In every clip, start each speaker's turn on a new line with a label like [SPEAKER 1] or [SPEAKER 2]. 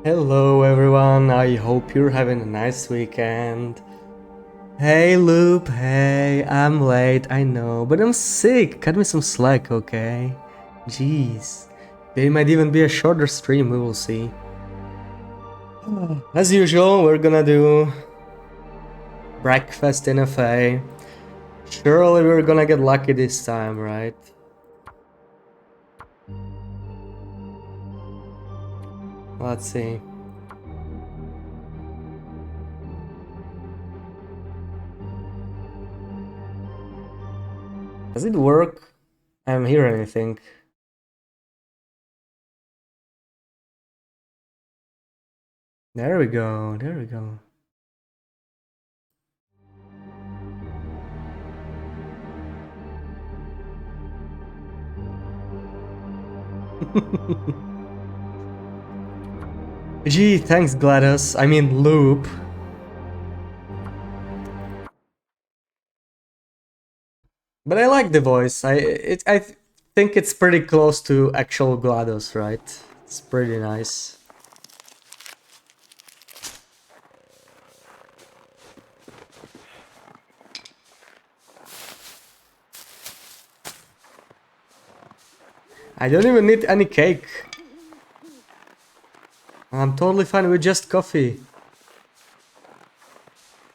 [SPEAKER 1] Hello everyone, I hope you're having a nice weekend. Hey Loop, hey, I'm late, I know, but I'm sick, cut me some slack, okay? Jeez. There might even be a shorter stream, we will see. As usual, we're gonna do breakfast in FA. Surely we're gonna get lucky this time, right? Let's see. Does it work? I don't hear anything. There we go, there we go. Gee, thanks GLaDOS, I mean Loop. But I like the voice. I think it's pretty close to actual GLaDOS, right? It's pretty nice. I don't even need any cake. I'm totally fine with just coffee.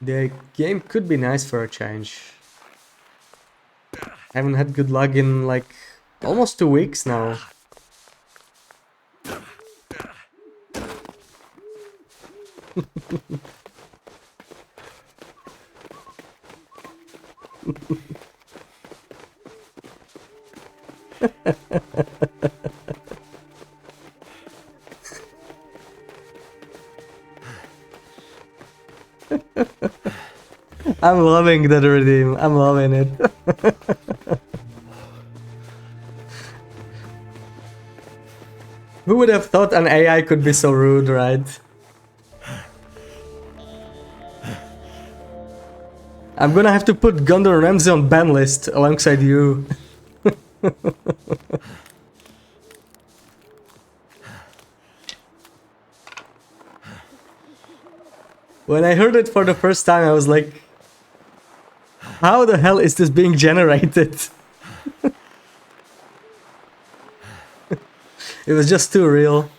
[SPEAKER 1] The game could be nice for a change. I haven't had good luck in like almost 2 weeks now. I'm loving that redeem. I'm loving it. Who would have thought an AI could be so rude, right? I'm gonna have to put Gordon Ramsay on ban list alongside you. When I heard it for the first time, I was like, how the hell is this being generated? It was just too real.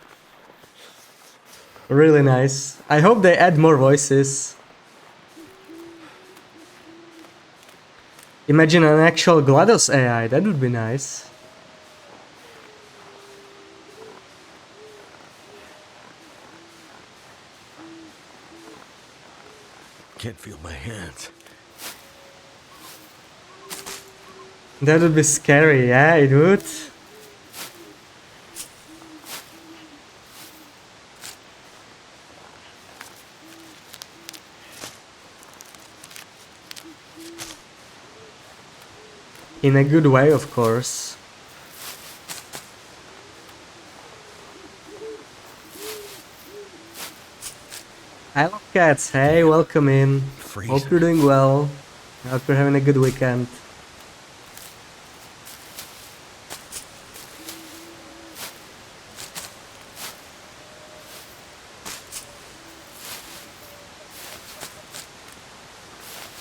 [SPEAKER 1] Really nice. I hope they add more voices. Imagine an actual GLaDOS AI, that would be nice.
[SPEAKER 2] Can't feel my hands.
[SPEAKER 1] That would be scary, yeah, it would. In a good way, of course. I love cats, hey, welcome in. Hope you're doing well. Hope you're having a good weekend.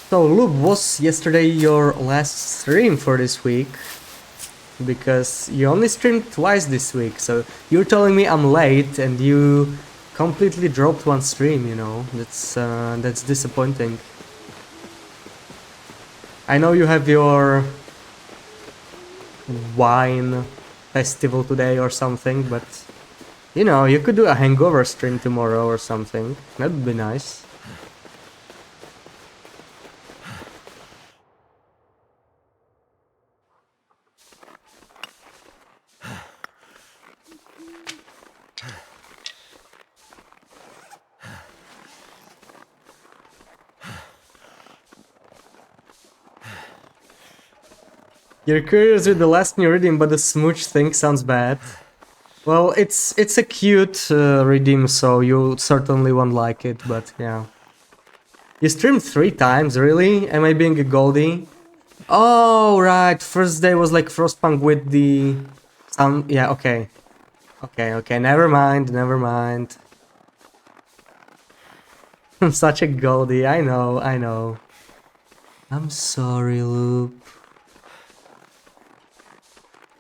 [SPEAKER 1] So, Loop, was yesterday your last stream for this week? Because you only streamed twice this week, so you're telling me I'm late and you completely dropped one stream, you know. That's disappointing. I know you have your wine festival today or something, but you know, you could do a hangover stream tomorrow or something. That would be nice. You're curious with the last new redeem, but the smooch thing sounds bad. Well, it's a cute redeem, so you certainly won't like it, but yeah. You streamed 3 times, really? Am I being a goldie? Oh, right, first day was like Frostpunk with the... yeah, okay. Okay, never mind, never mind. I'm such a Goldie, I know, I know. I'm sorry, Loop.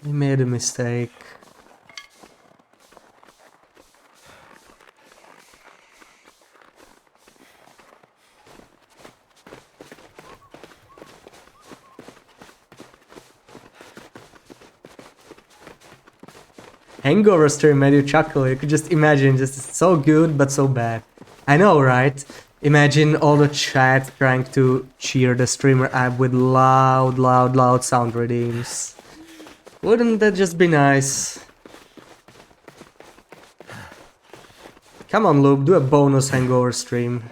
[SPEAKER 1] I made a mistake. Hangover stream made you chuckle. You could just imagine, just so good but so bad. I know, right? Imagine all the chat trying to cheer the streamer up with loud sound redeems. Wouldn't that just be nice? Come on, Loop, do a bonus hangover stream.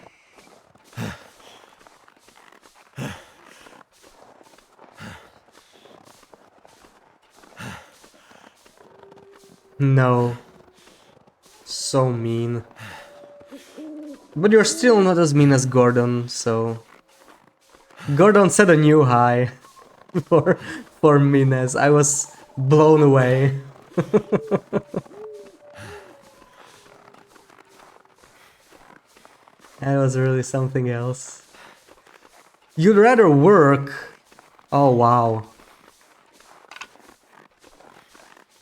[SPEAKER 1] No. So mean. But you're still not as mean as Gordon, so... Gordon set a new high for, for meanness. I was blown away. That was really something else. You'd rather work? Oh wow.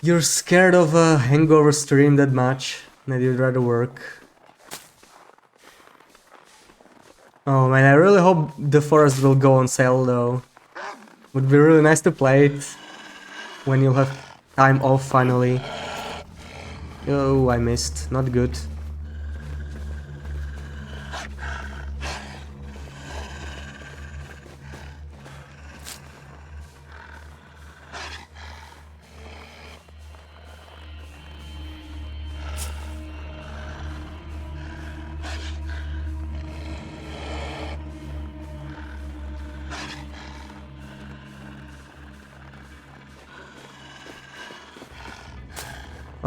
[SPEAKER 1] You're scared of a hangover stream that much that you'd rather work? Oh man, I really hope the forest will go on sale though. Would be really nice to play it when you'll have time off finally. Oh, I missed. Not good.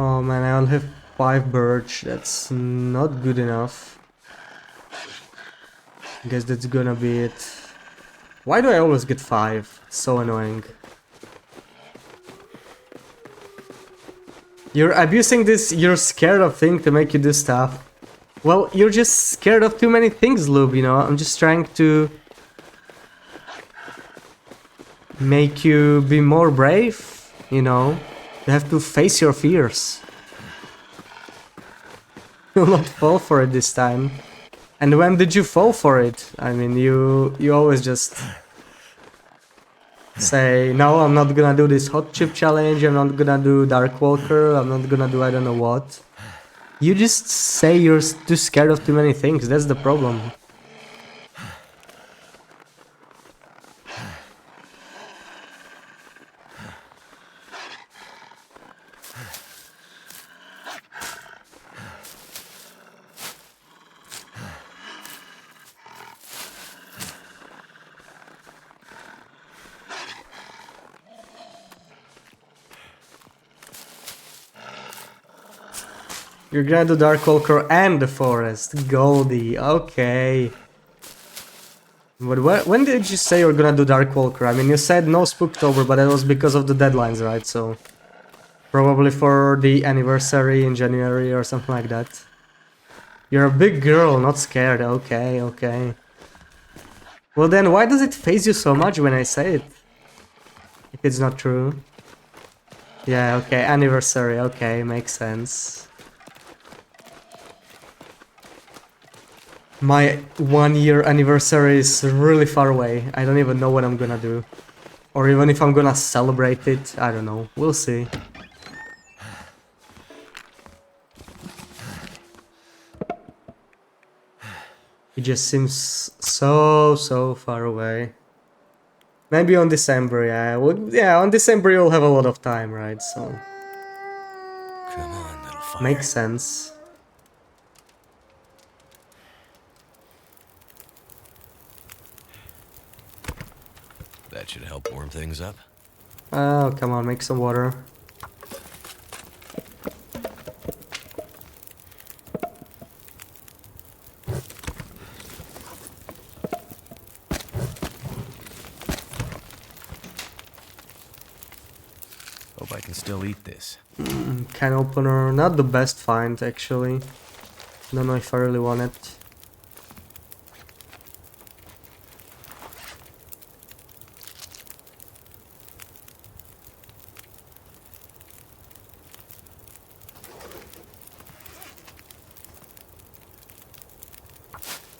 [SPEAKER 1] Oh man, I only have 5 birch. That's not good enough. Guess that's gonna be it. Why do I always get 5? It's so annoying. You're abusing this you're scared of thing to make you do stuff. Well, you're just scared of too many things, Lube, you know? I'm just trying to make you be more brave, you know? You have to face your fears. You'll not fall for it this time. And when did you fall for it? I mean, you always just say, no, I'm not gonna do this hot chip challenge, I'm not gonna do Dark Walker, I'm not gonna do I don't know what. You just say you're too scared of too many things, that's the problem. You're gonna do Dark Walker and the Forest. Goldie, okay. But when did you say you're gonna do Dark Walker? I mean, you said no Spooktober, but that was because of the deadlines, right? So, probably for the anniversary in January or something like that. You're a big girl, not scared. Okay, okay. Well then, why does it phase you so much when I say it? If it's not true. Yeah, okay, anniversary, okay, makes sense. My 1-year anniversary is really far away. I don't even know what I'm gonna do. Or even if I'm gonna celebrate it. I don't know. We'll see. It just seems so far away. Maybe on December, yeah. Well, yeah, on December you'll have a lot of time, right? So...
[SPEAKER 2] Come on, little fire.
[SPEAKER 1] Makes sense.
[SPEAKER 2] That should help warm things up.
[SPEAKER 1] Oh, come on, make some water.
[SPEAKER 2] Hope I can still eat this.
[SPEAKER 1] Can opener, not the best find actually. Don't know if I really want it.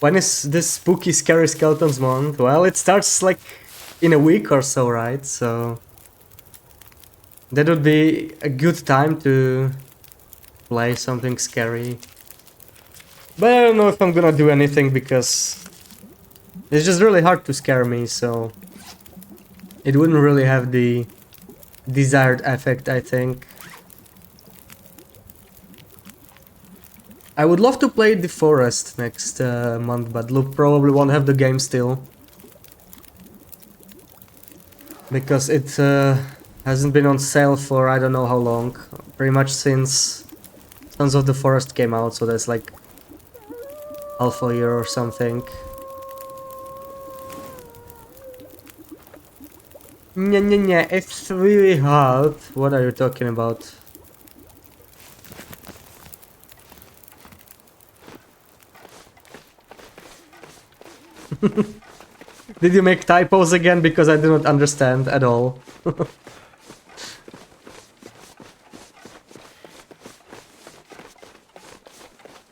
[SPEAKER 1] When is this spooky, scary skeletons month? Well, it starts like in a week or so, right? So that would be a good time to play something scary. But I don't know if I'm gonna do anything because it's just really hard to scare me, so it wouldn't really have the desired effect, I think. I would love to play The Forest next month, but Loop probably won't have the game still. Because it hasn't been on sale for I don't know how long. Pretty much since Sons of the Forest came out, so that's like half a year or something. Nya, it's really hard. What are you talking about? Did you make typos again? Because I do not understand at all.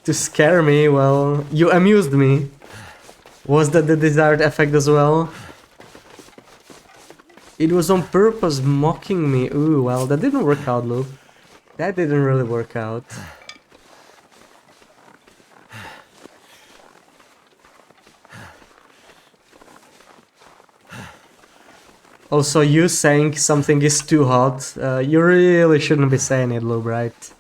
[SPEAKER 1] To scare me, well, you amused me. Was that the desired effect as well? It was on purpose mocking me. Ooh, well, that didn't work out, Luke. That didn't really work out. Also, you saying something is too hot, you really shouldn't be saying it, Lube, right?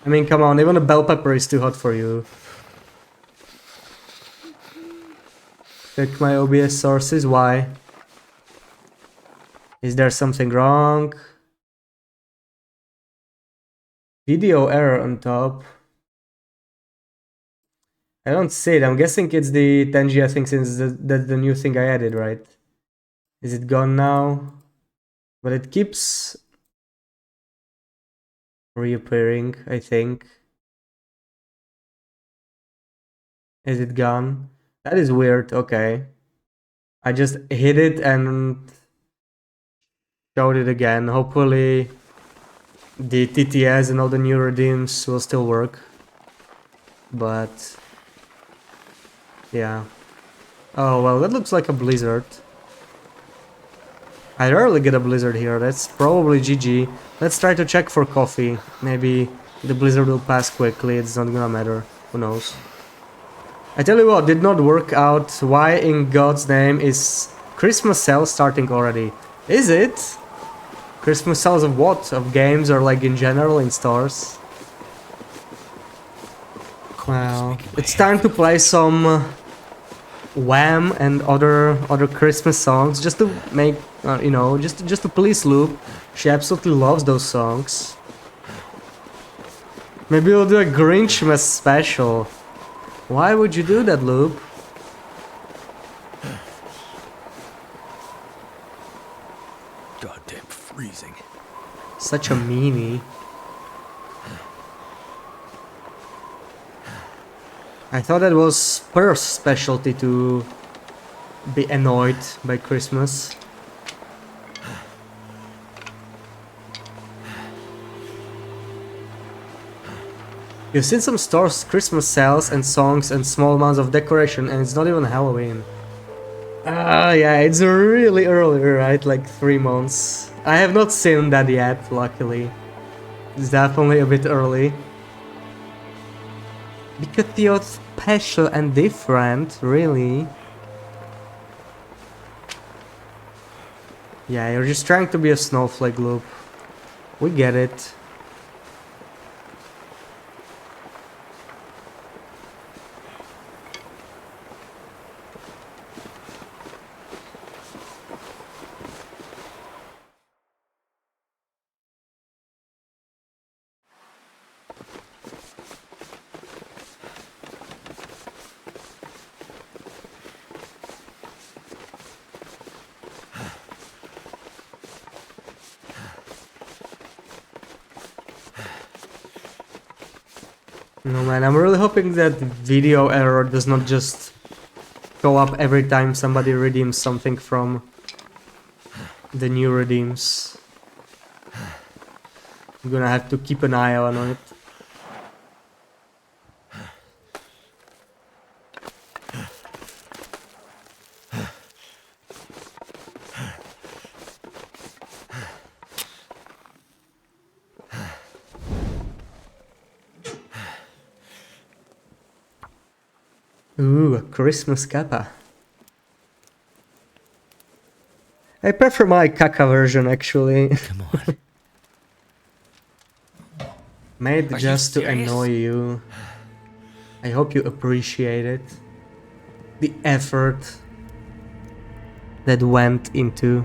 [SPEAKER 1] I mean, come on, even a bell pepper is too hot for you. Check my OBS sources, why? Is there something wrong? Video error on top. I don't see it, I'm guessing it's the 10G, I think, since that's the new thing I added, right? Is it gone now? But it keeps reappearing, I think. Is it gone? That is weird, okay. I just hit it and showed it again. Hopefully the TTS and all the new redeems will still work. But yeah. Oh well, that looks like a blizzard. I rarely get a blizzard here, that's probably GG. Let's try to check for coffee. Maybe the blizzard will pass quickly, it's not gonna matter. Who knows? I tell you what, did not work out. Why in God's name is Christmas sale starting already? Is it? Christmas sales of what? Of games or like in general in stores? Well, it's time to play some Wham and other Christmas songs just to make you know, just to please Loop. She absolutely loves those songs. Maybe we'll do a Grinchmas special. Why would you do that, Loop?
[SPEAKER 2] Goddamn freezing.
[SPEAKER 1] Such a meanie. I thought that was Perth's specialty to be annoyed by Christmas. You've seen some stores Christmas sales and songs and small amounts of decoration and it's not even Halloween. Ah, yeah, it's really early, right? Like 3 months. I have not seen that yet, luckily. It's definitely a bit early. Because you're special and different, really. Yeah, you're just trying to be a snowflake, Loop. We get it. No man, I'm really hoping that video error does not just go up every time somebody redeems something from the new redeems. I'm gonna have to keep an eye on it. Ooh, a Christmas kappa. I prefer my caca version actually.
[SPEAKER 2] Come on.
[SPEAKER 1] Made
[SPEAKER 2] Are you
[SPEAKER 1] just to
[SPEAKER 2] serious?
[SPEAKER 1] annoy you. I hope you appreciate it. The effort that went into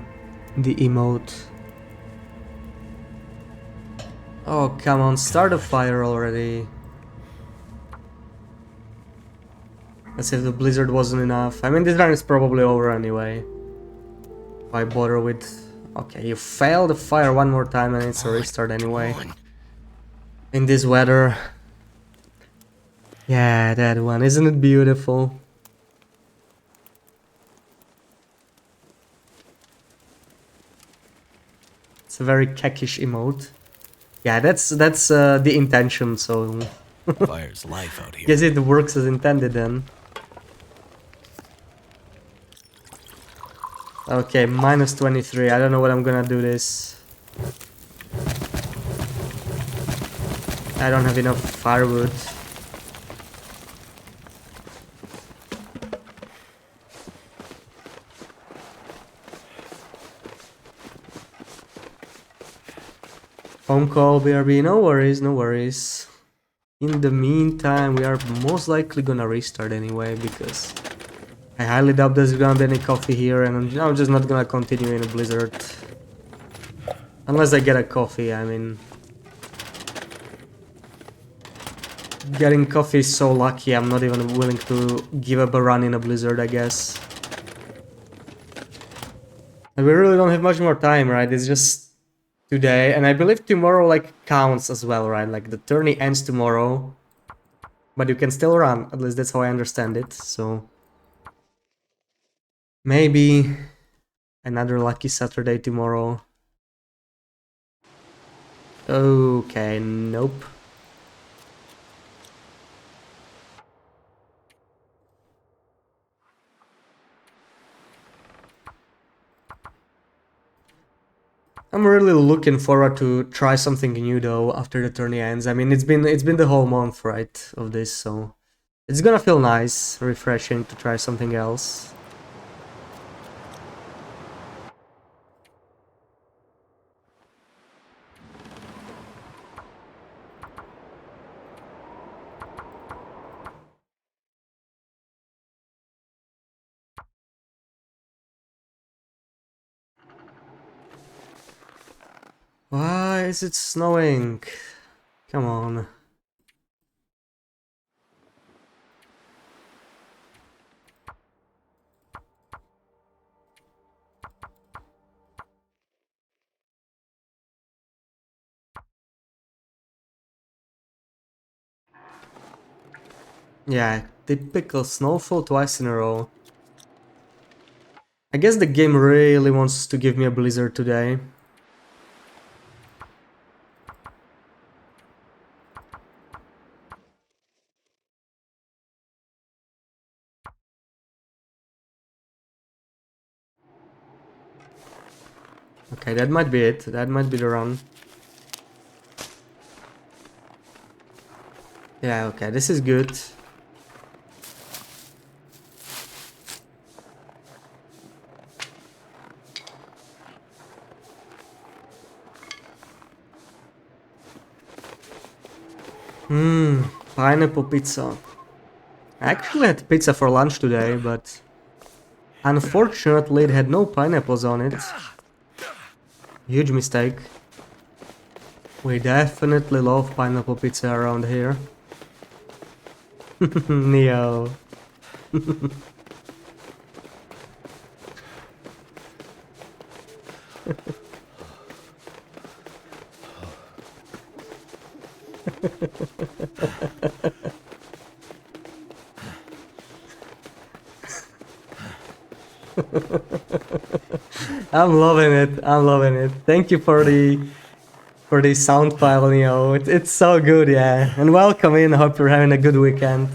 [SPEAKER 1] the emote. Oh, come on, start a fire already. As if the blizzard wasn't enough. I mean, this run is probably over anyway. Why bother with... Okay, you failed the fire one more time and it's a restart anyway.
[SPEAKER 2] Come on.
[SPEAKER 1] In this weather. Yeah, that one. Isn't it beautiful? It's a very kekish emote. Yeah, that's the intention, so...
[SPEAKER 2] Fire's life out here.
[SPEAKER 1] Guess it works as intended then. Okay, minus 23. I don't know what I'm gonna do this. I don't have enough firewood. Home call, BRB. No worries, no worries. In the meantime, we are most likely gonna restart anyway, because I highly doubt there's gonna be any coffee here, and I'm just not gonna continue in a blizzard. Unless I get a coffee, I mean... Getting coffee is so lucky, I'm not even willing to give up a run in a blizzard, I guess. And we really don't have much more time, right? It's just today, and I believe tomorrow like counts as well, right? Like the tourney ends tomorrow, but you can still run. At least that's how I understand it. So maybe another lucky Saturday tomorrow. Okay, nope. I'm really looking forward to try something new though after the tourney ends. I mean, it's been the whole month, right, of this, so it's gonna feel nice, refreshing to try something else. Why is it snowing? Come on. Yeah, typical snowfall twice in a row. I guess the game really wants to give me a blizzard today. Okay, that might be it. That might be the run. Yeah, okay, this is good. Pineapple pizza. I actually had pizza for lunch today, but unfortunately it had no pineapples on it. Huge mistake. We definitely love pineapple pizza around here. Neo. I'm loving it. I'm loving it. Thank you for the sound file, Neo. It's so good, yeah. And welcome in. Hope you're having a good weekend.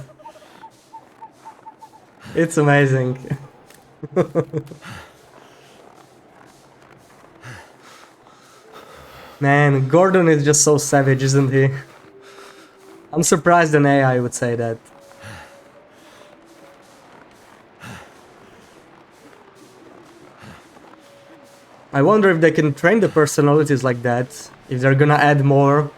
[SPEAKER 1] It's amazing. Man, Gordon is just so savage, isn't he? I'm surprised an AI would say that. I wonder if they can train the personalities like that. If they're gonna add more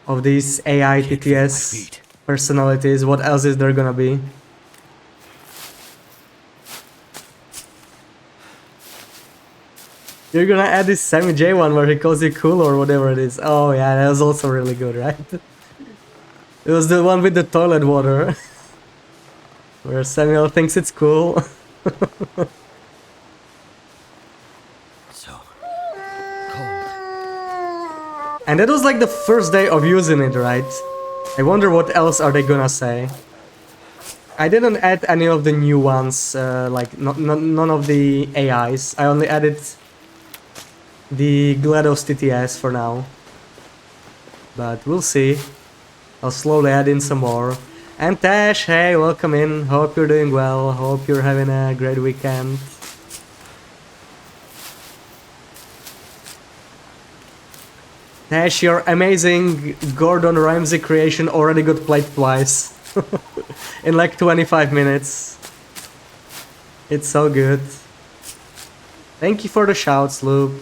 [SPEAKER 1] of these AI
[SPEAKER 2] Can't feel my
[SPEAKER 1] TTS
[SPEAKER 2] feet.
[SPEAKER 1] personalities, what else is there gonna be? You're gonna add this Sammy J one where he calls you cool or whatever it is. Oh yeah, that was also really good, right? It was the one with the toilet water. Where Samuel thinks it's cool.
[SPEAKER 2] So cold.
[SPEAKER 1] And that was like the first day of using it, right? I wonder what else are they gonna say. I didn't add any of the new ones, like none of the AIs. I only added the GLaDOS TTS for now. But we'll see. I'll slowly add in some more. And Tash, hey, welcome in. Hope you're doing well. Hope you're having a great weekend. Tash, your amazing Gordon Ramsay creation already got played twice. In like 25 minutes. It's so good. Thank you for the shouts, Loop.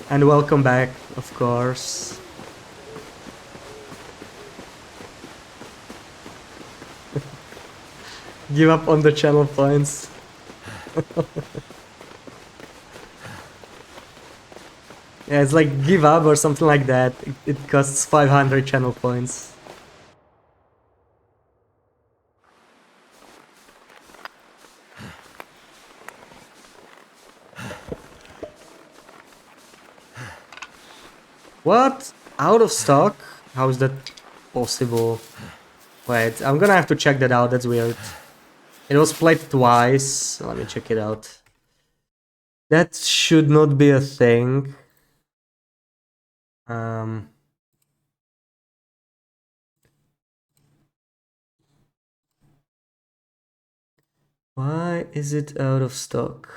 [SPEAKER 1] And welcome back, of course. Give up on the channel points. Yeah, it's like give up or something like that. It costs 500 channel points. What? Out of stock? How is that possible? Wait, I'm gonna have to check that out. That's weird. It was played twice. Let me check it out. That should not be a thing. Why is it out of stock?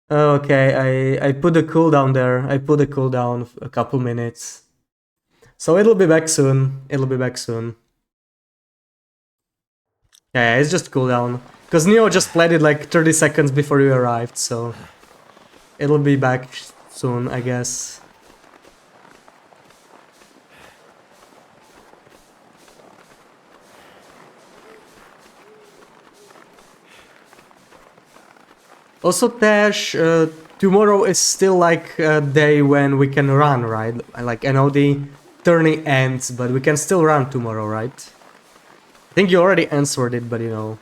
[SPEAKER 1] Oh, okay, I put the cooldown there. I put the cooldown a couple minutes. So it'll be back soon. It'll be back soon. Yeah, it's just cooldown. Because Neo just played it like 30 seconds before you arrived, so it'll be back soon, I guess. Also, Tash, tomorrow is still like a day when we can run, right? Like, I know the tourney ends, but we can still run tomorrow, right? I think you already answered it, but you know,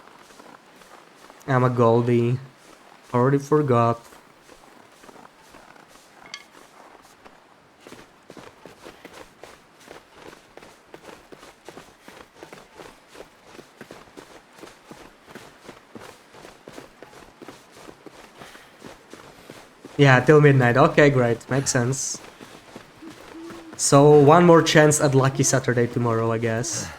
[SPEAKER 1] I'm a Goldie. Already forgot. Yeah, till midnight. Okay, great. Makes sense. So, one more chance at Lucky Saturday tomorrow, I guess.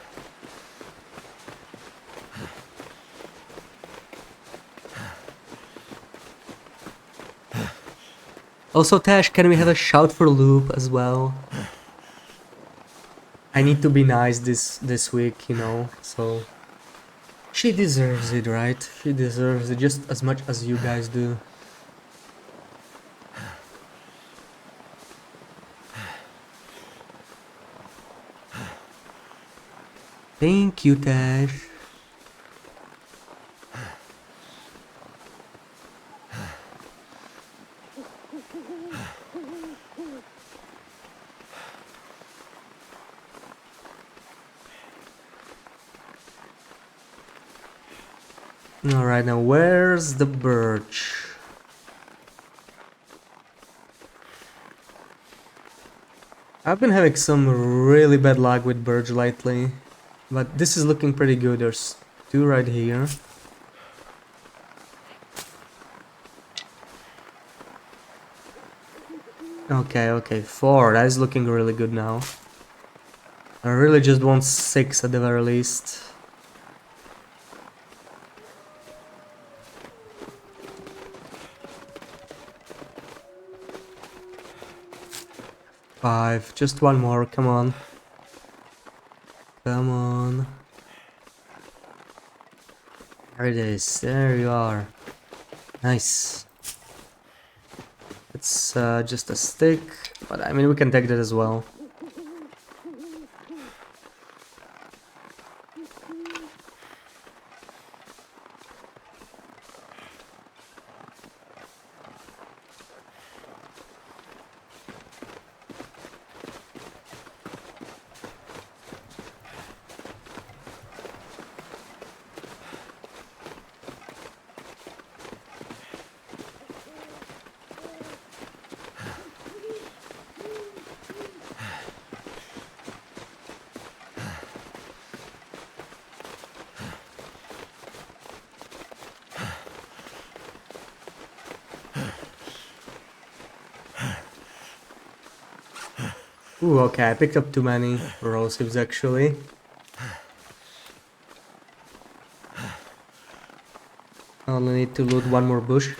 [SPEAKER 1] Also, Tash, can we have a shout for Loop as well? I need to be nice this week, you know, so... She deserves it, right? She deserves it just as much as you guys do. Thank you, Tash. Alright, now where's the birch? I've been having some really bad luck with birch lately. But this is looking pretty good. There's two right here. Okay, four. That is looking really good now. I really just want six at the very least. 5. Just one more, come on. Come on. There it is, there you are. Nice. It's just a stick, but I mean we can take that as well. Ooh, okay, I picked up too many rose hips actually. I only need to loot one more bush.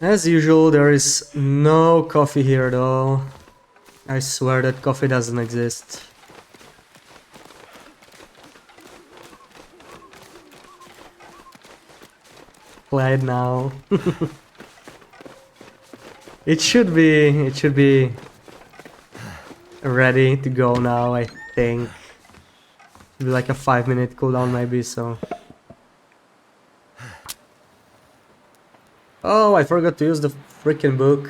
[SPEAKER 1] As usual, there is no coffee here at all. I swear that coffee doesn't exist. Play it now. It should be ready to go now, I think. It'll be like a 5-minute cooldown maybe, so. Oh, I forgot to use the freaking book.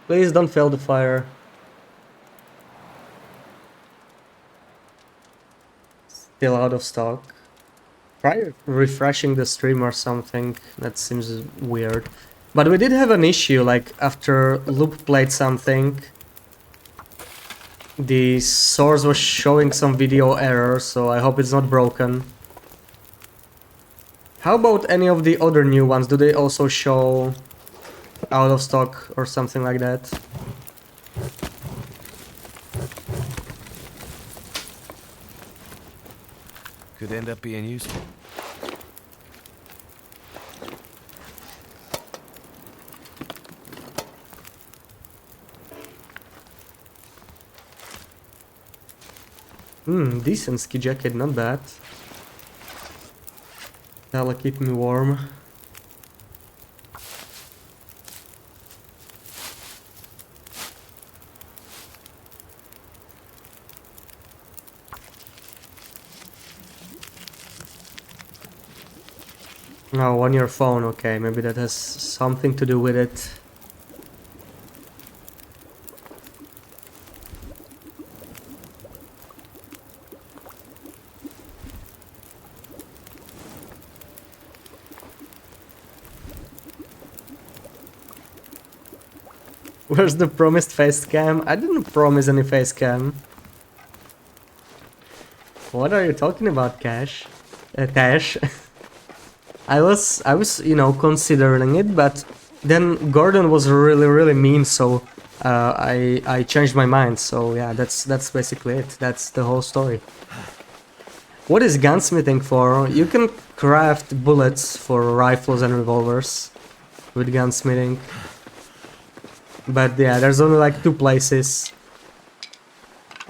[SPEAKER 1] Please don't fail the fire. Still out of stock. Try refreshing the stream or something. That seems weird. But we did have an issue, like after Loop played something, the source was showing some video error, so I hope it's not broken. How about any of the other new ones? Do they also show out of stock or something like that?
[SPEAKER 2] Could end up being useful.
[SPEAKER 1] Decent ski jacket, not bad. That'll keep me warm. Oh, on your phone, okay, maybe that has something to do with it. Where's the promised face cam? I didn't promise any face cam. What are you talking about, Cash? Tash? I was, you know, considering it, but then Gordon was really mean, so I changed my mind. So yeah, that's basically it. That's the whole story. What is gunsmithing for? You can craft bullets for rifles and revolvers with gunsmithing. But yeah, there's only like 2 places.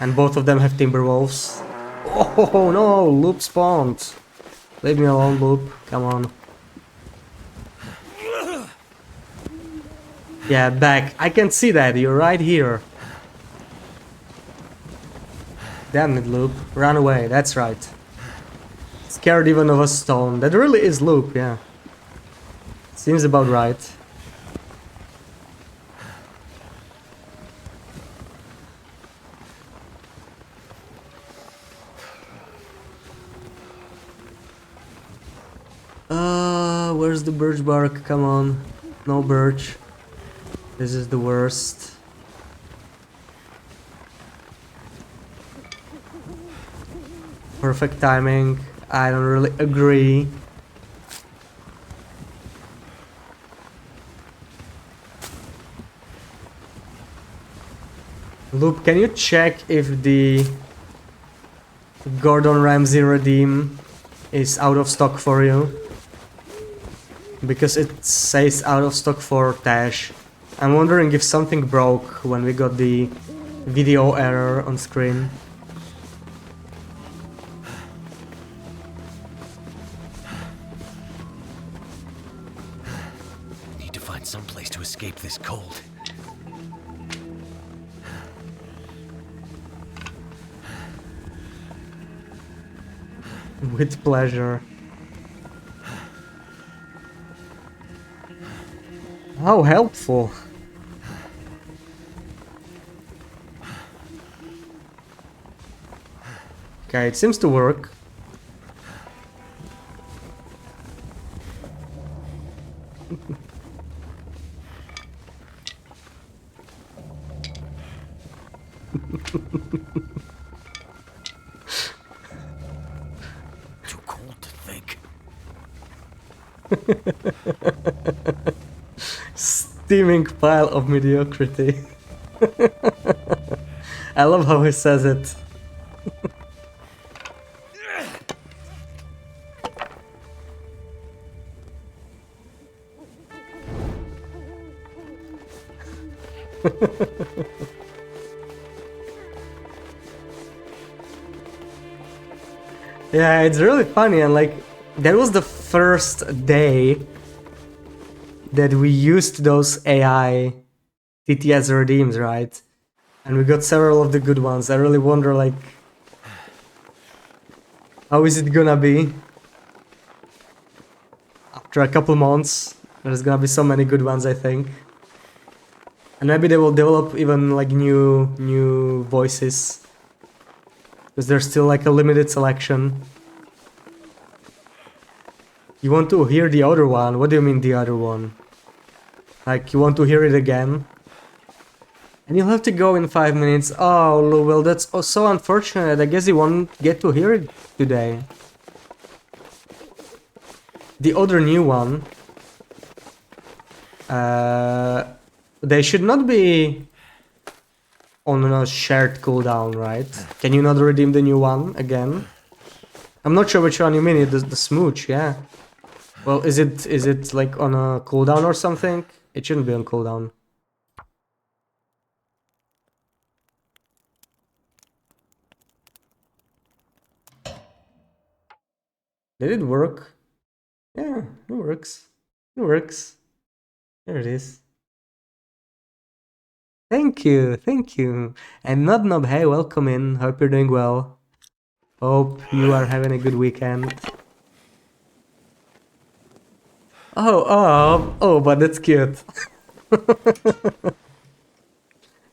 [SPEAKER 1] And both of them have timber wolves. Oh no, Loop spawned. Leave me alone, Loop. Come on. Yeah, back. I can see that. You're right here. Damn it, Loop. Run away. That's right. Scared even of a stone. That really is Loop, yeah. Seems about right. Where's the birch bark? Come on. No birch. This is the worst. Perfect timing. I don't really agree. Loop, can you check if the Gordon Ramsay redeem is out of stock for you? Because it says out of stock for Tash. I'm wondering if something broke when we got the video error on screen.
[SPEAKER 2] Need to find some place to escape this cold.
[SPEAKER 1] With pleasure. How helpful. Okay, it seems to work.
[SPEAKER 2] Too cold to think.
[SPEAKER 1] Steaming pile of mediocrity. I love how he says it. Yeah, it's really funny, and like that was the first day that we used those AI TTS redeems, right? And we got several of the good ones. I really wonder, like, how is it gonna be after a couple months? There's gonna be so many good ones, I think. And maybe they will develop even like new voices. Because there's still like a limited selection. You want to hear the other one? What do you mean the other one? Like you want to hear it again? And you'll have to go in 5 minutes. Oh, well, that's so unfortunate. I guess you won't get to hear it today. The other new one. They should not be on a shared cooldown, right? Can you not redeem the new one again? I'm not sure which one you mean. The smooch, yeah. Well, is it like on a cooldown or something? It shouldn't be on cooldown. Did it work? Yeah, it works. It works. There it is. Thank you, thank you. And Nod Nob, hey, welcome in. Hope you're doing well. Hope you are having a good weekend. Oh, but that's cute.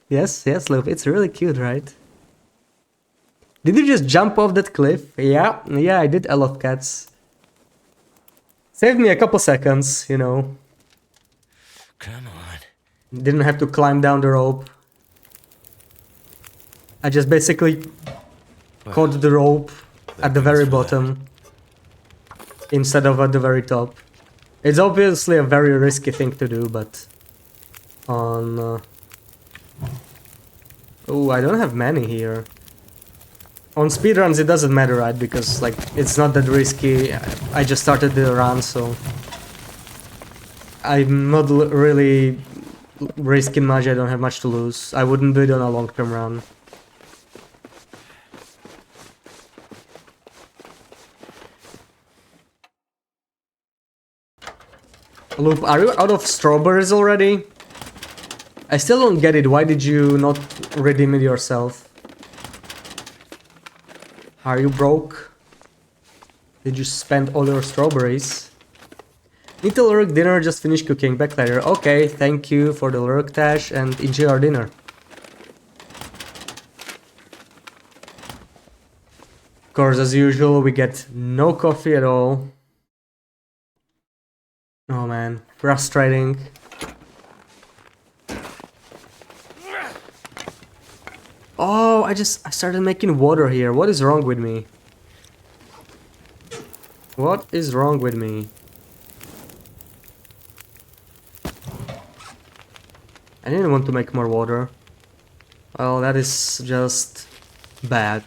[SPEAKER 1] Yes, Loop, it's really cute, right? Did you just jump off that cliff? Yeah, I did. I love cats. Saved me a couple seconds, you know.
[SPEAKER 2] Come on.
[SPEAKER 1] Didn't have to climb down the rope. I just basically caught the rope at the very bottom instead of at the very top. It's obviously a very risky thing to do, but on... Oh, I don't have many here. On speedruns it doesn't matter, right? Because like it's not that risky. I just started the run, so I'm not really risking much. I don't have much to lose. I wouldn't do it on a long-term run. Loop, are you out of strawberries already? I still don't get it. Why did you not redeem it yourself? Are you broke? Did you spend all your strawberries? Need to lurk dinner, just finished cooking, back later. Okay, thank you for the lurk, Tash, and enjoy our dinner. Of course, as usual, we get no coffee at all. Oh man, frustrating. Oh, I started making water here. What is wrong with me? What is wrong with me? I didn't want to make more water. Well, that is just bad.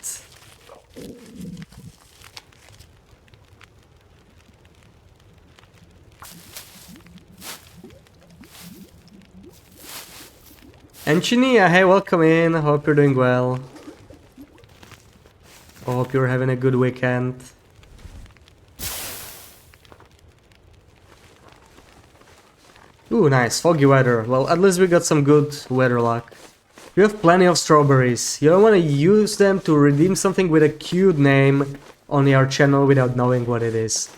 [SPEAKER 1] And Chinia, hey, welcome in. Hope you're doing well. Hope you're having a good weekend. Ooh, nice, foggy weather. Well, at least we got some good weather luck. You have plenty of strawberries. You don't want to use them to redeem something with a cute name on your channel without knowing what it is.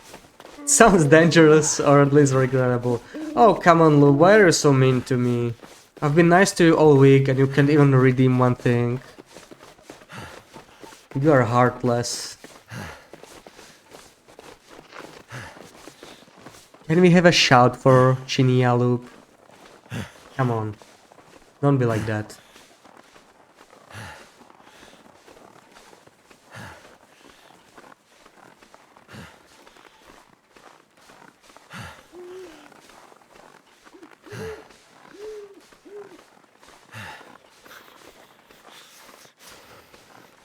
[SPEAKER 1] It sounds dangerous, or at least regrettable. Oh, come on, Lou, why are you so mean to me? I've been nice to you all week and you can't even redeem one thing. You are heartless. Can we have a shout for Chinia Loop? Come on. Don't be like that.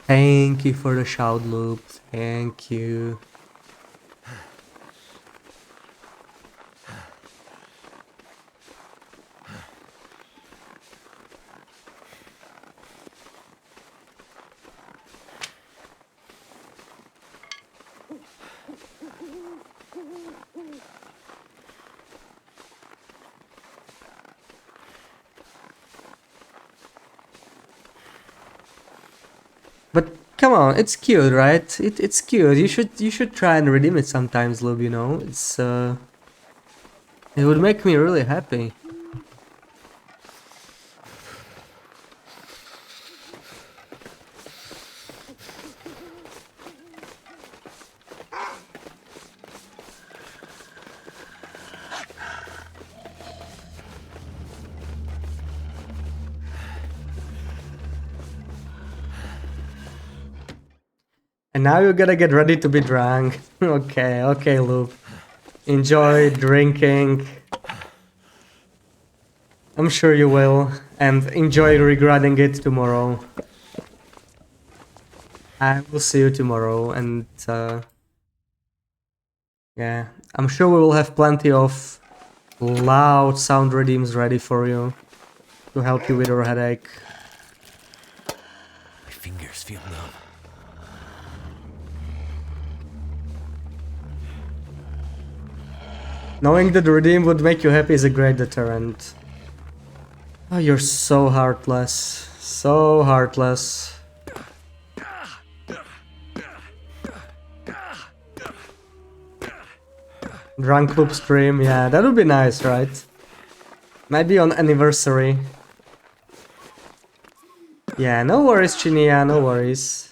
[SPEAKER 1] Thank you for the shout, Loop. Thank you. But come on, it's cute, right? It's cute. You should try and redeem it sometimes, Lube, you know? It would make me really happy. And now you gotta get ready to be drunk. Okay, Lube. Enjoy drinking. I'm sure you will. And enjoy regretting it tomorrow. I will see you tomorrow, and yeah, I'm sure we will have plenty of loud sound redeems ready for you to help you with your headache.
[SPEAKER 2] My fingers feel numb.
[SPEAKER 1] Knowing that the redeem would make you happy is a great deterrent. Oh, you're so heartless. So heartless. Drunk Loop stream, yeah, that would be nice, right? Maybe on anniversary. Yeah, no worries, Chinia, no worries.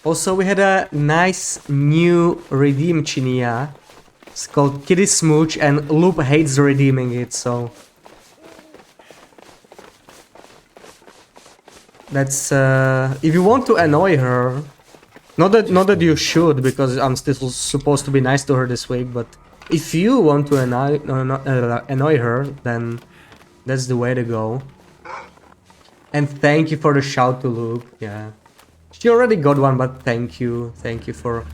[SPEAKER 1] Also, we had a nice new redeem, Chinia. It's called Kitty Smooch, and Loop hates redeeming it, so... That's, if you want to annoy her... Not that you should, because I'm still supposed to be nice to her this week, but... If you want to annoy her, then... That's the way to go. And thank you for the shout to Loop, yeah. She already got one, but thank you. Thank you for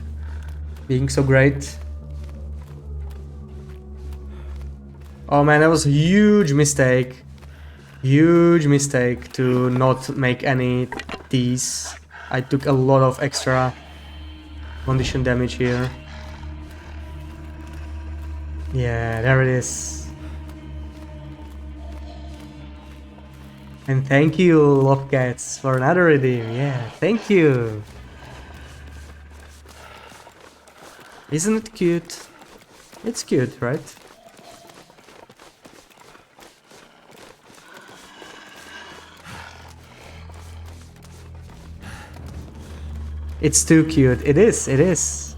[SPEAKER 1] being so great. Oh man, that was a huge mistake. Huge mistake to not make any teas. I took a lot of extra condition damage here. Yeah, there it is. And thank you, Lovecats, for another redeem. Yeah, thank you. Isn't it cute? It's cute, right? It's too cute. It is, it is.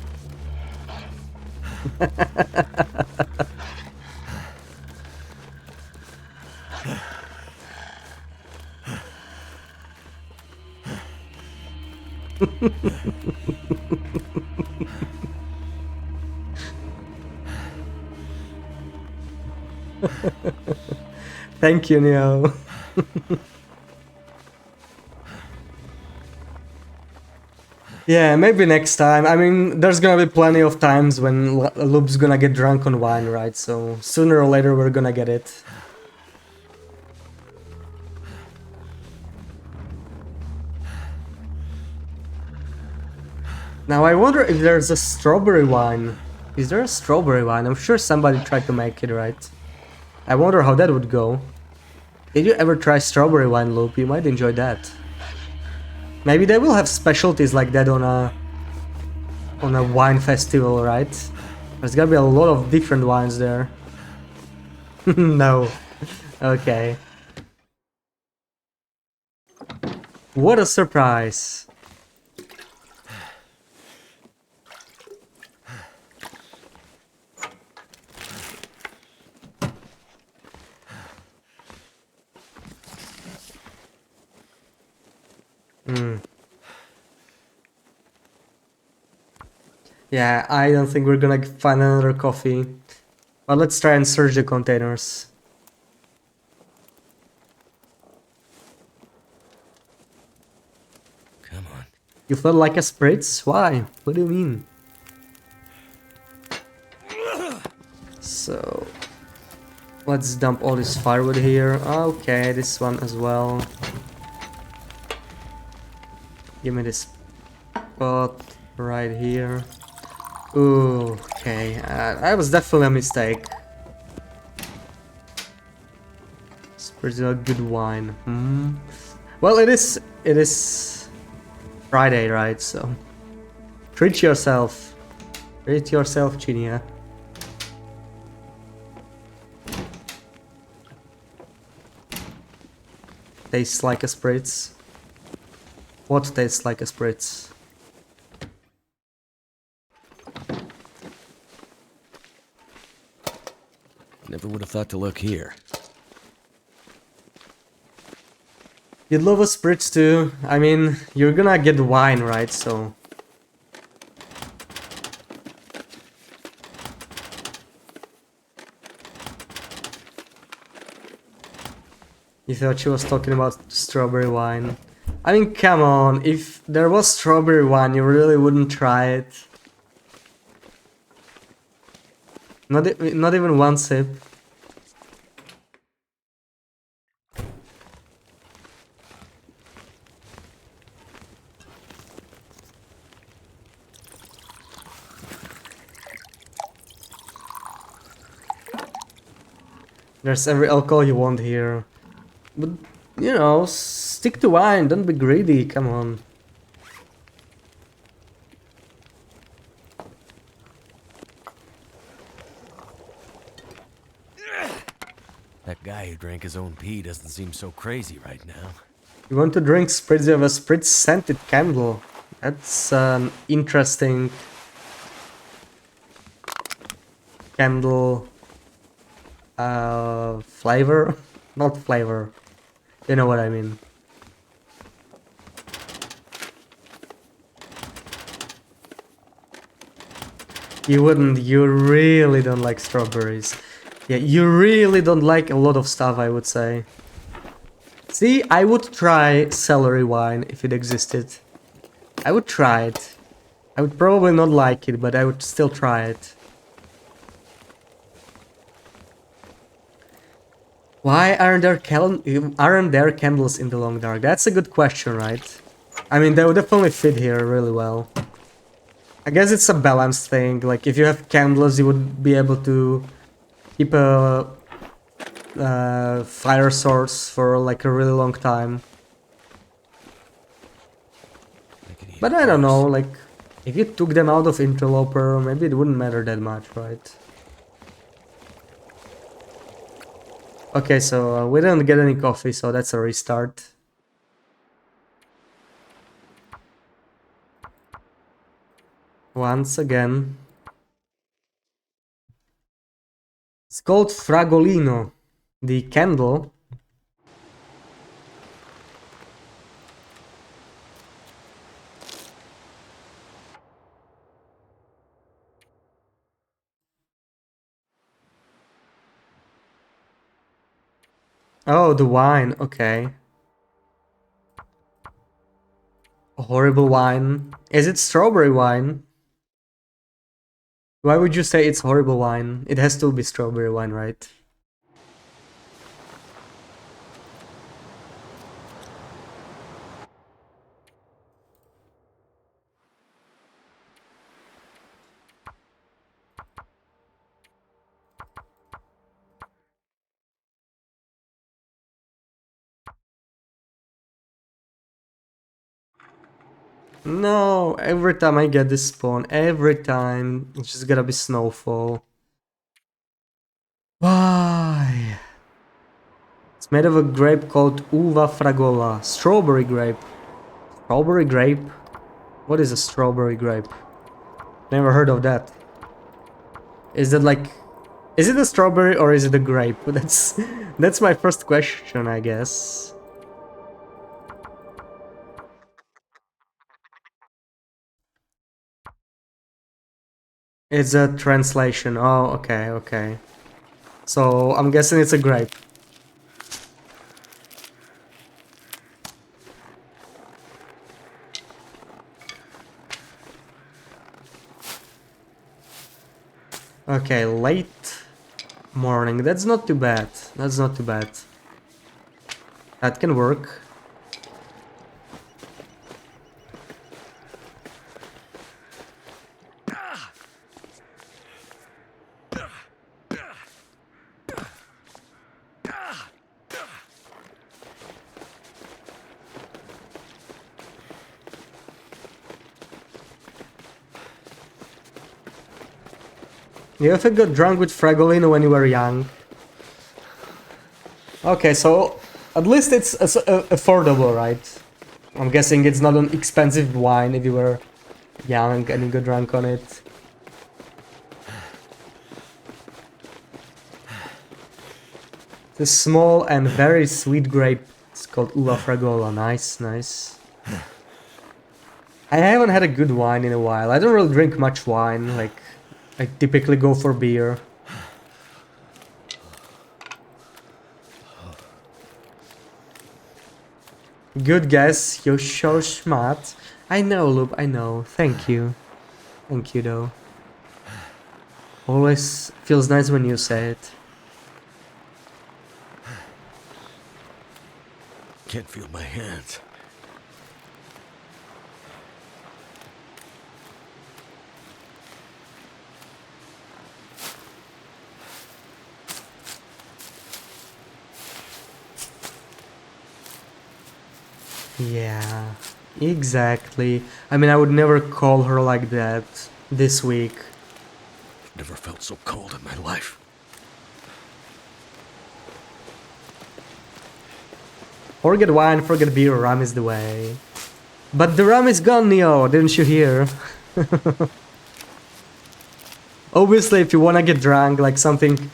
[SPEAKER 1] Thank you, Neo. Yeah, maybe next time. I mean, there's gonna be plenty of times when Loop's gonna get drunk on wine, right? So sooner or later we're gonna get it. Now I wonder if there's a strawberry wine. Is there a strawberry wine? I'm sure somebody tried to make it, right? I wonder how that would go. Did you ever try strawberry wine, Loop? You might enjoy that. Maybe they will have specialties like that on a wine festival, right? There's gotta be a lot of different wines there. No. Okay. What a surprise. Yeah, I don't think we're gonna find another coffee. But let's try and search the containers.
[SPEAKER 2] Come on.
[SPEAKER 1] You felt like a spritz? Why? What do you mean? So... let's dump all this firewood here. Okay, this one as well. Give me this pot right here. Ooh, okay. That was definitely a mistake. Spritz is a good wine. Well, it is Friday, right? So treat yourself. Treat yourself, Chinia. Tastes like a spritz. What tastes like a spritz?
[SPEAKER 2] Never would have thought to look here.
[SPEAKER 1] You'd love a spritz too. I mean, you're gonna get wine, right? So... you thought she was talking about strawberry wine. I mean, come on, if there was strawberry wine, you really wouldn't try it. Not even one sip. There's every alcohol you want here. But, you know, stick to wine, don't be greedy, come on.
[SPEAKER 2] That guy who drank his own pee doesn't seem so crazy right now.
[SPEAKER 1] You want to drink spritz? You have a spritz scented candle. That's an interesting candle flavor. Not flavor. You know what I mean. You wouldn't. You really don't like strawberries. Yeah, you really don't like a lot of stuff, I would say. See, I would try celery wine if it existed. I would try it. I would probably not like it, but I would still try it. Why aren't there candles in the long dark? That's a good question, right? I mean, they would definitely fit here really well. I guess it's a balance thing. Like, if you have candles, you would be able to keep a fire source for like a really long time. But I don't know, like, if you took them out of Interloper, maybe it wouldn't matter that much, right? Okay, so we didn't get any coffee, so that's a restart. Once again. It's called Fragolino. The candle. Oh, the wine. Okay. Horrible wine. Is it strawberry wine? Why would you say it's horrible wine? It has to be strawberry wine, right? No, every time I get this spawn, every time, it's just gonna be snowfall. Why? It's made of a grape called uva fragola. Strawberry grape. Strawberry grape? What is a strawberry grape? Never heard of that. Is that like... Is it a strawberry or is it a grape? That's my first question, I guess. It's a translation. Oh, okay, okay. So I'm guessing it's a grape. Okay, late morning. That's not too bad. That's not too bad. That can work. You ever got drunk with Fragolino when you were young? Okay, so at least it's affordable, right? I'm guessing it's not an expensive wine if you were young and you got drunk on it. It's a small and very sweet grape. It's called Uva Fragola. Nice, nice. I haven't had a good wine in a while. I don't really drink much wine. Like, I typically go for beer. Good guess. You're so smart. I know, Loop. I know. Thank you. Thank you, though. Always feels nice when you say it.
[SPEAKER 2] Can't feel my hands.
[SPEAKER 1] Yeah, exactly. I mean, I would never call her like that this week.
[SPEAKER 2] Never felt so cold in my life.
[SPEAKER 1] Forget wine, forget beer, rum is the way. But the rum is gone, Neo, didn't you hear? Obviously, if you wanna get drunk, like something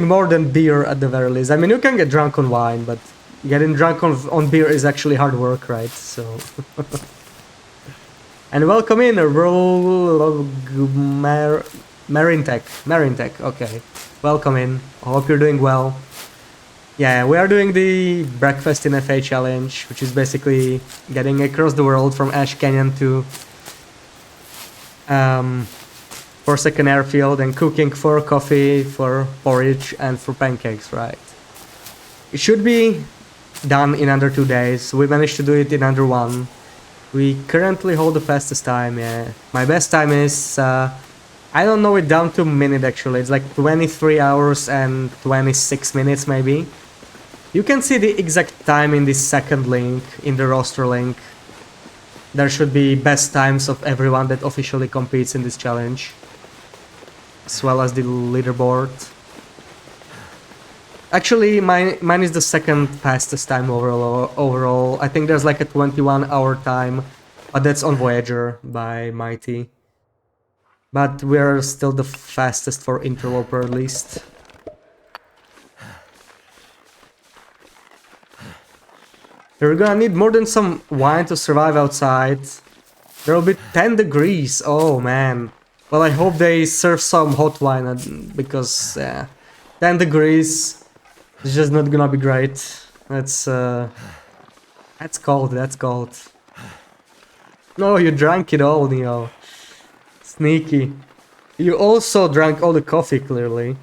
[SPEAKER 1] more than beer at the very least. I mean, you can get drunk on wine, but getting drunk on beer is actually hard work, right? So... And welcome in, Marintech, okay. Welcome in, hope you're doing well. Yeah, we are doing the Breakfast in FA challenge, which is basically getting across the world from Ash Canyon to Forsaken Airfield and cooking for coffee, for porridge and for pancakes, right? It should be done in under 2 days. We managed to do it in under 1. We currently hold the fastest time, yeah. My best time is, I don't know it down to a minute actually. It's like 23 hours and 26 minutes maybe. You can see the exact time in this second link, in the roster link. There should be best times of everyone that officially competes in this challenge. As well as the leaderboard. Actually, mine is the second fastest time overall. I think there's like a 21-hour time, but that's on Voyager by Mighty. But we're still the fastest for Interloper at least. You're gonna need more than some wine to survive outside. There'll be 10 degrees, oh man. Well, I hope they serve some hot wine because 10 degrees. It's just not gonna be great. That's cold, that's cold. No, you drank it all, Neo. Sneaky. You also drank all the coffee, clearly.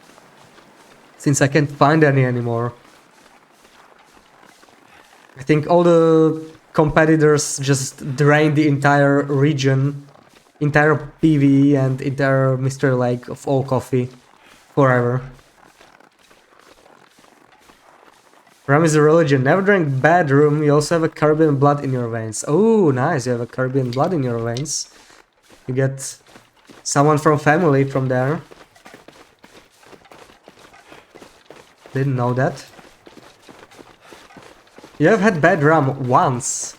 [SPEAKER 1] Since I can't find any anymore. I think all the competitors just drained the entire region, entire PvE and entire Mr. Lake of all coffee. Forever. Rum is a religion. Never drink bad rum. You also have a Caribbean blood in your veins. Oh, nice. You have a Caribbean blood in your veins. You get someone from family from there. Didn't know that. You have had bad rum once.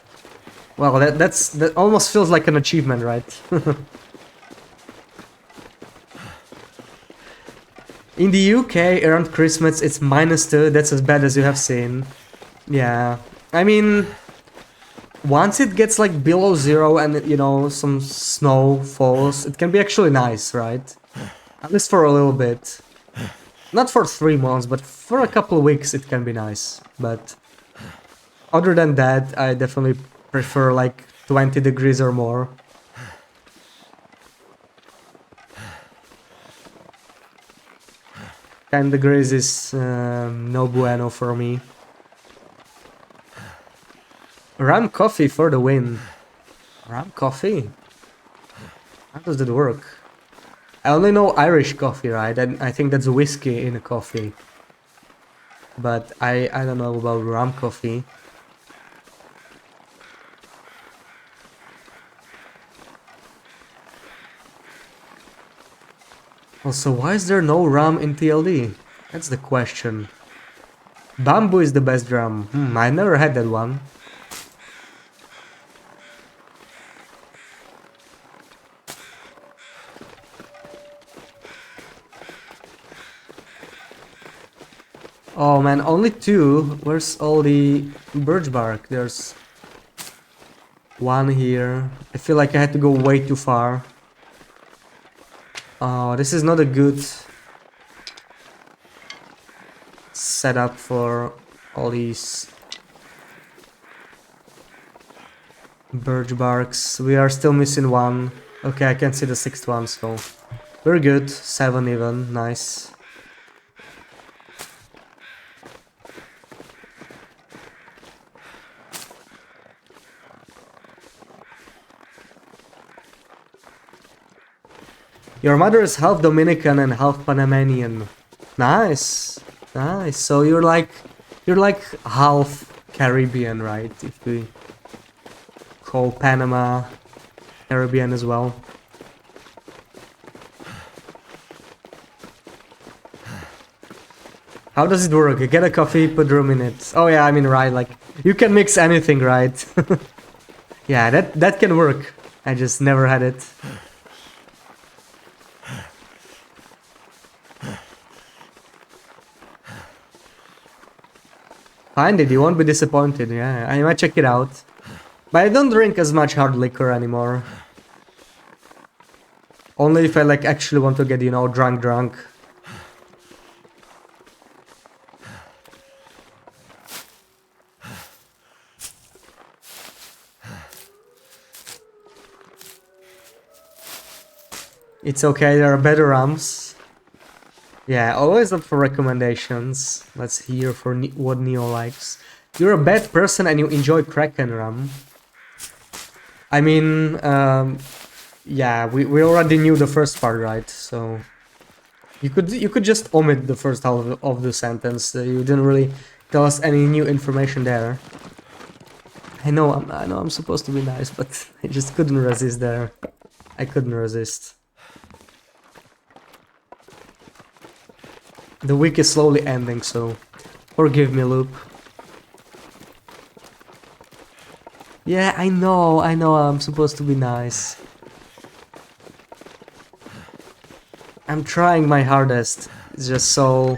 [SPEAKER 1] Well, that almost feels like an achievement, right? In the UK, around Christmas, it's -2. That's as bad as you have seen. Yeah. I mean, once it gets like below 0 and, you know, some snow falls, it can be actually nice, right? At least for a little bit. Not for 3 months, but for a couple of weeks it can be nice. But other than that, I definitely prefer like 20 degrees or more. Ten degrees is no bueno for me. Rum coffee for the win. Rum coffee? How does that work? I only know Irish coffee, right? And I think that's whiskey in a coffee. But I don't know about rum coffee. Also, why is there no rum in TLD? That's the question. Bamboo is the best rum. I never had that one. Oh man, only 2. Where's all the birch bark? There's one here. I feel like I had to go way too far. Oh, this is not a good setup for all these birch barks. We are still missing one. Okay, I can see the 6th one, so we're good. 7 even, nice. Your mother is half Dominican and half Panamanian. Nice, nice. So you're like half Caribbean, right? If we call Panama Caribbean as well. How does it work? You get a coffee, put rum in it. Oh yeah, I mean, right, like, you can mix anything, right? Yeah, that can work. I just never had it. Find it, you won't be disappointed, yeah, I might check it out. But I don't drink as much hard liquor anymore. Only if I like actually want to get, you know, drunk. It's okay, there are better rums. Yeah, always up for recommendations. Let's hear for what Neo likes. You're a bad person and you enjoy Kraken rum. I mean, yeah, we already knew the first part, right? So you could just omit the first half of the sentence. You didn't really tell us any new information there. I know I'm supposed to be nice, but I just couldn't resist there. I couldn't resist. The week is slowly ending, so forgive me, Loop. Yeah, I know I'm supposed to be nice. I'm trying my hardest. It's just so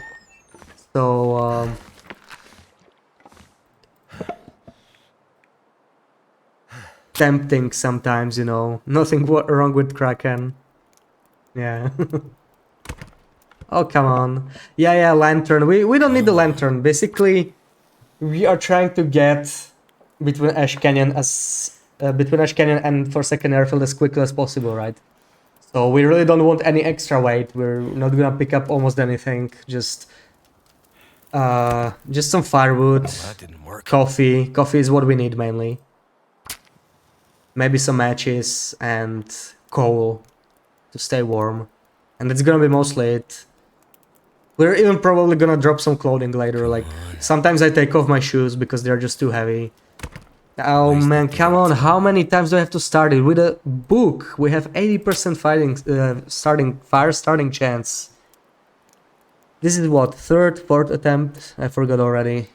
[SPEAKER 1] tempting sometimes, you know. Nothing wrong with Kraken. Yeah. Oh, come on. Yeah, yeah, lantern. We don't need the lantern. Basically, we are trying to get between Ash Canyon and Forsaken Airfield as quickly as possible, right? So we really don't want any extra weight. We're not gonna pick up almost anything. Just some firewood,
[SPEAKER 2] Well, that didn't work.
[SPEAKER 1] coffee. Coffee is what we need mainly. Maybe some matches and coal to stay warm. And that's gonna be mostly it. We're even probably gonna drop some clothing later, like sometimes I take off my shoes because they're just too heavy. Oh
[SPEAKER 2] Wasted
[SPEAKER 1] man, come on,
[SPEAKER 2] bullets.
[SPEAKER 1] how many times do I have to start it? With a book, we have 80% starting chance. This is what, third, fourth attempt? I forgot already.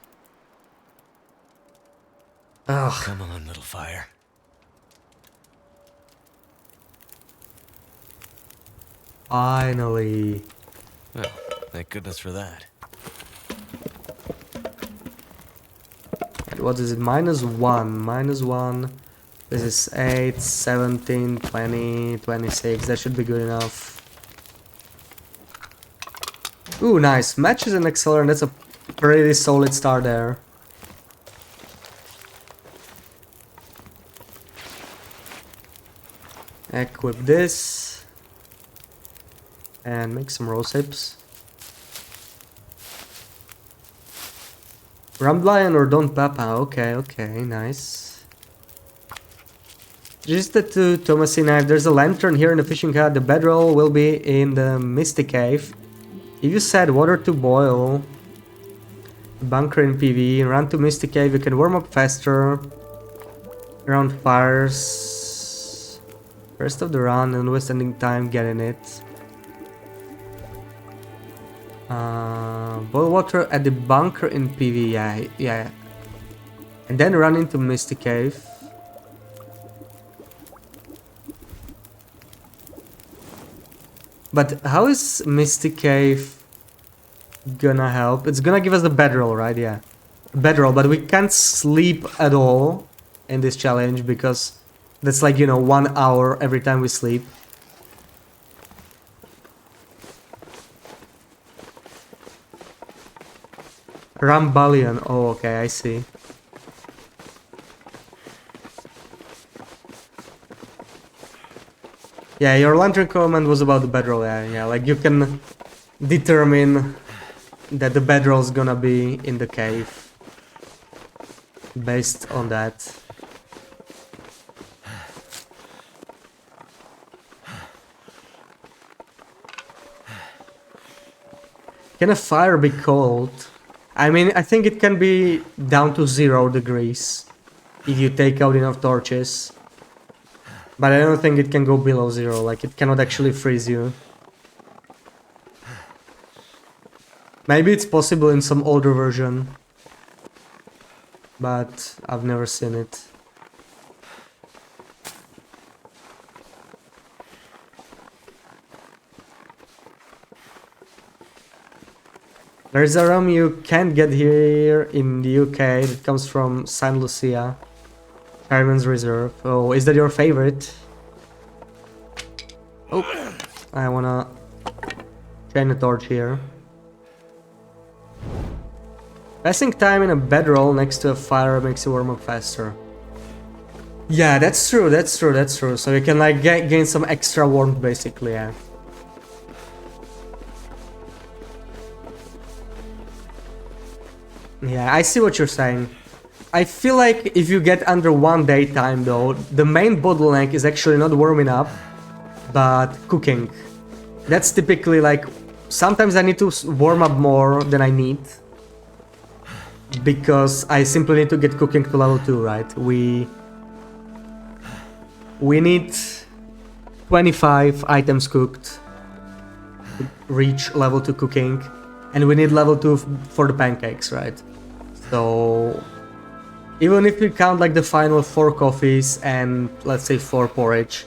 [SPEAKER 1] Ugh.
[SPEAKER 2] Come on, little fire.
[SPEAKER 1] Finally.
[SPEAKER 2] Well, thank goodness for that.
[SPEAKER 1] And what is it? -1. -1. This is 8, 17, 20, 26. That should be good enough. Ooh, nice. Matches and accelerant. That's a pretty solid start there. Equip this. And make some rose hips. Ramblion or Don't Papa. Okay, okay, nice. Just to Thomasina, if there's a lantern here in the fishing hut, the bedroll will be in the Misty Cave. If you set water to boil, bunker in PV, run to Misty Cave, you can warm up faster around fires. Rest of the run and wasting time getting it. Boil water at the bunker in PV, yeah. And then run into Misty Cave. But how is Misty Cave gonna help? It's gonna give us the bedroll, right? Yeah. Bedroll, but we can't sleep at all in this challenge because that's like, you know, 1 hour every time we sleep. Rambalion. Oh, okay, I see. Yeah, your lantern comment was about the bedroll. Yeah, like you can determine that the bedroll is gonna be in the cave based on that. Can a fire be cold? I mean, I think it can be down to 0 degrees if you take out enough torches. But I don't think it can go below 0, like it cannot actually freeze you. Maybe it's possible in some older version, but I've never seen it. There's a rum you can't get here in the UK that comes from Saint Lucia. Fireman's Reserve. Oh, is that your favorite? Oh, I wanna chain a torch here. Passing time in a bedroll next to a fire makes you warm up faster. Yeah, that's true, that's true, that's true. So you can like gain some extra warmth basically, yeah. Yeah, I see what you're saying. I feel like if you get under 1 day time though, the main bottleneck is actually not warming up, but cooking. That's typically like, sometimes I need to warm up more than I need. Because I simply need to get cooking to level 2, right? We need 25 items cooked to reach level 2 cooking. And we need level 2 for the pancakes, right? So even if we count like the final 4 coffees and let's say 4 porridge,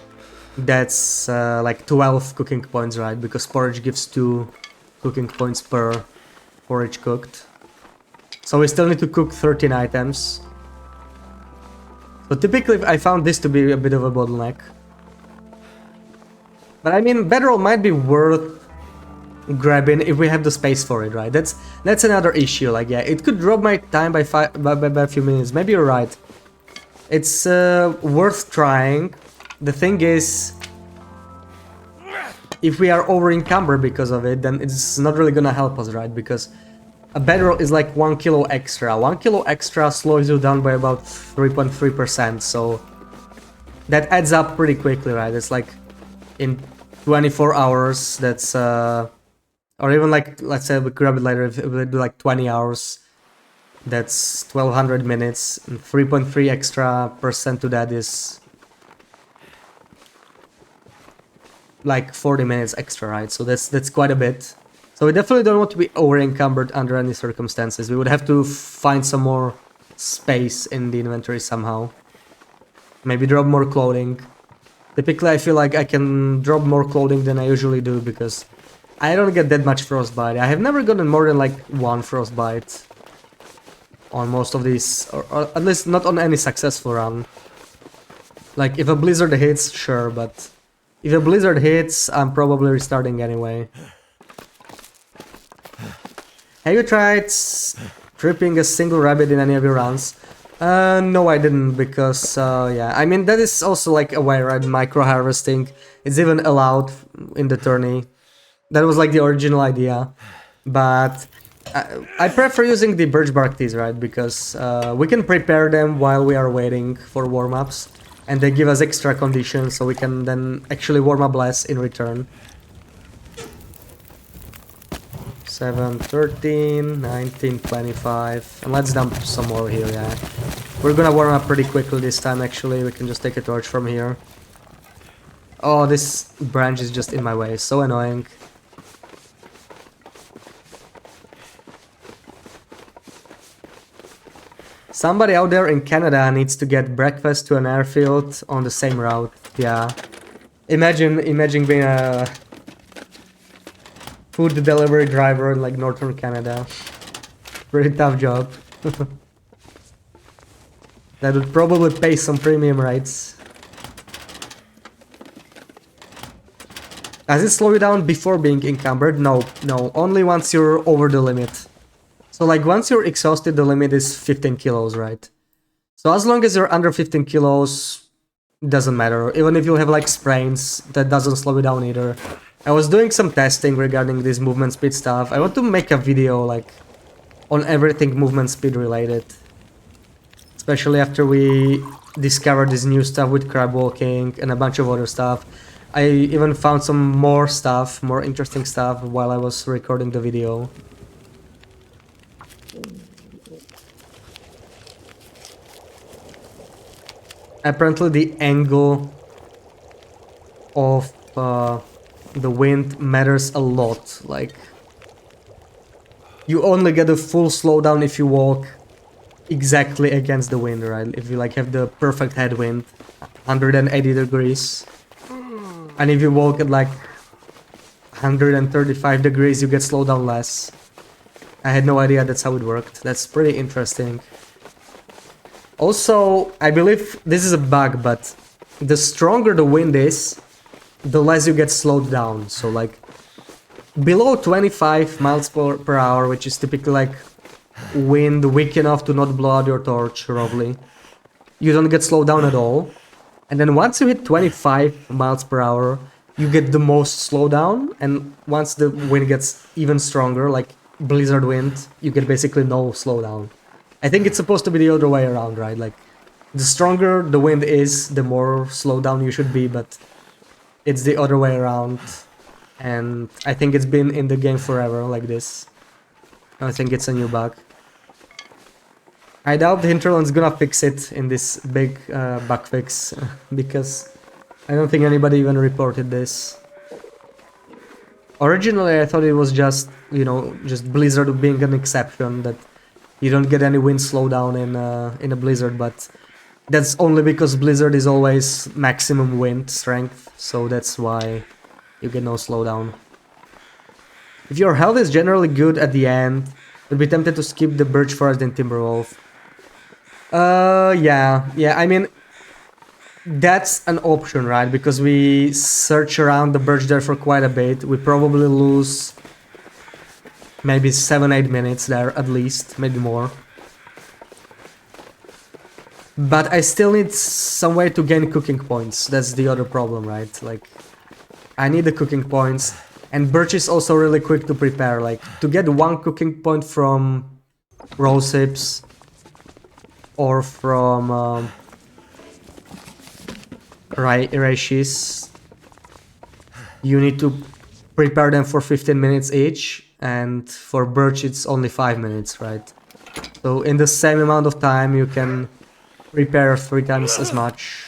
[SPEAKER 1] that's like 12 cooking points, right? Because porridge gives 2 cooking points per porridge cooked. So we still need to cook 13 items. So typically I found this to be a bit of a bottleneck. But I mean, bedroll might be worth grabbing if we have the space for it, right? That's another issue. Like, yeah, it could drop my time by a few minutes. Maybe you're right. It's worth trying. The thing is, if we are over encumbered because of it, then it's not really gonna help us, right? Because a bedroll is like 1 kilo extra. 1 kilo extra slows you down by about 3.3%, so that adds up pretty quickly, right? It's like in 24 hours, that's or even like, let's say we grab it later, if we do like 20 hours, that's 1200 minutes, and 3.3 extra percent to that is like 40 minutes extra, right? So that's quite a bit. So we definitely don't want to be over encumbered under any circumstances. We would have to find some more space in the inventory somehow. Maybe drop more clothing. Typically I feel like I can drop more clothing than I usually do because I don't get that much frostbite. I have never gotten more than like 1 frostbite on most of these, or at least not on any successful run. Like if a blizzard hits, sure, but if a blizzard hits, I'm probably restarting anyway. Have you tried tripping a single rabbit in any of your runs? No, I didn't, because, yeah, I mean, that is also like a way, right? Micro harvesting. It's even allowed in the tourney. That was like the original idea. But I prefer using the birch bark teas, right? Because we can prepare them while we are waiting for warm-ups. And they give us extra conditions, so we can then actually warm up less in return. 7, 13, 19, 25, and let's dump some more here, yeah. We're gonna warm up pretty quickly this time, actually. We can just take a torch from here. Oh, this branch is just in my way, so annoying. Somebody out there in Canada needs to get breakfast to an airfield on the same route, yeah. Imagine being a food delivery driver in like northern Canada. Pretty tough job. That would probably pay some premium rates. Does it slow you down before being encumbered? No, only once you're over the limit. So like once you're exhausted, the limit is 15 kilos, right? So as long as you're under 15 kilos, it doesn't matter. Even if you have like sprains, that doesn't slow you down either. I was doing some testing regarding this movement speed stuff. I want to make a video like on everything movement speed related. Especially after we discovered this new stuff with crab walking and a bunch of other stuff. I even found some more stuff, more interesting stuff while I was recording the video. Apparently the angle of the wind matters a lot. Like, you only get a full slowdown if you walk exactly against the wind, right? If you like have the perfect headwind, 180 degrees, and if you walk at like 135 degrees, you get slowed down less. I had no idea that's how it worked. That's pretty interesting. Also, I believe this is a bug, but the stronger the wind is, the less you get slowed down. So like below 25 miles per hour, which is typically like wind weak enough to not blow out your torch, roughly, you don't get slowed down at all. And then once you hit 25 miles per hour, you get the most slowdown. And once the wind gets even stronger, like blizzard wind, you get basically no slowdown. I think it's supposed to be the other way around, right? Like, the stronger the wind is, the more slowdown you should be, but it's the other way around. And I think it's been in the game forever like this. I think it's a new bug. I doubt the Hinterland's gonna fix it in this big bug fix, because I don't think anybody even reported this. Originally I thought it was just, you know, just Blizzard being an exception, that you don't get any wind slowdown in a blizzard, but that's only because blizzard is always maximum wind strength, so that's why you get no slowdown. If your health is generally good at the end, you'd be tempted to skip the birch forest and Timberwolf. Yeah, I mean, that's an option, right? Because we search around the birch there for quite a bit. We probably lose maybe 7-8 minutes there at least, maybe more. But I still need some way to gain cooking points. That's the other problem, right? Like, I need the cooking points. And birch is also really quick to prepare. Like, to get 1 cooking point from rose hips or from reishi, you need to prepare them for 15 minutes each. And for birch, it's only 5 minutes, right? So in the same amount of time, you can prepare 3 times as much.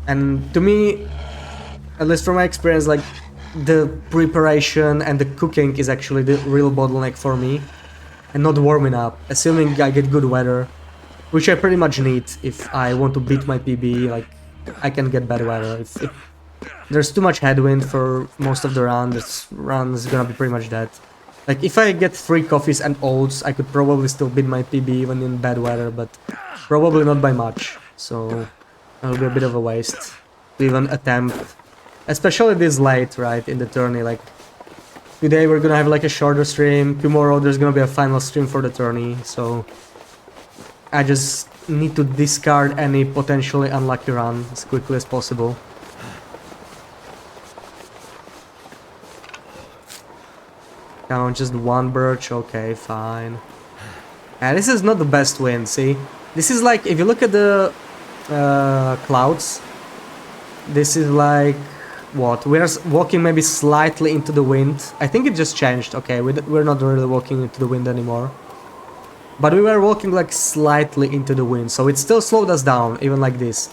[SPEAKER 1] And to me, at least from my experience, like, the preparation and the cooking is actually the real bottleneck for me, and not warming up, assuming I get good weather, which I pretty much need if I want to beat my PB. Like, I can get bad weather. If there's too much headwind for most of the round, this run is gonna be pretty much dead. Like, if I get 3 coffees and oats, I could probably still beat my PB even in bad weather, but probably not by much, so that'll be a bit of a waste to even attempt. Especially this late, right, in the tourney. Like, today we're gonna have like a shorter stream, tomorrow there's gonna be a final stream for the tourney, so I just need to discard any potentially unlucky run as quickly as possible. Count just 1 birch, okay, fine. And this is not the best wind, see? This is like, if you look at the clouds, this is like, what? We're walking maybe slightly into the wind. I think it just changed, okay, we're not really walking into the wind anymore. But we were walking like slightly into the wind, so it still slowed us down, even like this.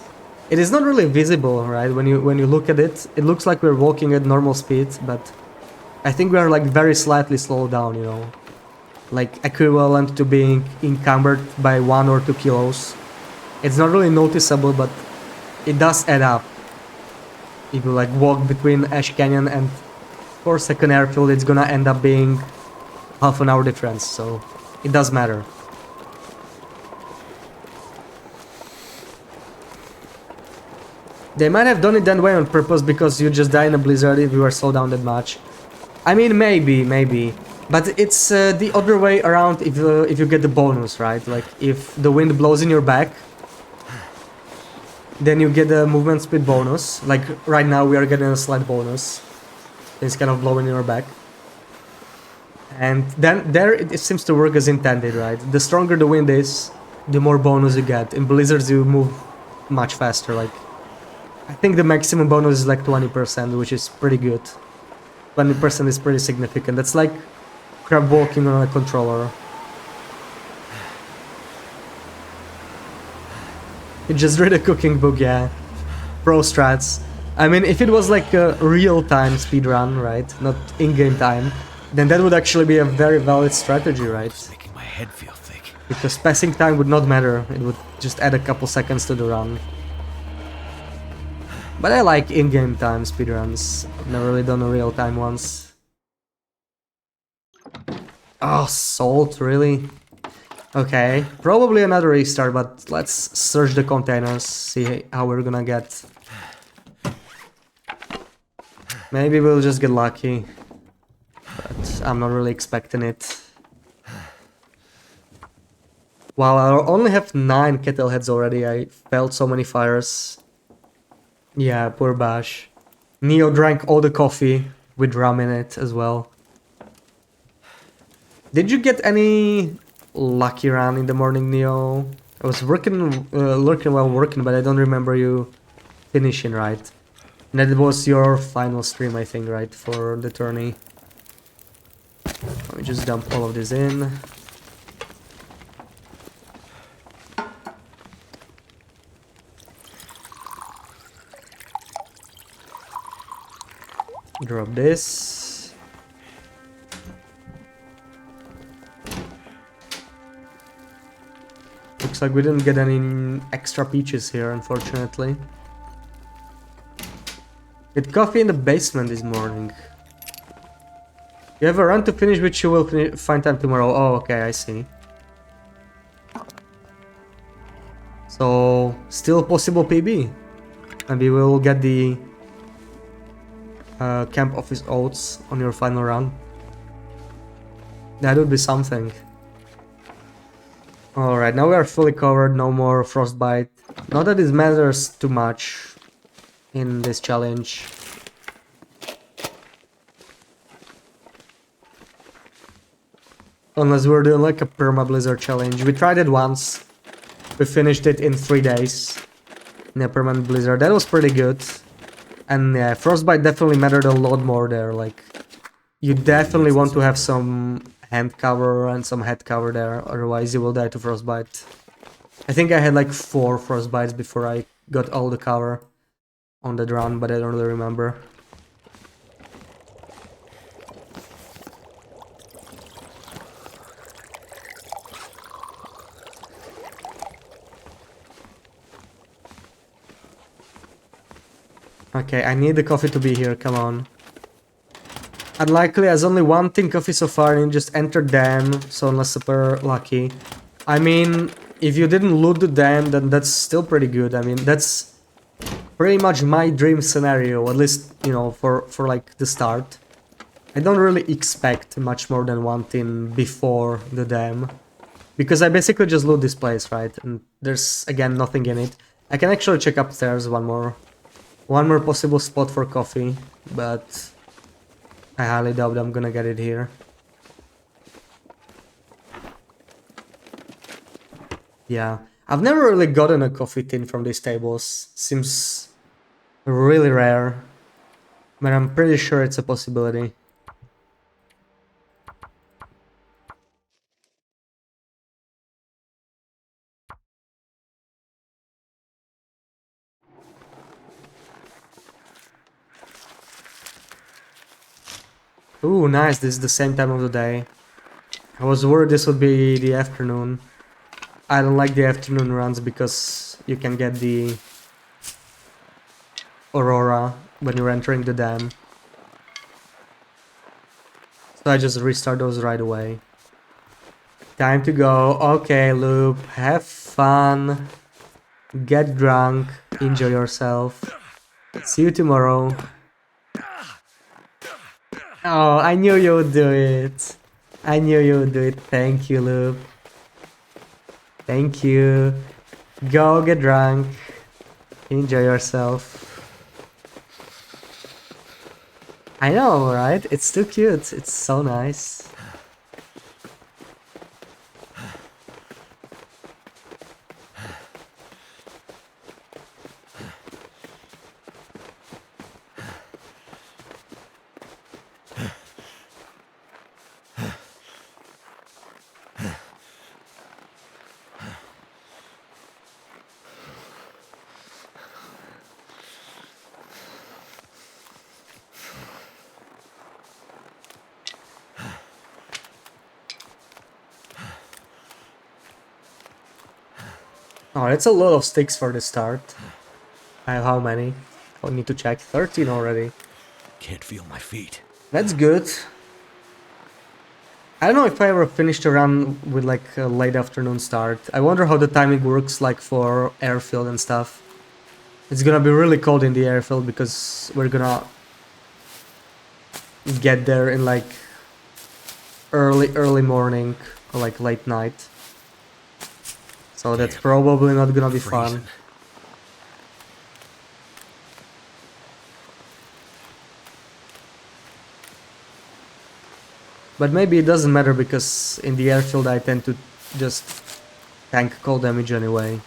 [SPEAKER 1] It is not really visible, right? When you look at it, it looks like we're walking at normal speed, but I think we are like very slightly slowed down, you know, like equivalent to being encumbered by 1 or 2 kilos. It's not really noticeable, but it does add up. If you like walk between Ash Canyon and Second Airfield, it's gonna end up being half an hour difference, so it does matter. They might have done it that way on purpose because you just die in a blizzard if you were slowed down that much. I mean, maybe, but it's the other way around if you get the bonus, right? Like, if the wind blows in your back, then you get a movement speed bonus. Like, right now we are getting a slight bonus. It's kind of blowing in your back. And then there it seems to work as intended, right? The stronger the wind is, the more bonus you get. In blizzards you move much faster, like, I think the maximum bonus is like 20%, which is pretty good. 20% is pretty significant. That's like crab walking on a controller. You just read a cooking book, yeah. Pro strats. I mean, if it was like a real-time speedrun, right? Not in-game time, then that would actually be a very valid strategy, right?
[SPEAKER 2] It's making my head feel thick.
[SPEAKER 1] Because passing time would not matter. It would just add a couple seconds to the run. But I like in-game time speedruns. I've never really done a real-time ones. Oh, salt, really? Okay, probably another restart, but let's search the containers, see how we're gonna get. Maybe we'll just get lucky, but I'm not really expecting it. Wow, I only have 9 kettle heads already. I felt so many fires. Yeah, poor Bash. Neo drank all the coffee with rum in it as well. Did you get any lucky run in the morning, Neo? I was lurking while working, but I don't remember you finishing, right? And that was your final stream, I think, right, for the tourney. Let me just dump all of this in. Drop this. Looks like we didn't get any extra peaches here, unfortunately. Get coffee in the basement this morning. You have a run to finish, which you will find time tomorrow. Oh, okay, I see. So, still possible PB. Maybe we'll get the camp office oats on your final run. That would be something. Alright, now we are fully covered, no more frostbite. Not that it matters too much in this challenge. Unless we're doing like a perma blizzard challenge. We tried it once. We finished it in 3 days. In a permanent blizzard. That was pretty good. And yeah, frostbite definitely mattered a lot more there. Like, you definitely want to have some hand cover and some head cover there, otherwise you will die to frostbite. I think I had like 4 frostbites before I got all the cover on that run, but I don't really remember. Okay, I need the coffee to be here, come on. Unlikely, as only one thing coffee so far and you just entered dam, so not super lucky. I mean, if you didn't loot the dam, then that's still pretty good. I mean, that's pretty much my dream scenario, at least, you know, for like the start. I don't really expect much more than one thing before the dam. Because I basically just loot this place, right? And there's, again, nothing in it. I can actually check upstairs one more possible spot for coffee, but I highly doubt I'm gonna get it here. Yeah, I've never really gotten a coffee tin from these tables. Seems really rare, but I'm pretty sure it's a possibility. Ooh, nice, this is the same time of the day. I was worried this would be the afternoon. I don't like the afternoon runs because you can get the aurora when you're entering the dam. So I just restart those right away. Time to go. Okay, Loop, have fun. Get drunk. Enjoy yourself. See you tomorrow. Oh, I knew you would do it. I knew you would do it. Thank you, Loop. Thank you. Go get drunk. Enjoy yourself. I know, right? It's too cute. It's so nice. Oh, it's a lot of sticks for the start. I have how many? I need to check. 13 already.
[SPEAKER 2] Can't feel my feet.
[SPEAKER 1] That's good. I don't know if I ever finished a run with like a late afternoon start. I wonder how the timing works like for airfield and stuff. It's gonna be really cold in the airfield because we're gonna get there in like early morning or like late night. So that's probably not gonna be fun. But maybe it doesn't matter because in the airfield I tend to just tank cold damage anyway.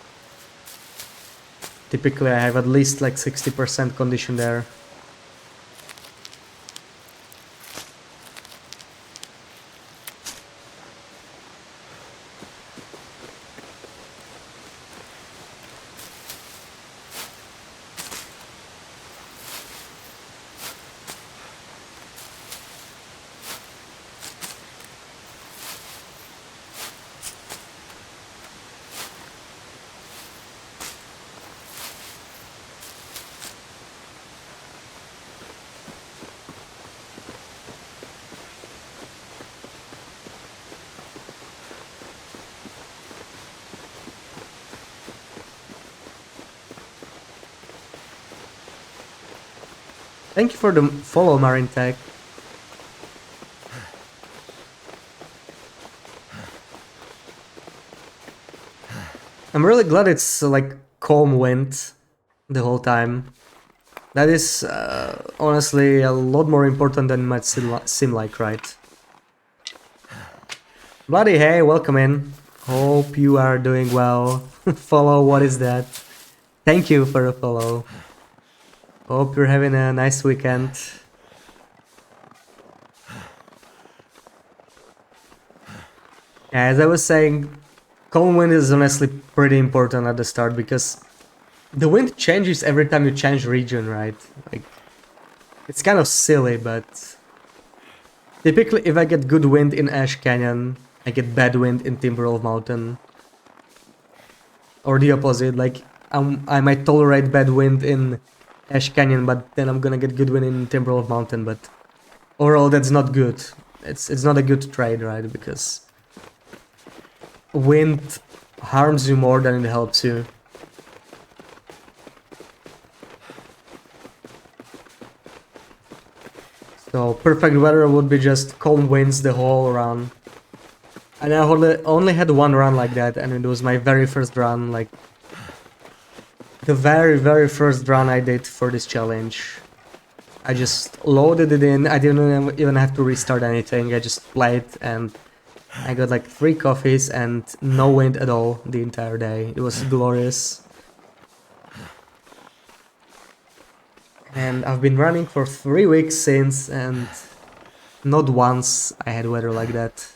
[SPEAKER 1] Typically I have at least like 60% condition there. Thank you for the follow, Marine Tech. I'm really glad it's like calm wind the whole time. That is honestly a lot more important than it might seem like, right? Bloody hey, welcome in. Hope you are doing well. Follow, what is that? Thank you for the follow. Hope you're having a nice weekend. Yeah, as I was saying, calm wind is honestly pretty important at the start because the wind changes every time you change region, right? Like, it's kind of silly, but typically if I get good wind in Ash Canyon, I get bad wind in Timberwolf Mountain. Or the opposite, like I might tolerate bad wind in Ash Canyon, but then I'm gonna get good wind in Timberwolf Mountain, but overall that's not good. It's not a good trade, right? Because wind harms you more than it helps you. So perfect weather would be just calm winds the whole run. And I only had one run like that, and it was my very first run, like the very first run I did for this challenge. I just loaded it in, I didn't even have to restart anything, I just played and I got like 3 coffees and no wind at all the entire day. It was glorious. And I've been running for 3 weeks since, and not once I had weather like that.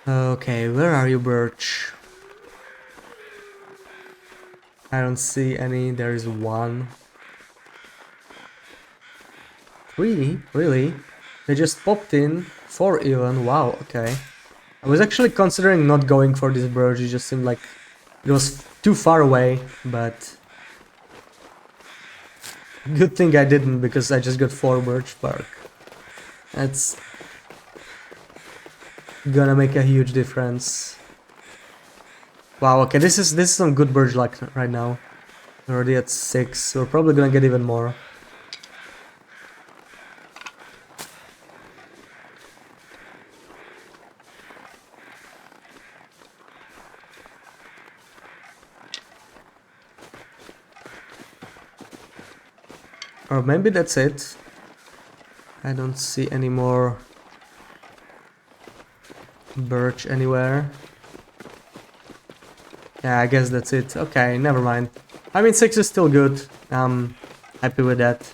[SPEAKER 1] Okay, where are you, Birch? I don't see any, there is one. 3? Really? They just popped in, 4 even, wow, okay. I was actually considering not going for this Birch, it just seemed like it was too far away, but good thing I didn't, because I just got 4 Birch Bark. That's gonna make a huge difference. Wow, okay, this is some good Birch luck right now. We're already at 6, we're probably gonna get even more. Or maybe that's it. I don't see any more Birch anywhere. Yeah, I guess that's it. Okay, never mind. I mean, 6 is still good. I'm happy with that.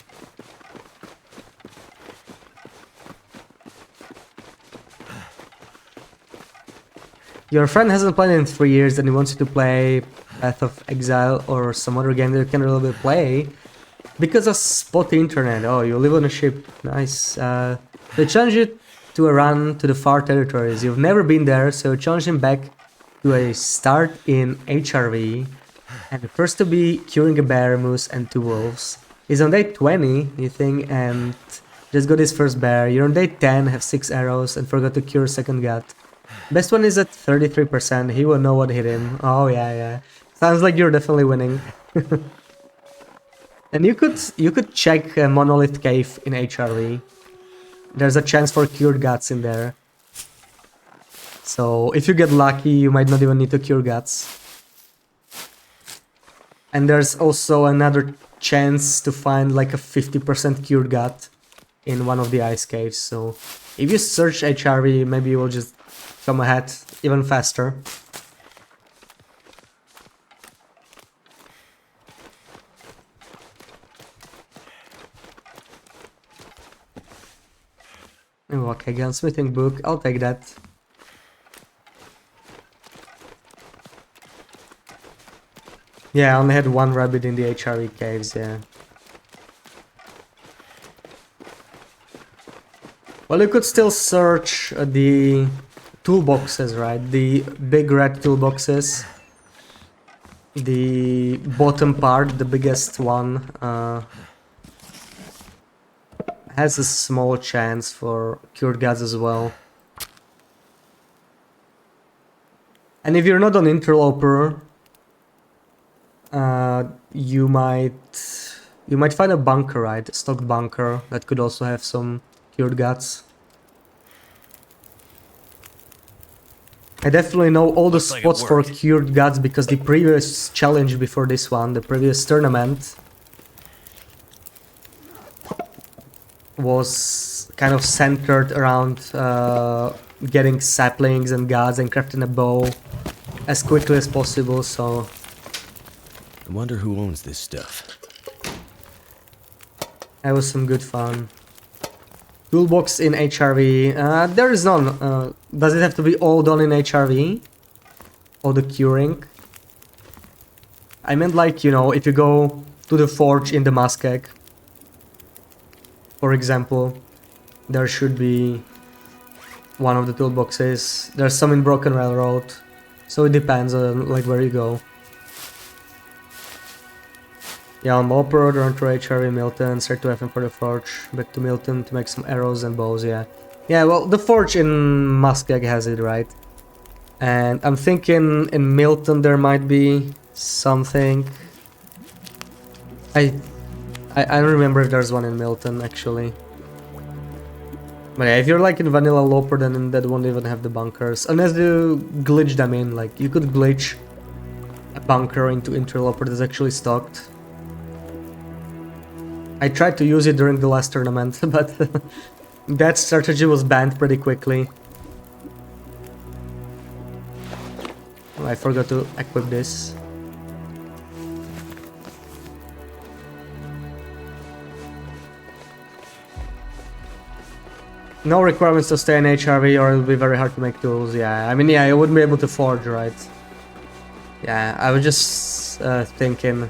[SPEAKER 1] Your friend hasn't played in 3 years and he wants you to play Path of Exile or some other game that you can really play. Because of spotty internet. Oh, you live on a ship. Nice. They challenge you to a run to the far territories. You've never been there, so challenge him back to a start in HRV. And the first to be curing a bear, moose, and 2 wolves. He's on day 20, you think, and just got his first bear. You're on day 10, have 6 arrows, and forgot to cure second gut. Best one is at 33%. He will know what hit him. Oh yeah. Sounds like you're definitely winning. And you could check Monolith Cave in HRV. There's a chance for cured guts in there. So if you get lucky, you might not even need to cure guts. And there's also another chance to find like a 50% cured gut in one of the ice caves. So if you search HRV, maybe you will just come ahead even faster. Oh, okay, gunsmithing book, I'll take that. Yeah, I only had 1 rabbit in the HRE caves, yeah. Well, you could still search the toolboxes, right? The big red toolboxes. The bottom part, the biggest one, has a small chance for cured guts as well. And if you're not on interloper, you might find a bunker, right? A stocked bunker that could also have some cured guts. I definitely know all the
[SPEAKER 2] Looks like it
[SPEAKER 1] spots for
[SPEAKER 2] worked.
[SPEAKER 1] cured guts because the previous challenge before this one, the previous tournament, was kind of centered around getting saplings and guts and crafting a bow as quickly as possible, so...
[SPEAKER 2] I wonder who owns this stuff.
[SPEAKER 1] That was some good fun. Toolbox in HRV. There is none. Does it have to be all done in HRV? All the curing? I meant like, you know, if you go to the forge in the Muskeg, for example, there should be one of the toolboxes. There's some in Broken Railroad, so it depends on like where you go. Yeah, on Mopro, run to HRV, Milton, straight to FM for the forge, back to Milton to make some arrows and bows, yeah. Yeah, well, the forge in Muskeg has it, right? And I'm thinking in Milton there might be something. I don't remember if there's one in Milton, actually. But yeah, if you're like in Vanilla Loper, then that won't even have the bunkers. Unless you glitch them in, like, you could glitch a bunker into Interloper that's actually stocked. I tried to use it during the last tournament, but that strategy was banned pretty quickly. Oh, I forgot to equip this. No requirements to stay in HRV or it'll be very hard to make tools, yeah. I mean, yeah, you wouldn't be able to forge, right? Yeah, I was just thinking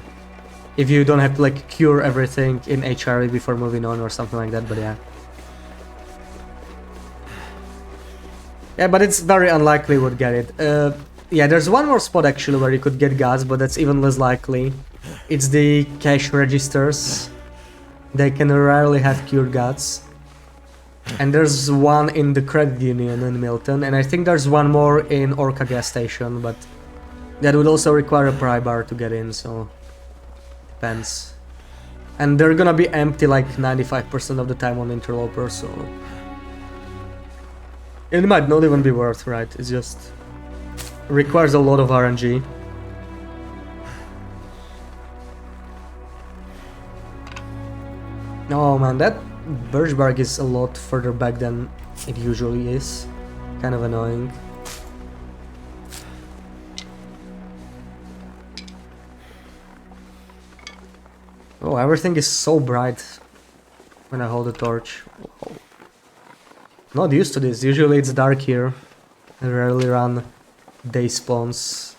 [SPEAKER 1] if you don't have to like cure everything in HRV before moving on or something like that, but yeah. Yeah, but it's very unlikely you would get it. Yeah, there's one more spot actually where you could get gas, but that's even less likely. It's the cash registers. They can rarely have cured guts. And there's one in the credit union in Milton, and I think there's one more in Orca gas station, but that would also require a pry bar to get in, so depends. And they're gonna be empty like 95% of the time on Interloper, so it might not even be worth, right? It just requires a lot of RNG. Oh man, that Birchbark is a lot further back than it usually is. Kind of annoying. Oh, everything is so bright when I hold the torch. Whoa. Not used to this. Usually it's dark here. I rarely run day spawns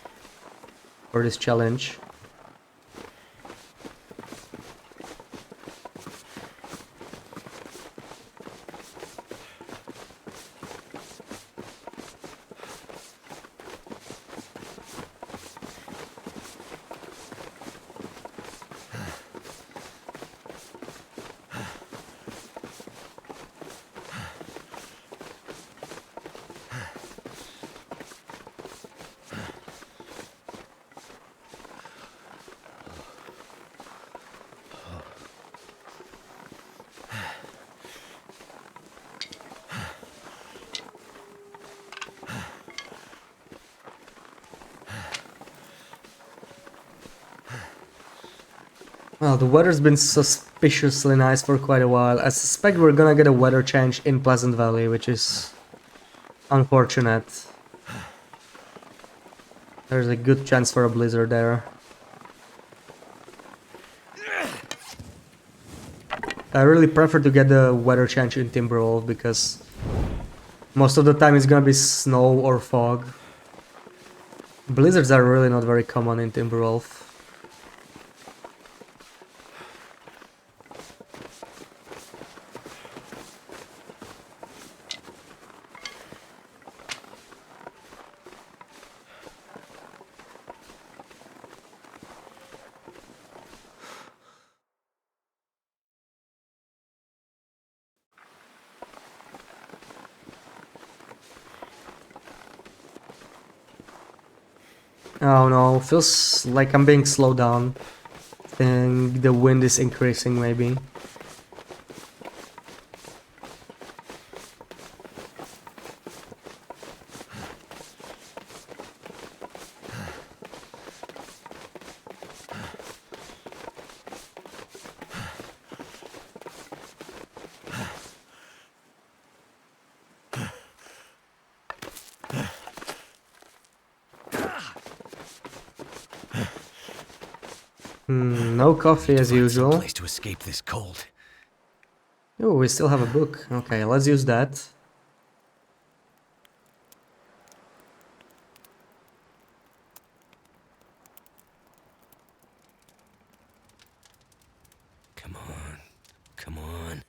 [SPEAKER 1] for this challenge. Well, the weather's been suspiciously nice for quite a while. I suspect we're gonna get a weather change in Pleasant Valley, which is unfortunate. There's a good chance for a blizzard there. I really prefer to get the weather change in Timberwolf because most of the time it's gonna be snow or fog. Blizzards are really not very common in Timberwolf. Oh no, feels like I'm being slowed down. And the wind is increasing maybe. No coffee as usual.
[SPEAKER 2] Place to escape this cold.
[SPEAKER 1] Oh, we still have a book. Okay, let's use that.
[SPEAKER 2] Come on. Come on.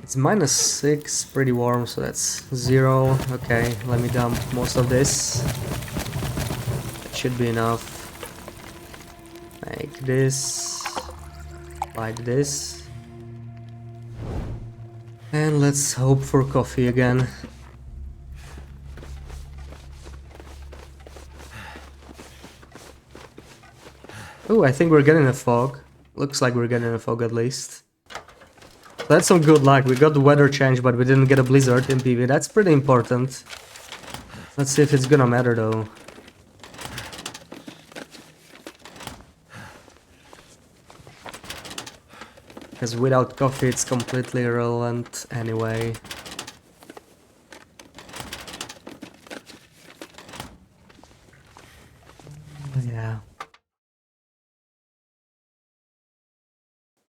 [SPEAKER 1] It's -6, pretty warm, so that's 0. Okay, let me dump most of this. That should be enough. Like this. Like this. And let's hope for coffee again. Oh, I think we're getting a fog. Looks like we're getting a fog at least. That's some good luck. We got the weather change, but we didn't get a blizzard in PV. That's pretty important. Let's see if it's gonna matter though. Because without coffee it's completely irrelevant anyway. Yeah.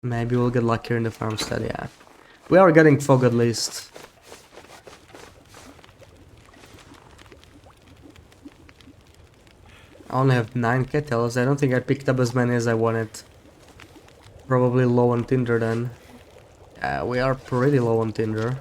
[SPEAKER 1] Maybe we'll get luckier in the farmstead, yeah. We are getting fog at least. I only have 9 kettles. I don't think I picked up as many as I wanted. Probably low on tinder then. Yeah, we are pretty low on tinder.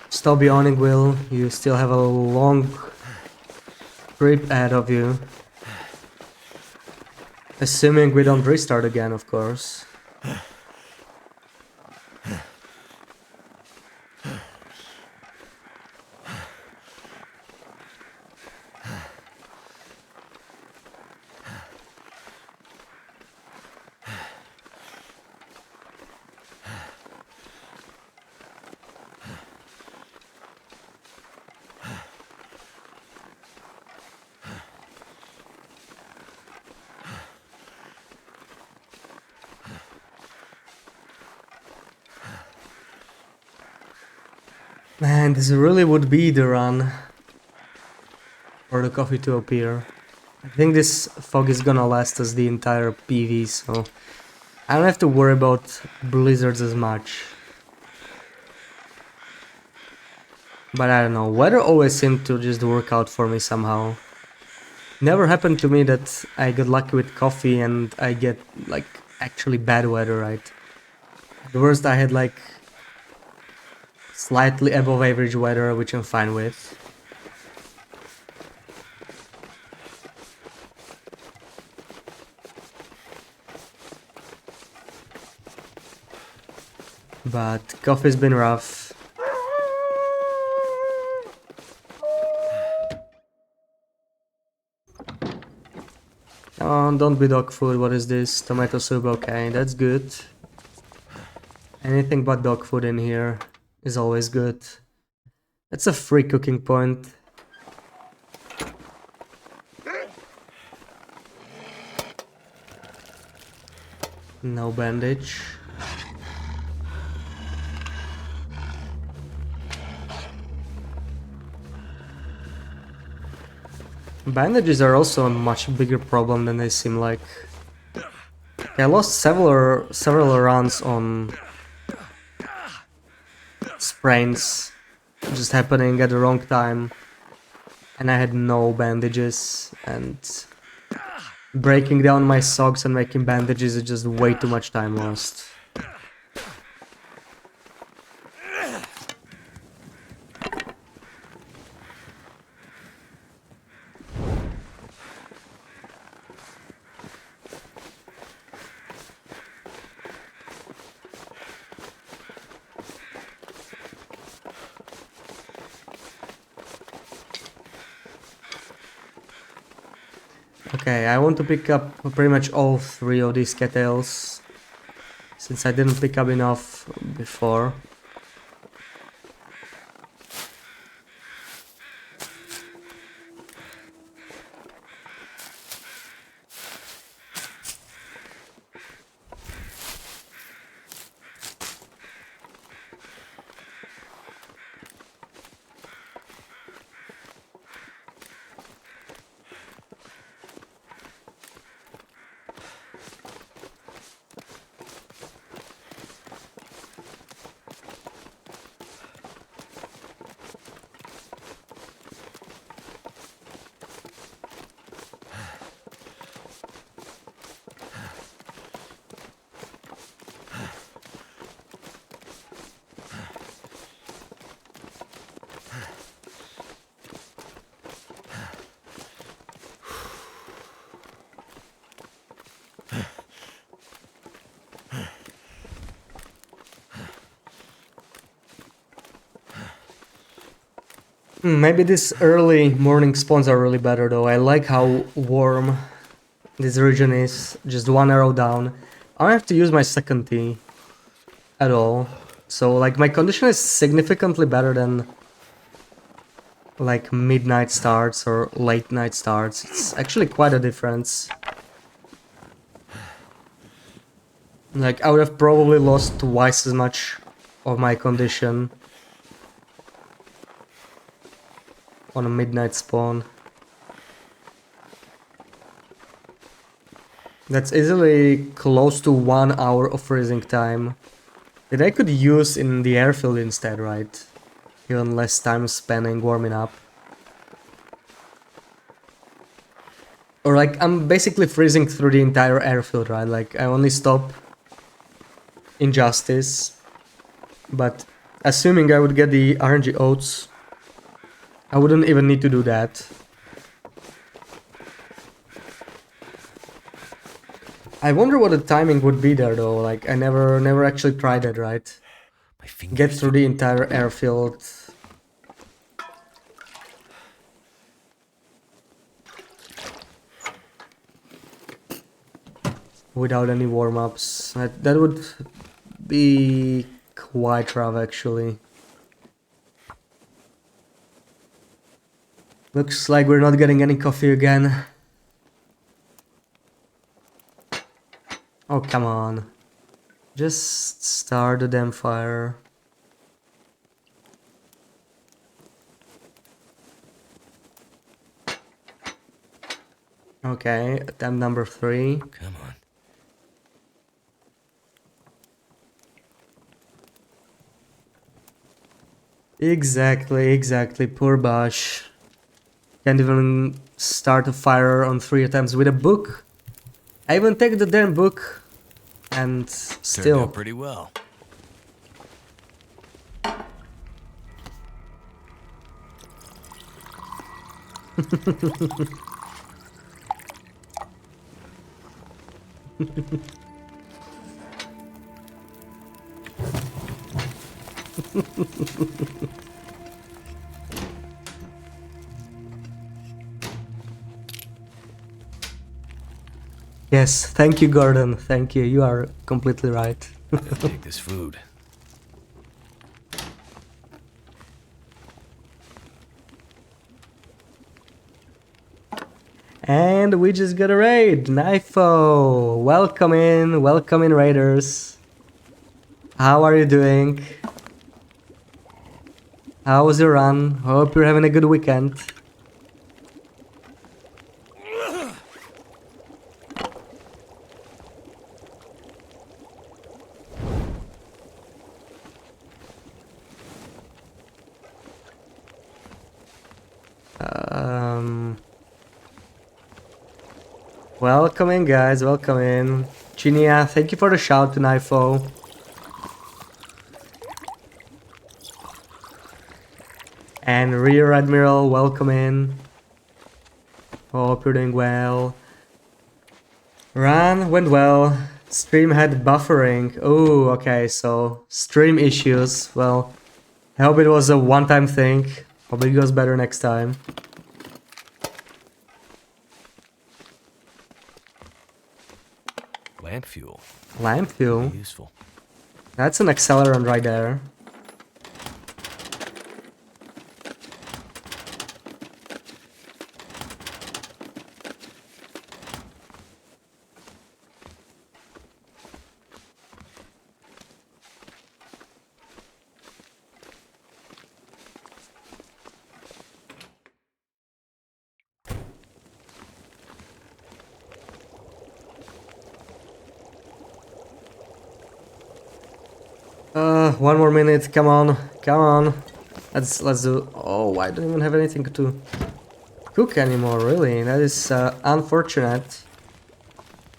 [SPEAKER 1] Stop yawning, Will. You still have a long trip ahead of you. Assuming we don't restart again, of course. Man, this really would be the run for the coffee to appear. I think this fog is gonna last us the entire PV, so I don't have to worry about blizzards as much. But I don't know, weather always seemed to just work out for me somehow. Never happened to me that I got lucky with coffee and I get like actually bad weather, right? The worst I had like slightly above average weather, which I'm fine with. But coffee's been rough. Oh, don't be dog food. What is this? Tomato soup. Okay, that's good. Anything but dog food in here is always good. That's a free cooking point. No bandage. Bandages are also a much bigger problem than they seem like. I lost several runs on sprains just happening at the wrong time, and I had no bandages, and breaking down my socks and making bandages is just way too much time lost. Okay, I want to pick up pretty much all three of these cattails, since I didn't pick up enough before. Maybe these early morning spawns are really better though. I like how warm this region is. Just one arrow down. I don't have to use my second T at all. So like my condition is significantly better than like midnight starts or late night starts. It's actually quite a difference. Like I would have probably lost twice as much of my condition on a midnight spawn. That's easily close to 1 hour of freezing time that I could use in the airfield instead, right? Even less time spending warming up. Or like I'm basically freezing through the entire airfield, right? Like I only stop Injustice, but assuming I would get the RNG oats, I wouldn't even need to do that. I wonder what the timing would be there though, like I never actually tried it, right?
[SPEAKER 2] My fingers.
[SPEAKER 1] Get through the entire airfield. Without any warm-ups. That would be quite rough actually. Looks like we're not getting any coffee again. Oh, come on. Just start the damn fire. Okay, attempt number 3.
[SPEAKER 2] Come on.
[SPEAKER 1] Exactly, poor Bosch. Can't even start a fire on 3 attempts with a book. I even take the damn book and
[SPEAKER 2] Turned
[SPEAKER 1] still.
[SPEAKER 2] out pretty well.
[SPEAKER 1] Yes, thank you, Gordon. Thank you. You are completely right.
[SPEAKER 2] Gotta take this food.
[SPEAKER 1] And we just got a raid. Knifo! Welcome in, raiders. How are you doing? How was your run? Hope you're having a good weekend. Welcome in, guys. Welcome in. Chinia, thank you for the shout to Knifo. And Rear Admiral, welcome in. Hope you're doing well. Run went well. Stream had buffering. Oh, okay, so stream issues. Well, I hope it was a one-time thing. Hope it goes better next time.
[SPEAKER 2] Lamp fuel.
[SPEAKER 1] Lamp fuel.
[SPEAKER 2] Useful.
[SPEAKER 1] That's an accelerant right there. One more minute. Come on, come on. Let's do. Oh, I don't even have anything to cook anymore. Really, that is unfortunate.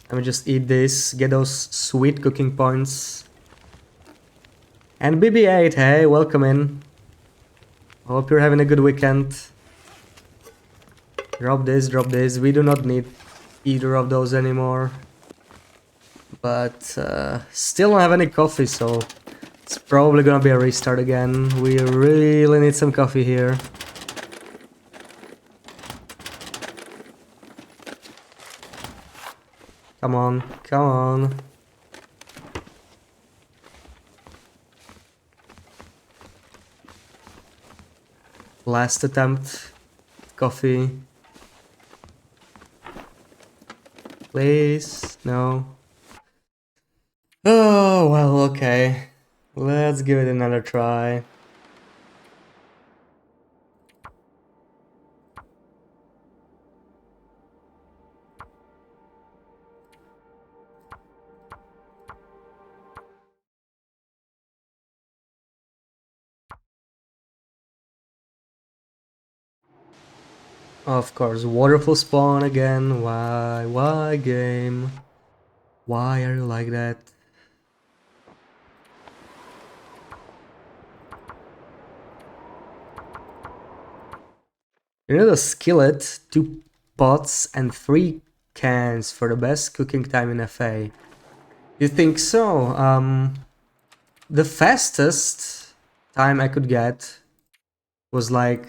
[SPEAKER 1] Let me just eat this. Get those sweet cooking points. And BB8, hey, welcome in. Hope you're having a good weekend. Drop this, drop this. We do not need either of those anymore. But still don't have any coffee, so it's probably gonna be a restart again. We really need some coffee here. Come on, come on. Last attempt. Coffee. Please, no. Oh, well, okay. Let's give it another try. Of course, waterfall spawn again. Why game? Why are you like that? You need a skillet, 2 pots, and 3 cans for the best cooking time in FA. You think so? The fastest time I could get was like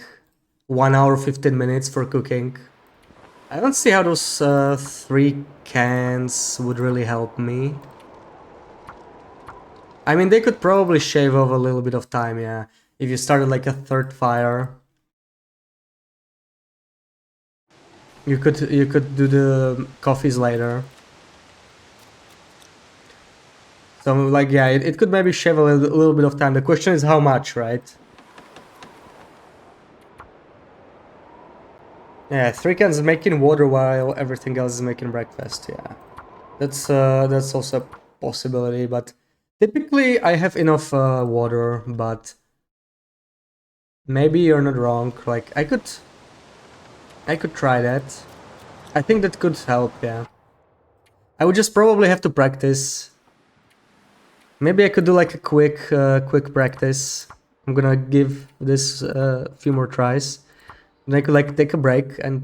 [SPEAKER 1] 1 hour 15 minutes for cooking. I don't see how those 3 cans would really help me. I mean, they could probably shave off a little bit of time, yeah. If you started like a 3rd fire. You could do the coffees later. So like yeah, it could maybe shave a little bit of time. The question is how much, right? Yeah, 3 cans making water while everything else is making breakfast. Yeah, that's also a possibility. But typically I have enough water. But maybe you're not wrong. Like I could try that. I think that could help. Yeah, I would just probably have to practice. Maybe I could do like a quick practice. I'm gonna give this a few more tries. And I could like take a break and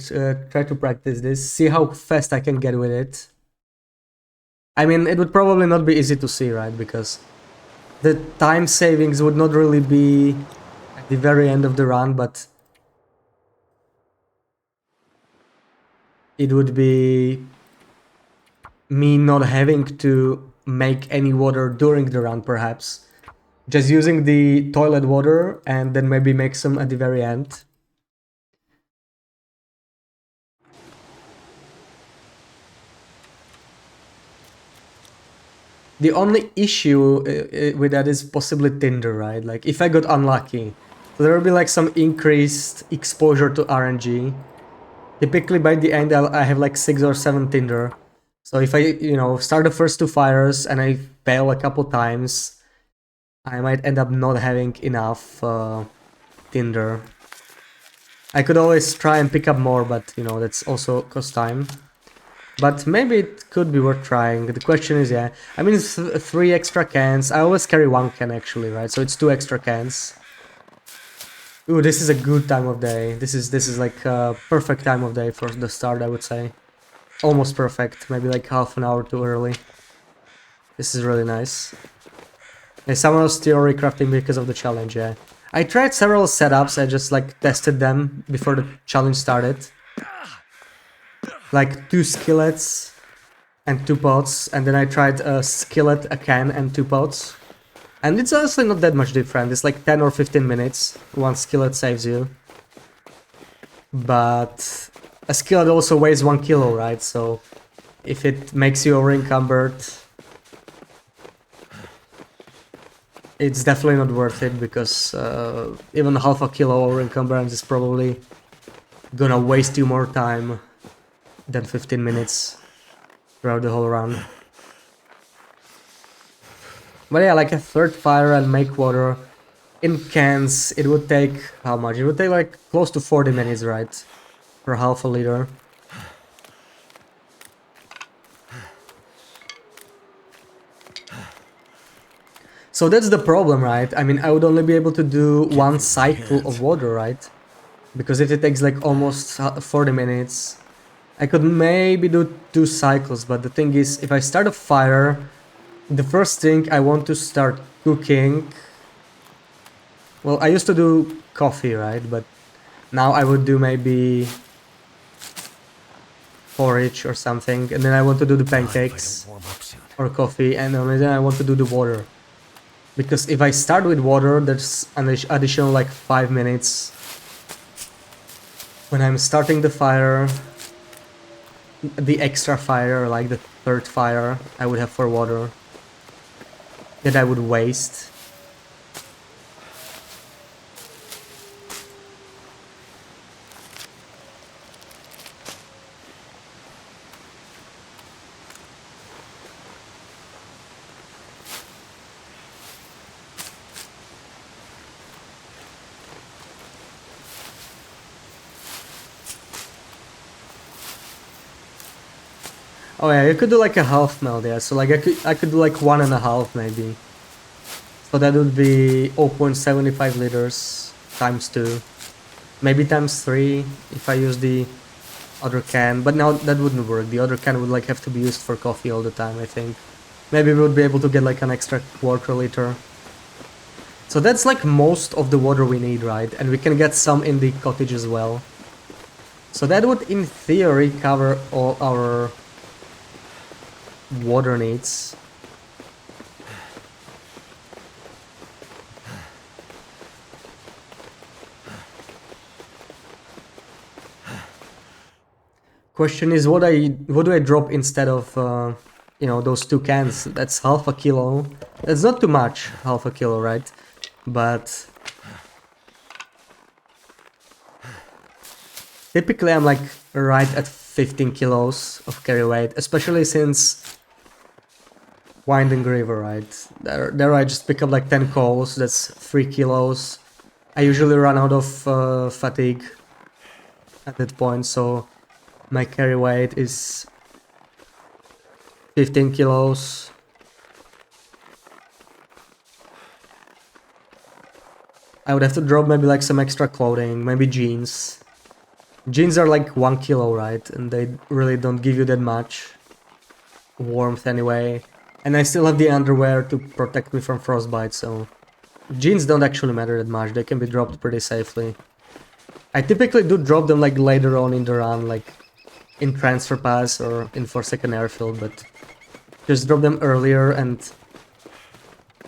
[SPEAKER 1] try to practice this, see how fast I can get with it. I mean, it would probably not be easy to see, right? Because the time savings would not really be at the very end of the run, but it would be me not having to make any water during the run, perhaps. Just using the toilet water and then maybe make some at the very end. The only issue with that is possibly Tinder, right? Like if I got unlucky, there will be like some increased exposure to RNG. Typically by the end I have like 6 or 7 Tinder. So if I, you know, start the first 2 fires and I fail a couple times, I might end up not having enough Tinder. I could always try and pick up more, but you know, that's also cost time. But maybe it could be worth trying. The question is, yeah, I mean, it's 3 extra cans. I always carry 1 can actually, right? So it's 2 extra cans. Ooh, this is a good time of day. This is like a perfect time of day for the start, I would say. Almost perfect, maybe like half an hour too early. This is really nice. And someone was theory crafting because of the challenge, yeah. I tried several setups, I just like tested them before the challenge started. Like 2 skillets and 2 pots, and then I tried a skillet, a can, and 2 pots. And it's honestly not that much different, it's like 10 or 15 minutes, 1 skillet saves you. But a skillet also weighs 1 kilo, right? So if it makes you over encumbered, it's definitely not worth it, because even half a kilo over encumbrance is probably gonna waste you more time than 15 minutes throughout the whole run. But yeah, like a third fire and make water in cans, it would take how much? It would take like close to 40 minutes, right? For half a liter. So that's the problem, right? I mean, I would only be able to do 1 cycle of water, right? Because if it takes like almost 40 minutes, I could maybe do 2 cycles, but the thing is, if I start a fire, the first thing I want to start cooking... Well, I used to do coffee, right? But now I would do maybe porridge or something, and then I want to do the pancakes or coffee, and then I want to do the water. Because if I start with water, there's an additional like 5 minutes when I'm starting the fire, the extra fire, like the third fire I would have for water, that I would waste. Oh yeah, you could do like a half melt, yeah. So like I could do like 1.5 maybe. So that would be 0.75 liters times 2. Maybe times 3 if I use the other can. But now that wouldn't work. The other can would like have to be used for coffee all the time, I think. Maybe we would be able to get like an extra quarter liter. So that's like most of the water we need, right? And we can get some in the cottage as well. So that would in theory cover all our water needs. Question is, what do I drop instead of you know, those 2 cans? That's half a kilo. That's not too much, half a kilo, right? But typically I'm like right at 15 kilos of carry weight, especially since Winding River, right? There I just pick up like 10 coals, that's 3 kilos. I usually run out of fatigue at that point, so my carry weight is 15 kilos. I would have to drop maybe like some extra clothing, maybe jeans. Jeans are like 1 kilo, right? And they really don't give you that much warmth anyway. And I still have the underwear to protect me from frostbite, so jeans don't actually matter that much. They can be dropped pretty safely. I typically do drop them like later on in the run, like in transfer pass or in 4-second airfield, but just drop them earlier, and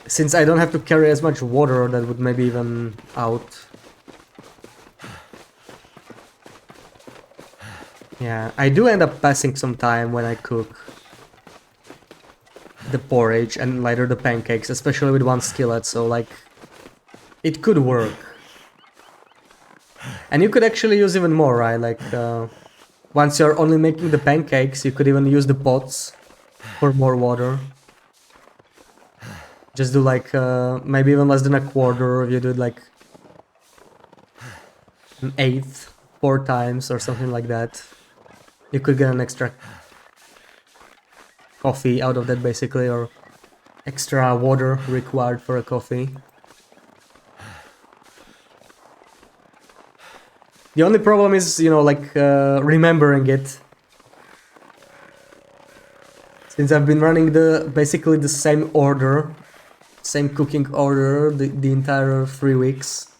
[SPEAKER 1] since I don't have to carry as much water, that would maybe even out. Yeah, I do end up passing some time when I cook. the porridge and later the pancakes, especially with one skillet, so like it could work. And you could actually use even more, right? Like once you're only making the pancakes, you could even use the pots for more water. Just do like maybe even less than a quarter. If you do like an eighth 4 times or something like that, you could get an extra coffee out of that basically, or extra water required for a coffee. The only problem is, you know, like remembering it. Since I've been running basically the same order, same cooking order the entire 3 weeks.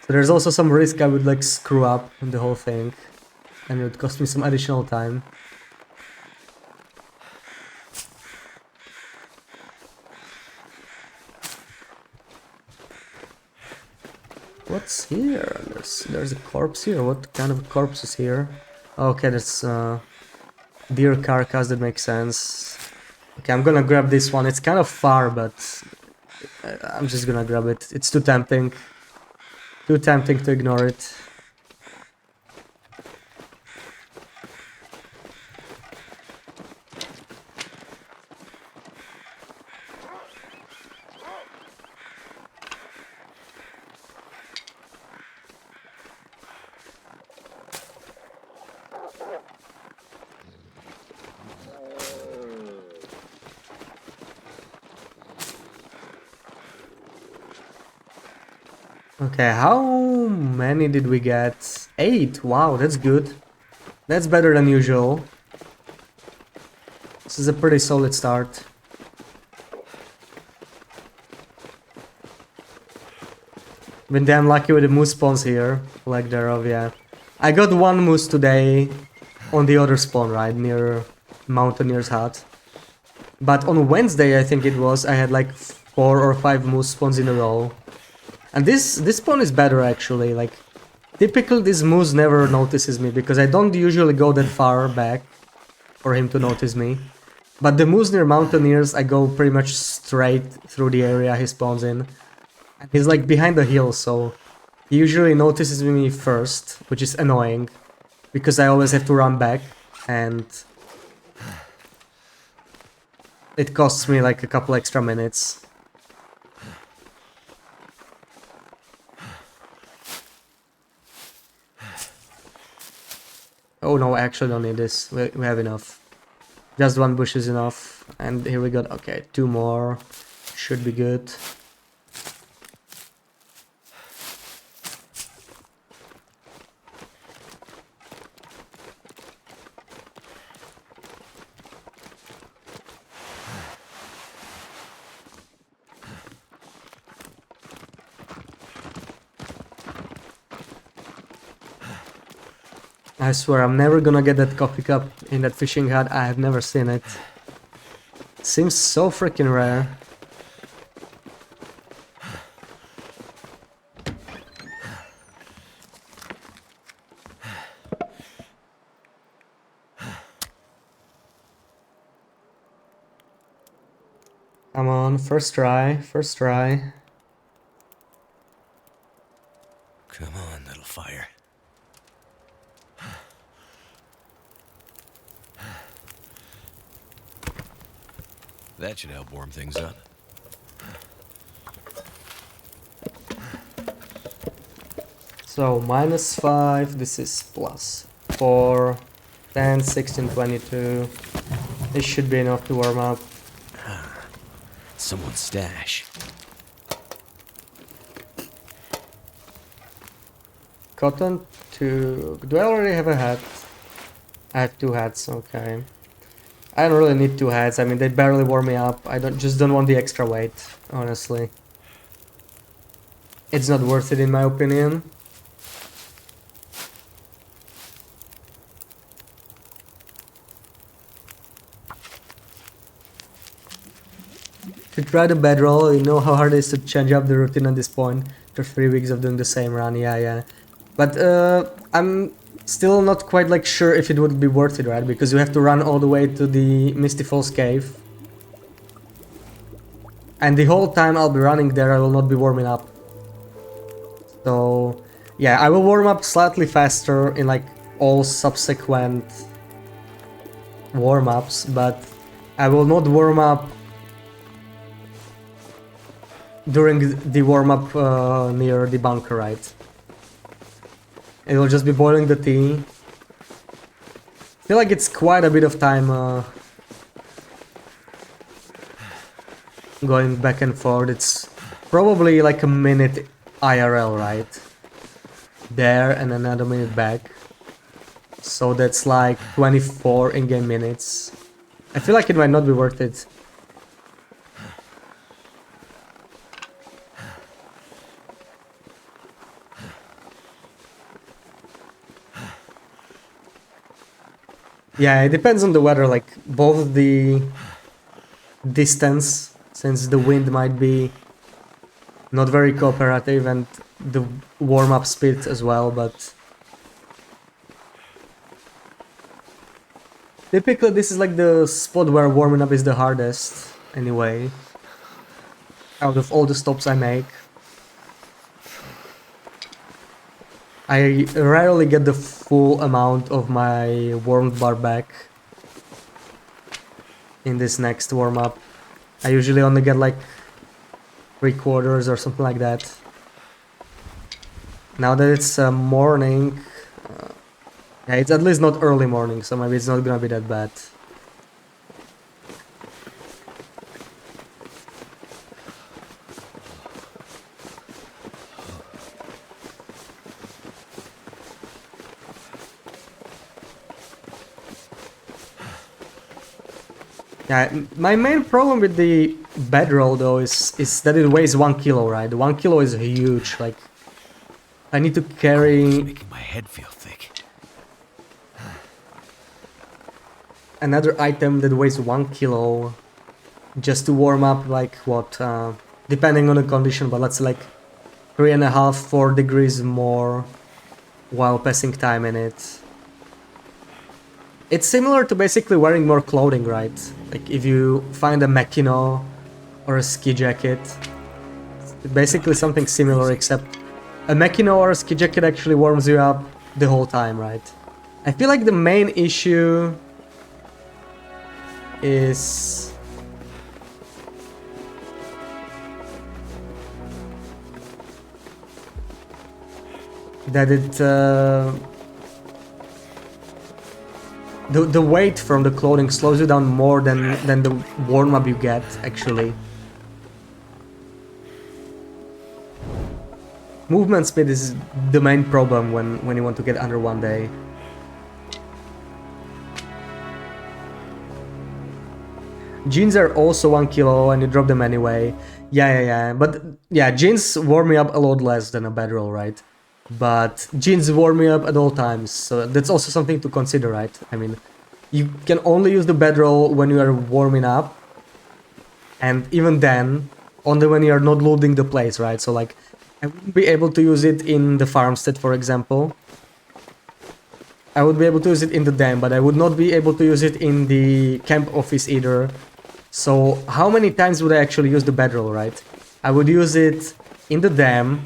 [SPEAKER 1] So there's also some risk I would like screw up the whole thing, and it would cost me some additional time. What's here? There's a corpse here. What kind of corpse is here? Okay, that's deer carcass. That makes sense. Okay, I'm gonna grab this one. It's kind of far, but I'm just gonna grab it. It's too tempting. Too tempting to ignore it. Okay, how many did we get? 8. Wow, that's good. That's better than usual. This is a pretty solid start. Been damn lucky with the moose spawns here, like thereof, yeah. I got 1 moose today on the other spawn, right, near Mountaineer's hut. But on Wednesday, I think it was, I had like 4 or 5 moose spawns in a row. And this spawn is better actually, like typically this moose never notices me because I don't usually go that far back for him to notice me. But the moose near Mountaineers, I go pretty much straight through the area he spawns in. And he's like behind the hill, so he usually notices me first, which is annoying because I always have to run back and it costs me like a couple extra minutes. Oh no, I actually don't need this. We have enough. Just 1 bush is enough. And here we go. Okay, 2 more. Should be good. I swear I'm never gonna get that coffee cup in that fishing hut. I have never seen it. Seems so freaking rare. Come on, first try, first try.
[SPEAKER 2] Come on, little fire. That should help warm things up.
[SPEAKER 1] So -5, this is +4, 10, 16, 22. This should be enough to warm up.
[SPEAKER 2] Someone's stash.
[SPEAKER 1] Cotton 2. Do I already have a hat? I have 2 hats, okay. I don't really need 2 hats. I mean, they barely warm me up. I just don't want the extra weight, honestly. It's not worth it in my opinion. To try the bedroll, you know how hard it is to change up the routine at this point. After 3 weeks of doing the same run, yeah. But Still not quite like sure if it would be worth it, right? Because you have to run all the way to the Misty Falls cave. And the whole time I'll be running there, I will not be warming up. So, yeah, I will warm up slightly faster in like all subsequent warm-ups, but I will not warm up during the warm-up near the bunker, right? It will just be boiling the tea. I feel like it's quite a bit of time going back and forth. It's probably like a minute IRL, right? There and another minute back. So that's like 24 in-game minutes. I feel like it might not be worth it. Yeah, it depends on the weather, like both the distance, since the wind might be not very cooperative, and the warm-up speed as well, but typically this is like the spot where warming up is the hardest, anyway, out of all the stops I make. I rarely get the full amount of my warmed bar back in this next warm-up. I usually only get like 3/4 or something like that. Now that it's morning, yeah, it's at least not early morning, so maybe it's not gonna be that bad. Yeah, my main problem with the bedroll though is that it weighs 1 kilo, right? 1 kilo is huge. Like, I need to carry
[SPEAKER 2] Making my head feel thick.
[SPEAKER 1] another item that weighs 1 kilo just to warm up, like what? Depending on the condition, but let's say like 3.5, 4 degrees more while passing time in it. It's similar to basically wearing more clothing, right? Like if you find a Makino or a ski jacket, it's basically something similar, except a Makino or a ski jacket actually warms you up the whole time, right? I feel like the main issue is that the weight from the clothing slows you down more than the warm-up you get, actually. Movement speed is the main problem when you want to get under 1 day. Jeans are also 1 kilo and you drop them anyway. Yeah. But yeah, jeans warm me up a lot less than a bedroll, right? But jeans warm me up at all times, so that's also something to consider, right? I mean, you can only use the bedroll when you are warming up, and even then, only when you are not loading the place, right? So like, I wouldn't be able to use it in the farmstead, for example. I would be able to use it in the dam, but I would not be able to use it in the camp office either. So how many times would I actually use the bedroll, right? I would use it in the dam.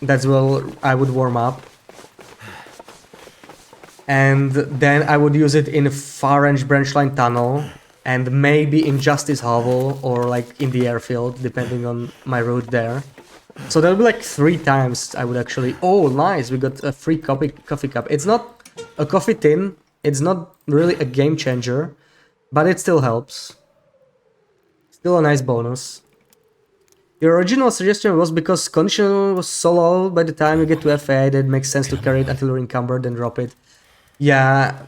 [SPEAKER 1] That's where I would warm up. And then I would use it in a far range branchline tunnel, and maybe in Justice Hovel or like in the airfield, depending on my route there. So that would be like 3 times I would actually... Oh, nice, we got a free coffee cup. It's not a coffee tin, it's not really a game changer, but it still helps. Still a nice bonus. Your original suggestion was because condition was so low by the time you get to FA that it makes sense to carry it until you're encumbered and drop it. Yeah,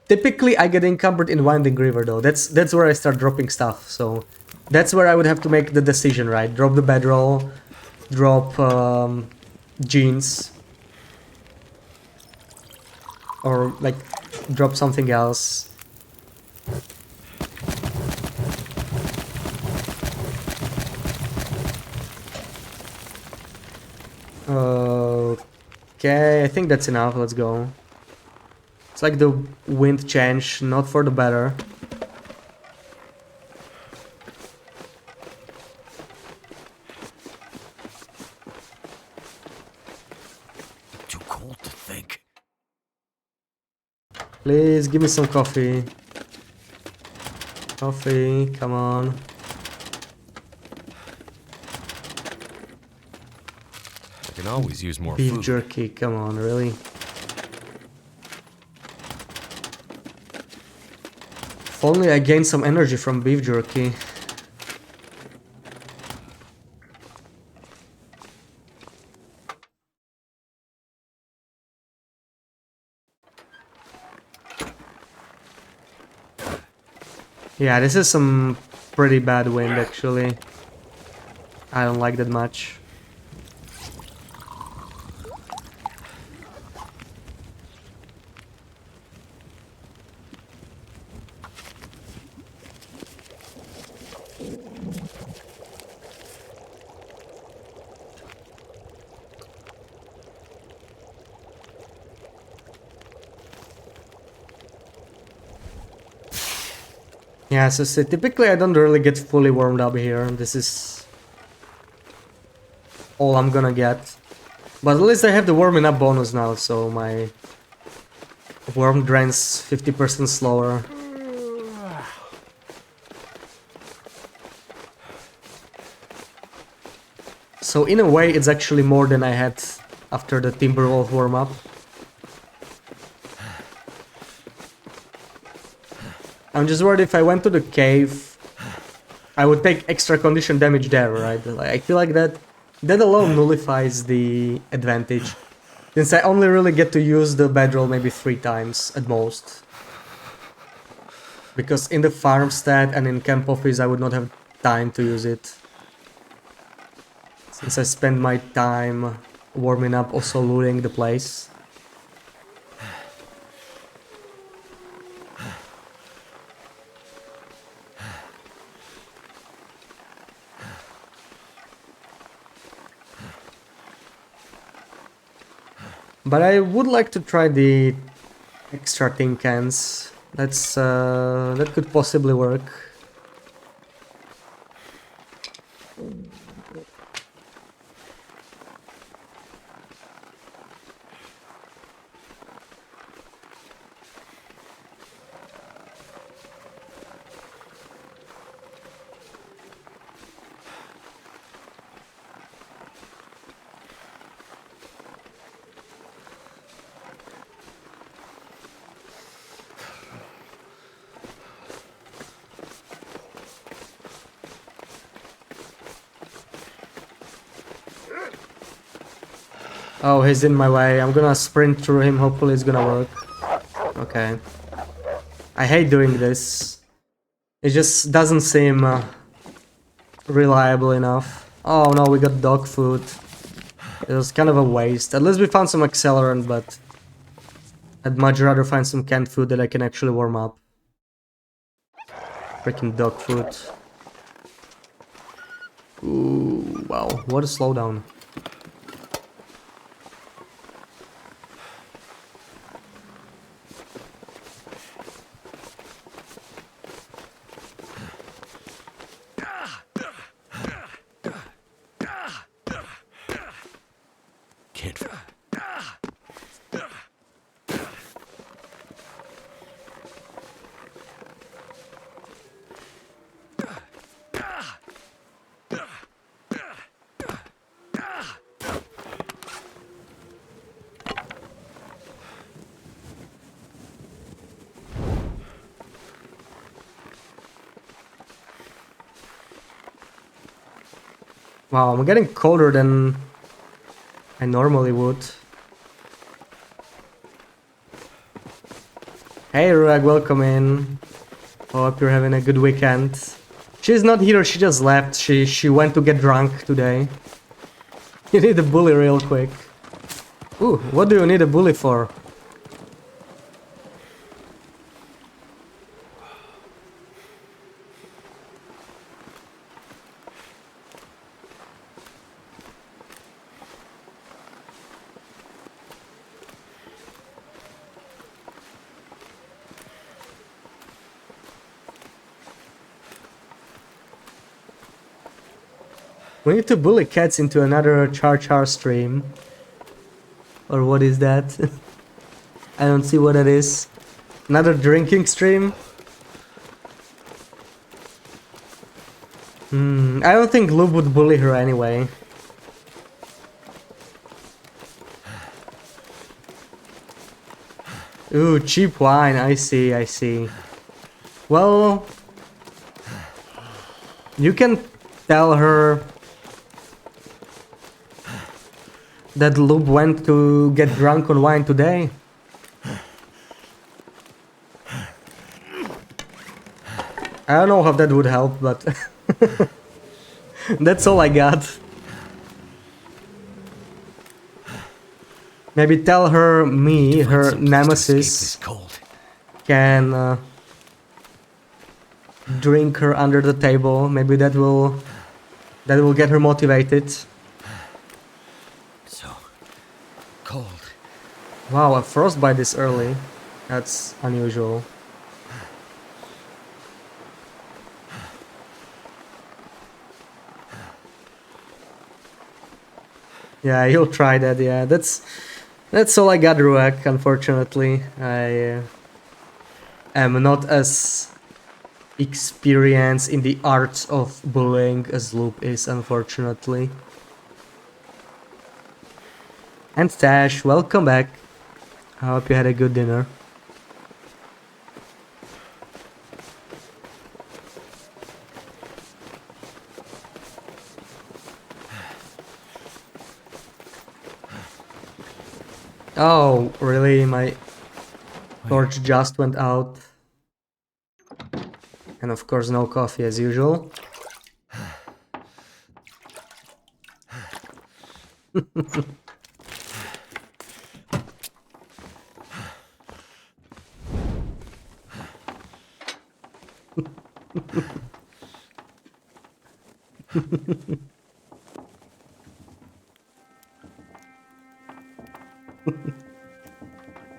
[SPEAKER 1] typically I get encumbered in Winding River though. That's where I start dropping stuff. So that's where I would have to make the decision, right? Drop the bedroll, drop jeans, or like drop something else. Okay, I think that's enough. Let's go. It's like the wind changed, not for the better.
[SPEAKER 2] Too cold to think.
[SPEAKER 1] Please give me some coffee. Coffee, come on.
[SPEAKER 2] I can always use more
[SPEAKER 1] Beef
[SPEAKER 2] food.
[SPEAKER 1] jerky, come on, really? If only I gained some energy from beef jerky. Yeah, this is some pretty bad wind actually. I don't like that much. Yeah, so typically I don't really get fully warmed up here. This is all I'm gonna get. But at least I have the warming up bonus now, so my warm drains 50% slower. So in a way it's actually more than I had after the Timberwolf warm up. I'm just worried if I went to the cave, I would take extra condition damage there, right? Like, I feel like that alone nullifies the advantage. Since I only really get to use the bedroll maybe 3 times at most. Because in the farmstead and in camp office I would not have time to use it. Since I spend my time warming up also looting the place. But I would like to try the extra tin cans. That could possibly work. Oh, he's in my way. I'm gonna sprint through him. Hopefully it's gonna work. Okay. I hate doing this. It just doesn't seem reliable enough. Oh no, we got dog food. It was kind of a waste. At least we found some accelerant, but I'd much rather find some canned food that I can actually warm up. Freaking dog food. Ooh, wow, what a slowdown.
[SPEAKER 2] Can't.
[SPEAKER 1] Wow, I'm getting colder than I normally would. Hey Ruag, welcome in. Hope you're having a good weekend. She's not here, she just left. She went to get drunk today. You need a bully real quick. Ooh, what do you need a bully for? We need to bully cats into another Char stream. Or what is that? I don't see what that is. Another drinking stream? I don't think Lube would bully her anyway. Ooh, cheap wine, I see, I see. Well, you can tell her that Lube went to get drunk on wine today. I don't know how that would help, but that's all I got. Maybe tell her me, her nemesis, can drink her under the table. Maybe that will get her motivated.
[SPEAKER 2] So cold.
[SPEAKER 1] Wow, a frostbite this early. That's unusual. Yeah, you'll try that. Yeah, that's all I got, Ruak. Unfortunately, I am not as experienced in the art of bullying as Loop is, unfortunately. And Tash, welcome back. I hope you had a good dinner. Oh, really? My torch just went out. And of course, no coffee as usual.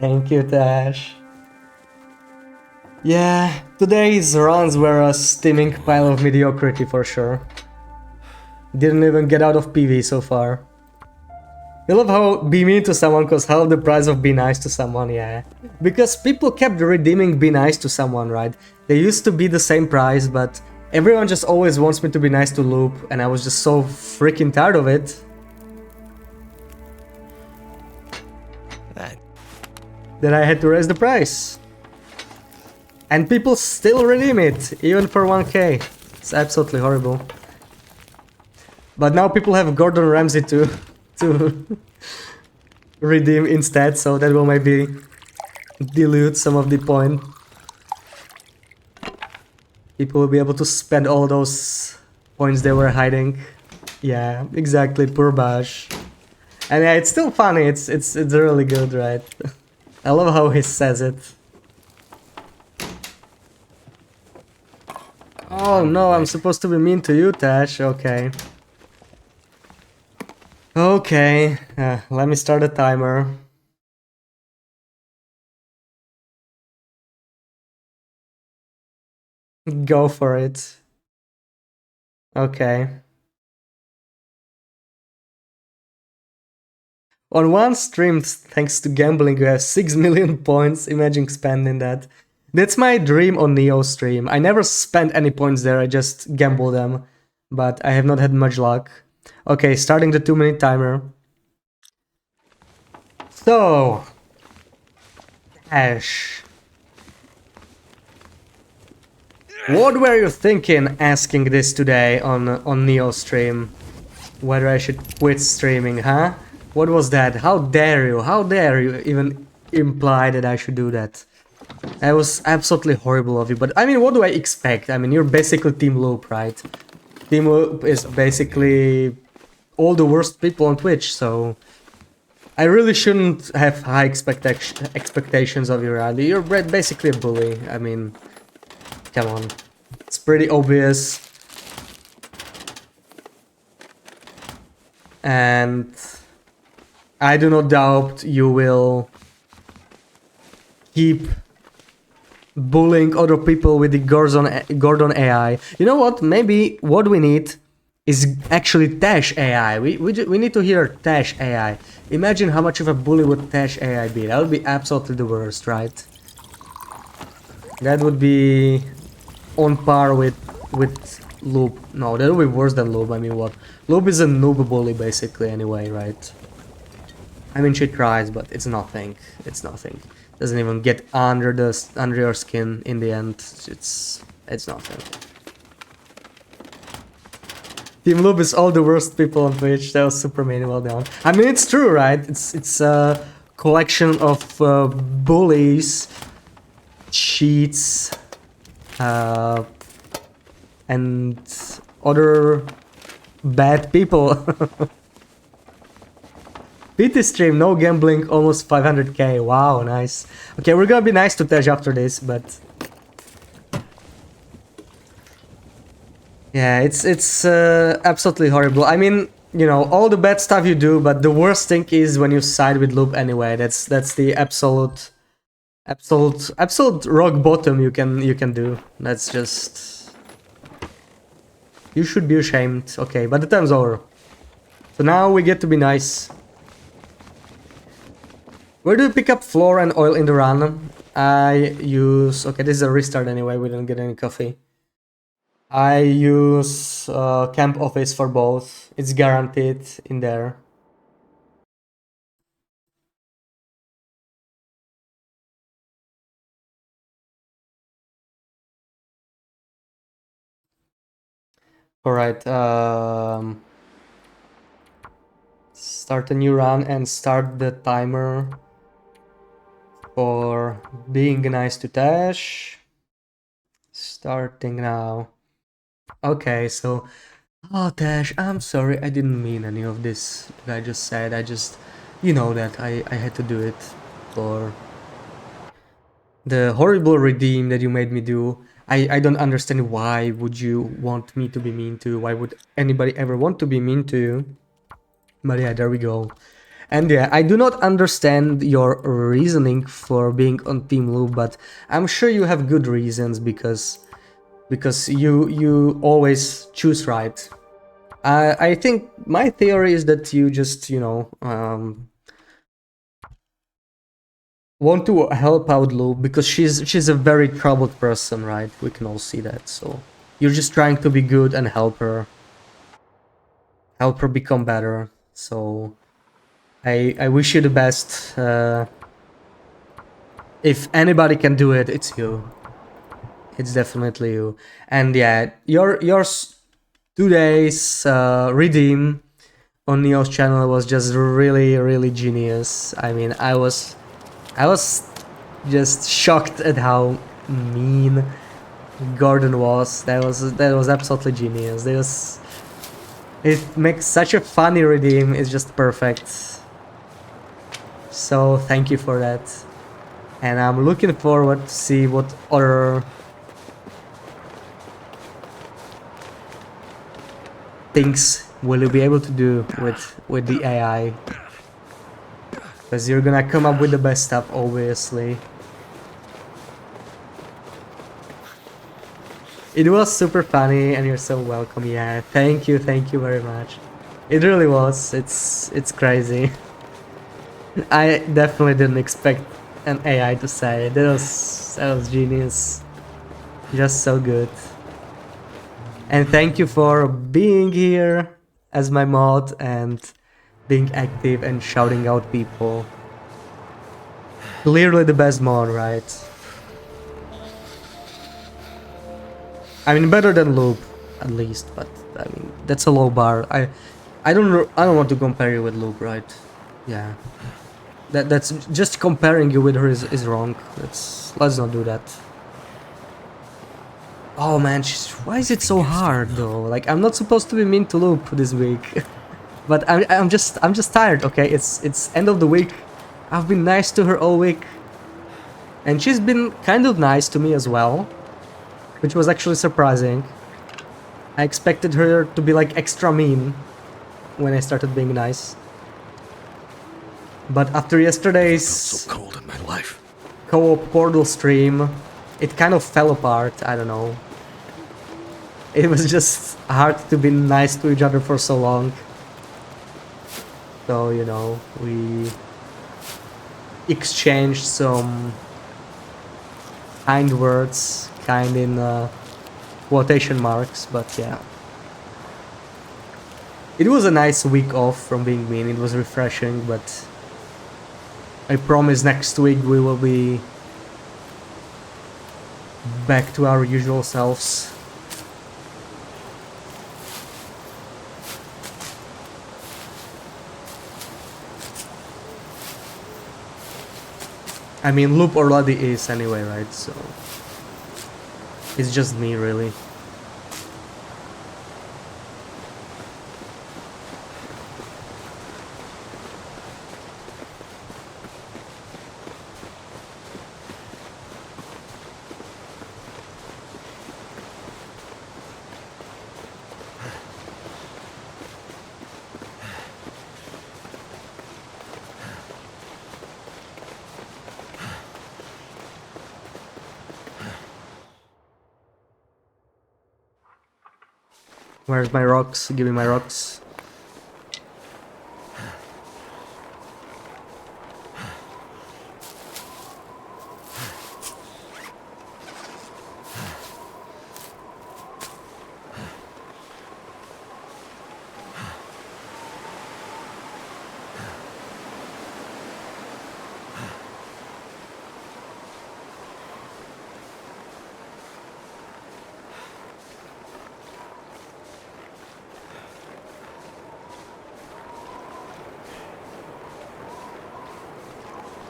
[SPEAKER 1] Thank you, Tash. Yeah, today's runs were a steaming pile of mediocrity for sure. Didn't even get out of PV so far. I love how be mean to someone costs half the price of be nice to someone, yeah. Because people kept redeeming be nice to someone, right? They used to be the same price, but everyone just always wants me to be nice to Loop, and I was just so freaking tired of it. That I had to raise the price. And people still redeem it, even for 1k. It's absolutely horrible. But now people have Gordon Ramsay to redeem instead, so that will maybe dilute some of the point. People will be able to spend all those points they were hiding. Yeah, exactly, poor Bash. And yeah, it's still funny, it's really good, right? I love how he says it. Oh no, I'm supposed to be mean to you, Tash. Okay. Okay, let me start a timer. Go for it. Okay. On one stream, thanks to gambling, you have 6 million points. Imagine spending that. That's my dream on Neo stream. I never spent any points there, I just gamble them. But I have not had much luck. Okay, starting the 2-minute timer. So... Ash. What were you thinking asking this today on Neo stream? Whether I should quit streaming, huh? What was that? How dare you? How dare you even imply that I should do that? That was absolutely horrible of you, but I mean, what do I expect? I mean, you're basically Team Loop, right? Team Loop is basically all the worst people on Twitch, so... I really shouldn't have high expectations of you, Riley. You're basically a bully, I mean... Come on. It's pretty obvious. And... I do not doubt you will keep bullying other people with the Gordon AI. You know what? Maybe what we need is actually Tash AI. We need to hear Tash AI. Imagine how much of a bully would Tash AI be. That would be absolutely the worst, right? That would be on par with Loop. No, that would be worse than Loop. I mean, what? Loop is a noob bully basically anyway, right? I mean, she tries, but it's nothing. It's nothing. Doesn't even get under your skin in the end. It's nothing. Team Loop is all the worst people on Twitch. That was super mean. Well done. I mean, it's true, right? It's a collection of bullies, cheats, and other bad people. PT stream, no gambling, almost 500k. Wow, nice. Okay, we're gonna be nice to Tej after this, but yeah, it's absolutely horrible. I mean, you know, all the bad stuff you do, but the worst thing is when you side with Loop anyway. That's the absolute rock bottom you can do. That's just, you should be ashamed. Okay, but the time's over. So now we get to be nice. Where do you pick up flour and oil in the run? I use... Okay, this is a restart anyway, we didn't get any coffee. I use camp office for both. It's guaranteed in there. Alright, start a new run and start the timer for being nice to Tash. Starting now. Okay, so... Oh, Tash, I'm sorry, I didn't mean any of this that I just said. I just... You know that I had to do it for the horrible redeem that you made me do. I don't understand why would you want me to be mean to you. Why would anybody ever want to be mean to you? But yeah, there we go. And yeah, I do not understand your reasoning for being on Team Loop, but I'm sure you have good reasons because you always choose right. I think my theory is that you just, you know, want to help out Loop because she's a very troubled person, right? We can all see that. So you're just trying to be good and help her become better. So I wish you the best. If anybody can do it, it's you. It's definitely you. And yeah, your 2 days redeem on Neo's channel was just really genius. I mean, I was just shocked at how mean Gordon was. That was absolutely genius. It makes such a funny redeem. It's just perfect. So thank you for that. And I'm looking forward to see what other things will you be able to do with the AI. Because you're gonna come up with the best stuff, obviously. It was super funny and you're so welcome. Yeah, thank you very much. It really was. It's crazy. I definitely didn't expect an AI to say it. That was genius. Just so good. And thank you for being here as my mod and being active and shouting out people. Clearly the best mod, right? I mean, better than Loop, at least, but I mean, that's a low bar. I don't want to compare you with Loop, right? Yeah. That's just comparing you with her is wrong. Let's not do that. Oh man, why is it so hard though? Like, I'm not supposed to be mean to Loop this week. But I'm just tired, okay? It's end of the week. I've been nice to her all week. And she's been kind of nice to me as well, which was actually surprising. I expected her to be like extra mean when I started being nice. But after yesterday's
[SPEAKER 2] so cold in my life.
[SPEAKER 1] Co-op Portal stream, it kind of fell apart, I don't know. It was just hard to be nice to each other for so long. So, you know, we exchanged some kind words, kind in quotation marks, but yeah. It was a nice week off from being mean, it was refreshing, but I promise next week we will be back to our usual selves. I mean, Loop already is anyway, right? So it's just me, really. Where's my rocks? Give me my rocks.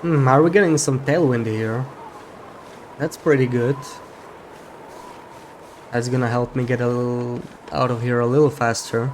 [SPEAKER 1] Are we getting some tailwind here? That's pretty good. That's gonna help me get a little out of here a little faster.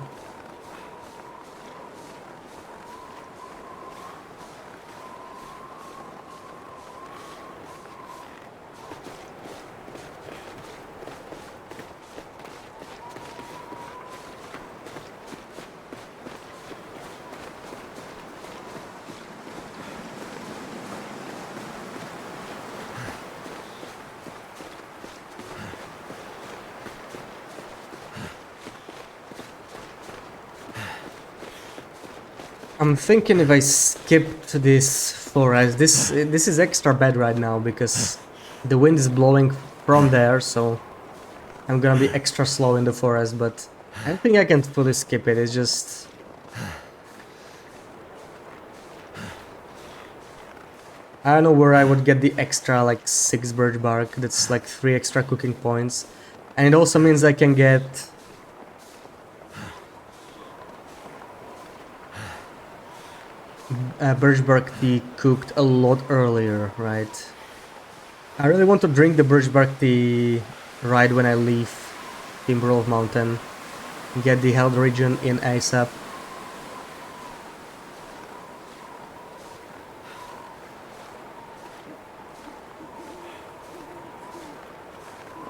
[SPEAKER 1] I'm thinking if I skipped this forest, this is extra bad right now because the wind is blowing from there, so I'm gonna be extra slow in the forest, but I think I can fully skip it. It's just I don't know where I would get the extra like 6 birch bark. That's like 3 extra cooking points, and it also means I can get birch bark tea cooked a lot earlier, right? I really want to drink the birch bark tea right when I leave Timberwolf Mountain. Get the health regen in ASAP.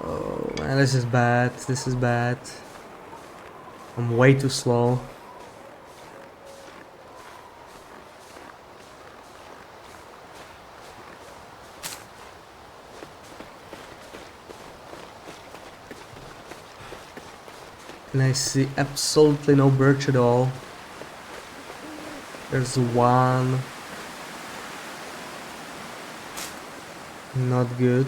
[SPEAKER 1] Oh man, this is bad. This is bad. I'm way too slow. And I see absolutely no birch at all. There's one. Not good.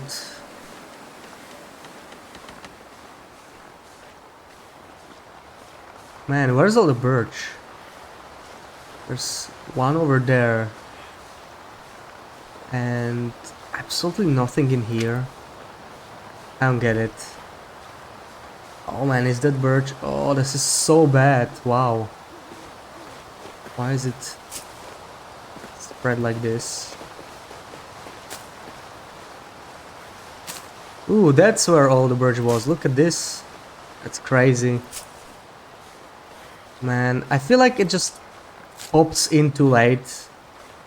[SPEAKER 1] Man, where's all the birch? There's one over there. And absolutely nothing in here. I don't get it. Oh man, is that birch? Oh, this is so bad. Wow. Why is it spread like this? Ooh, that's where all the birch was. Look at this. That's crazy. Man, I feel like it just pops in too late.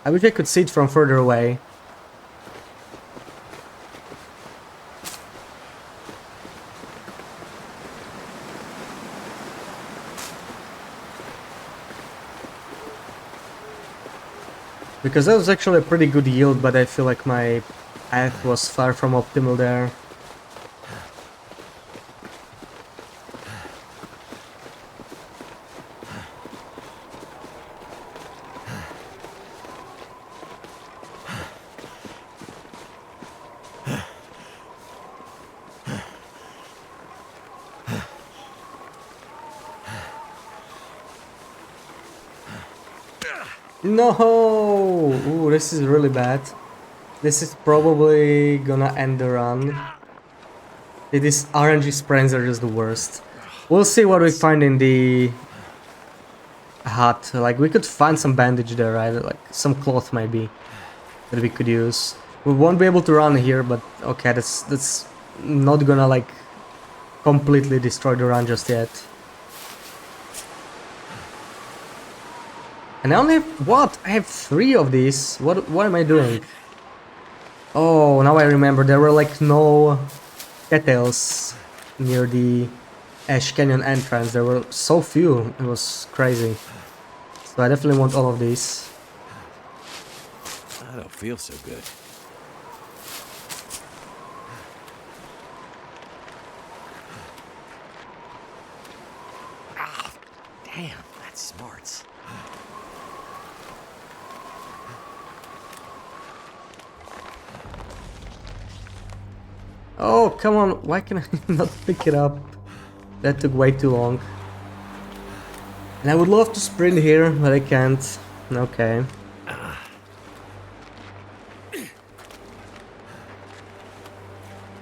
[SPEAKER 1] I wish I could see it from further away. Because that was actually a pretty good yield, but I feel like my path was far from optimal there. No! Ooh, this is really bad. This is probably gonna end the run. These RNG sprains are just the worst. We'll see what we find in the hut. Like, we could find some bandage there, right? Like, some cloth maybe that we could use. We won't be able to run here, but okay, that's not gonna, like, completely destroy the run just yet. And I only have, what? I have 3 of these. What am I doing? Oh, now I remember. There were like no cattails near the Ash Canyon entrance. There were so few. It was crazy. So I definitely want all of these.
[SPEAKER 2] I don't feel so good. Ah, damn, that smarts.
[SPEAKER 1] Oh, come on. Why can I not pick it up? That took way too long. And I would love to sprint here, but I can't. Okay.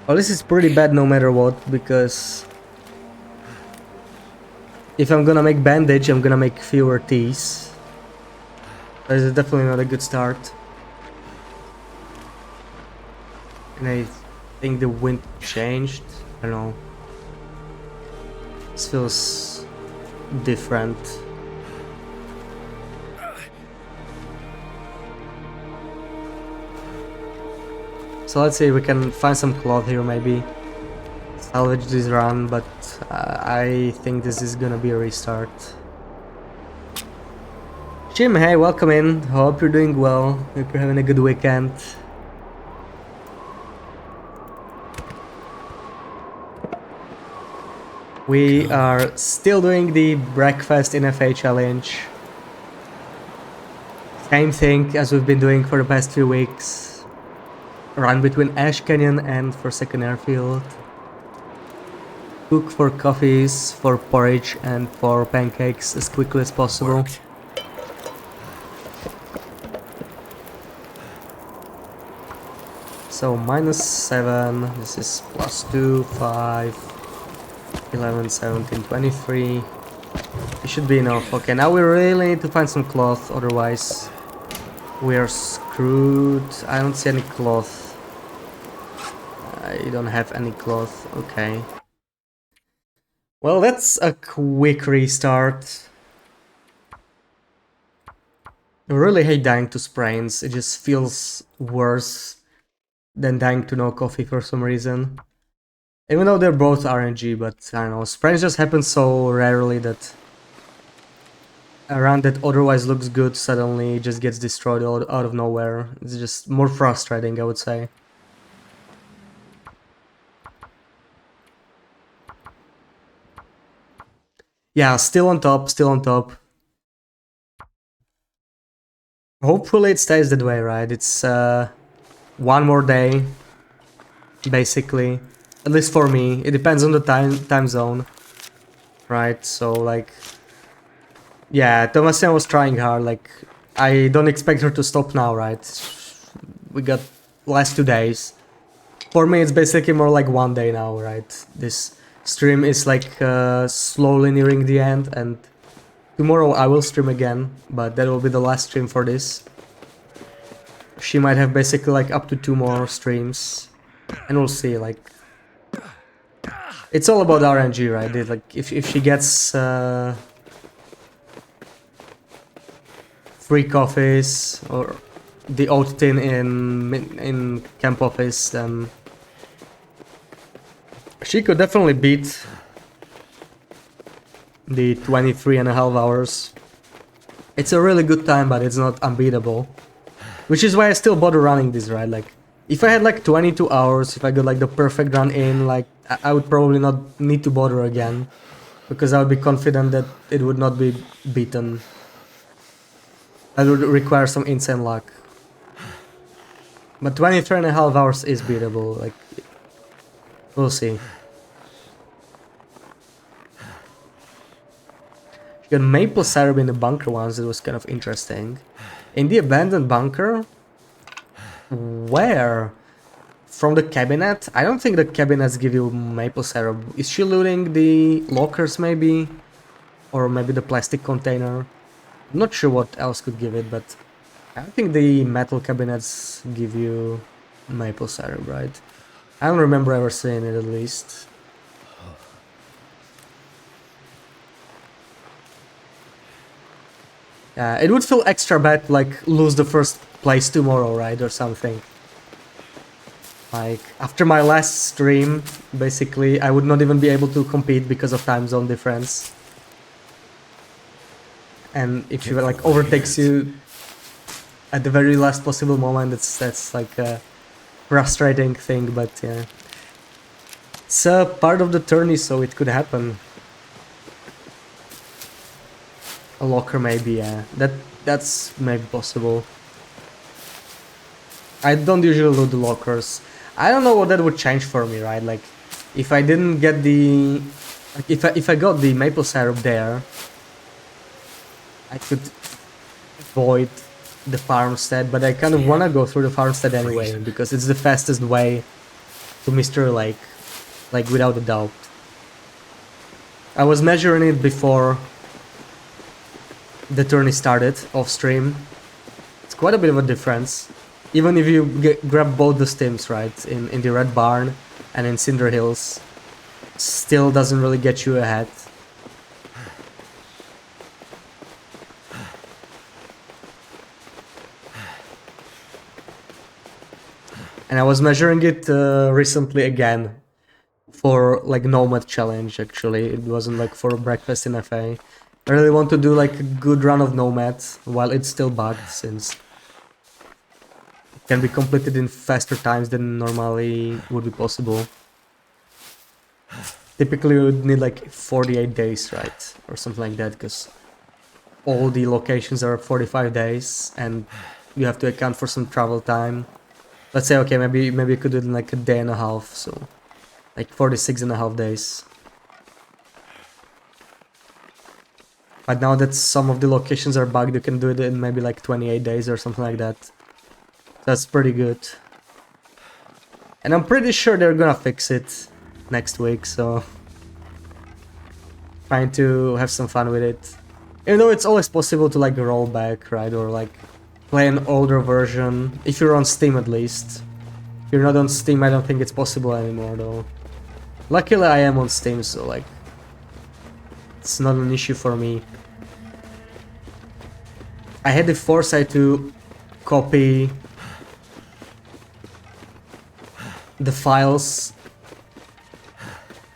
[SPEAKER 1] Well, this is pretty bad no matter what, because if I'm gonna make bandage, I'm gonna make fewer teas. This is definitely not a good start. And I think the wind changed. I don't know. This feels different. So let's see if we can find some cloth here maybe. Salvage this run, but I think this is gonna be a restart. Jim, hey, welcome in. Hope you're doing well. Hope you're having a good weekend. We are still doing the breakfast in FA challenge. Same thing as we've been doing for the past few weeks. Run between Ash Canyon and Forsaken Airfield. Cook for coffees, for porridge and for pancakes as quickly as possible.
[SPEAKER 2] Worked.
[SPEAKER 1] So -7, this is +2, 5, 11, 17, 23. It should be enough. Okay, now we really need to find some cloth, otherwise we are screwed. I don't see any cloth. I don't have any cloth. Okay. Well, that's a quick restart. I really hate dying to sprains. It just feels worse than dying to no coffee for some reason. Even though they're both RNG, but I don't know, sprains just happen so rarely that a run that otherwise looks good suddenly just gets destroyed out of nowhere. It's just more frustrating, I would say. Yeah, still on top, still on top. Hopefully it stays that way, right? It's one more day, basically. At least for me. It depends on the time zone, right? So, like... Yeah, Thomasia was trying hard, like... I don't expect her to stop now, right? We got last 2 days. For me, it's basically more like 1 day now, right? This stream is like slowly nearing the end, and tomorrow I will stream again, but that will be the last stream for this. She might have basically like up to 2 more streams, and we'll see. Like, it's all about RNG, right? Like, if she gets free coffees or the oat tin in camp office, then she could definitely beat the 23.5 hours. It's a really good time, but it's not unbeatable. Which is why I still bother running this, right? Like, if I had like 22 hours, if I got like the perfect run in, like, I would probably not need to bother again. Because I would be confident that it would not be beaten. That would require some insane luck. But 23.5 hours is beatable, like, we'll see. You got maple syrup in the bunker once, it was kind of interesting. In the abandoned bunker? Where? From the cabinet? I don't think the cabinets give you maple syrup. Is she looting the lockers maybe? Or maybe the plastic container? I'm not sure what else could give it, but I don't think the metal cabinets give you maple syrup, right? I don't remember ever seeing it at least. It would feel extra bad to like lose the first place tomorrow, right? Or something. Like, after my last stream, basically, I would not even be able to compete because of time zone difference. And if she like overtakes you at the very last possible moment, that's like a frustrating thing, but yeah. It's a part of the tourney, so it could happen. A locker maybe, yeah. That's maybe possible. I don't usually loot the lockers. I don't know what that would change for me, right? Like, if I didn't get the... Like, if I got the maple syrup there, I could avoid the farmstead, but I kind of want to go through the farmstead anyway, because it's the fastest way to Mr. Lake, like, without a doubt. I was measuring it before the tourney started, off-stream. It's quite a bit of a difference. Even if you grab both the stims, right, in the Red Barn and in Cinder Hills, still doesn't really get you ahead. And I was measuring it recently again for like Nomad Challenge, actually. It wasn't like for breakfast in FA. I really want to do like a good run of Nomad while it's still bugged, since it can be completed in faster times than normally would be possible. Typically you would need like 48 days, right? Or something like that, because all the locations are 45 days and you have to account for some travel time. Let's say, okay, maybe you could do it in like a day and a half, so like 46.5 days. But now that some of the locations are bugged, you can do it in maybe like 28 days or something like that. That's pretty good. And I'm pretty sure they're gonna fix it next week, so trying to have some fun with it. Even though it's always possible to like roll back, right, or like play an older version, if you're on Steam at least. If you're not on Steam, I don't think it's possible anymore though. Luckily I am on Steam, so like it's not an issue for me. I had the foresight to copy the files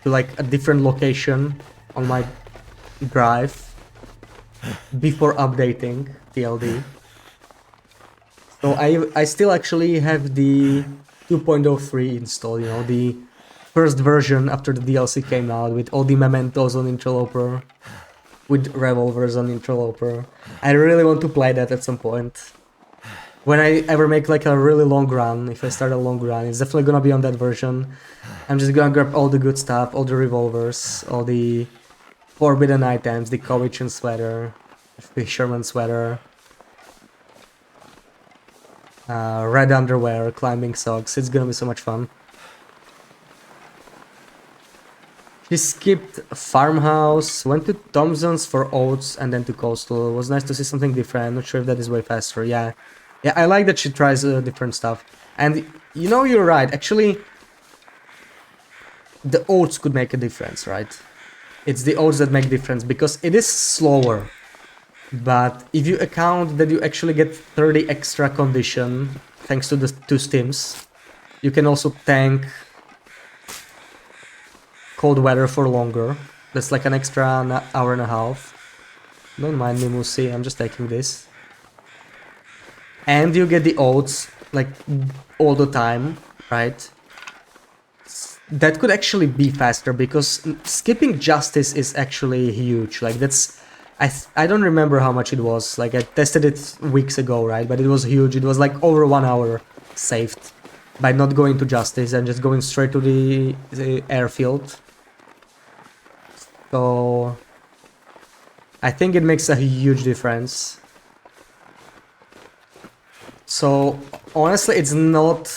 [SPEAKER 1] to like a different location on my drive before updating TLD. So I still actually have the 2.03 installed, you know, the first version after the DLC came out, with all the mementos on Interloper, with revolvers on Interloper. I really want to play that at some point. When I ever make like a really long run, if I start a long run, it's definitely gonna be on that version. I'm just gonna grab all the good stuff, all the revolvers, all the forbidden items, the Cowichan sweater, fisherman sweater, red underwear, climbing socks. It's gonna be so much fun. She skipped Farmhouse, went to Thompson's for oats, and then to Coastal. It was nice to see something different. Not sure if that is way faster. Yeah, I like that she tries different stuff. And you know, you're right. Actually, the oats could make a difference, right? It's the oats that make difference, because it is slower. But if you account that you actually get 30 extra condition thanks to the 2 stims, you can also tank cold weather for longer. That's like an extra hour and a half. Don't mind me, Musi, I'm just taking this. And you get the oats like all the time, right? That could actually be faster, because skipping Justice is actually huge. Like that's... I don't remember how much it was. Like I tested it weeks ago, right? But it was huge. It was like over 1 hour saved by not going to Justice and just going straight to the airfield. So I think it makes a huge difference. So honestly, it's not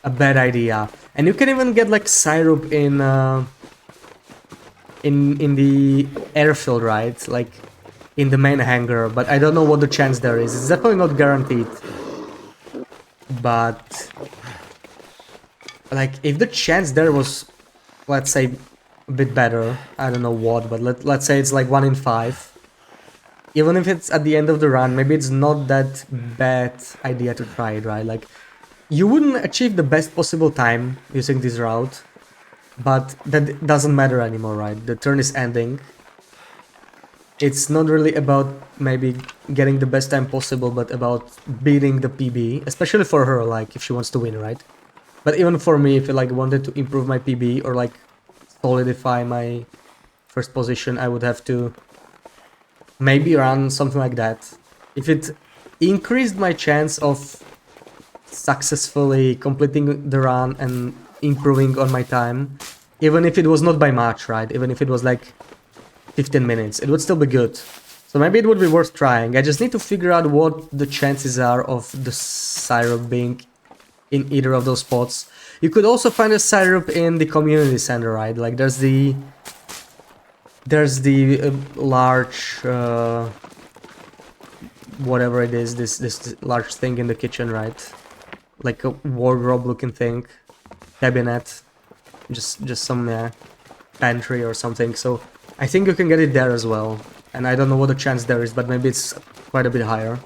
[SPEAKER 1] a bad idea, and you can even get like syrup in the airfield, right? Like in the main hangar, but I don't know what the chance there is. It's definitely not guaranteed. But like if the chance there was, let's say, a bit better, I don't know what, but let's say it's like 1 in 5. Even if it's at the end of the run, maybe it's not that bad idea to try it, right? Like you wouldn't achieve the best possible time using this route, but that doesn't matter anymore, right? The turn is ending. It's not really about maybe getting the best time possible, but about beating the PB, especially for her, like if she wants to win, right? But even for me, if I like wanted to improve my PB or like solidify my first position, I would have to maybe run something like that. If it increased my chance of successfully completing the run and improving on my time, even if it was not by much, right? Even if it was like 15 minutes, it would still be good. So maybe it would be worth trying. I just need to figure out what the chances are of the syrup being in either of those spots. You could also find a syrup in the community center, right? Like there's the large whatever it is, this large thing in the kitchen, right? Like a wardrobe looking thing, cabinet, just some pantry or something. So I think you can get it there as well. And I don't know what the chance there is, but maybe it's quite a bit higher.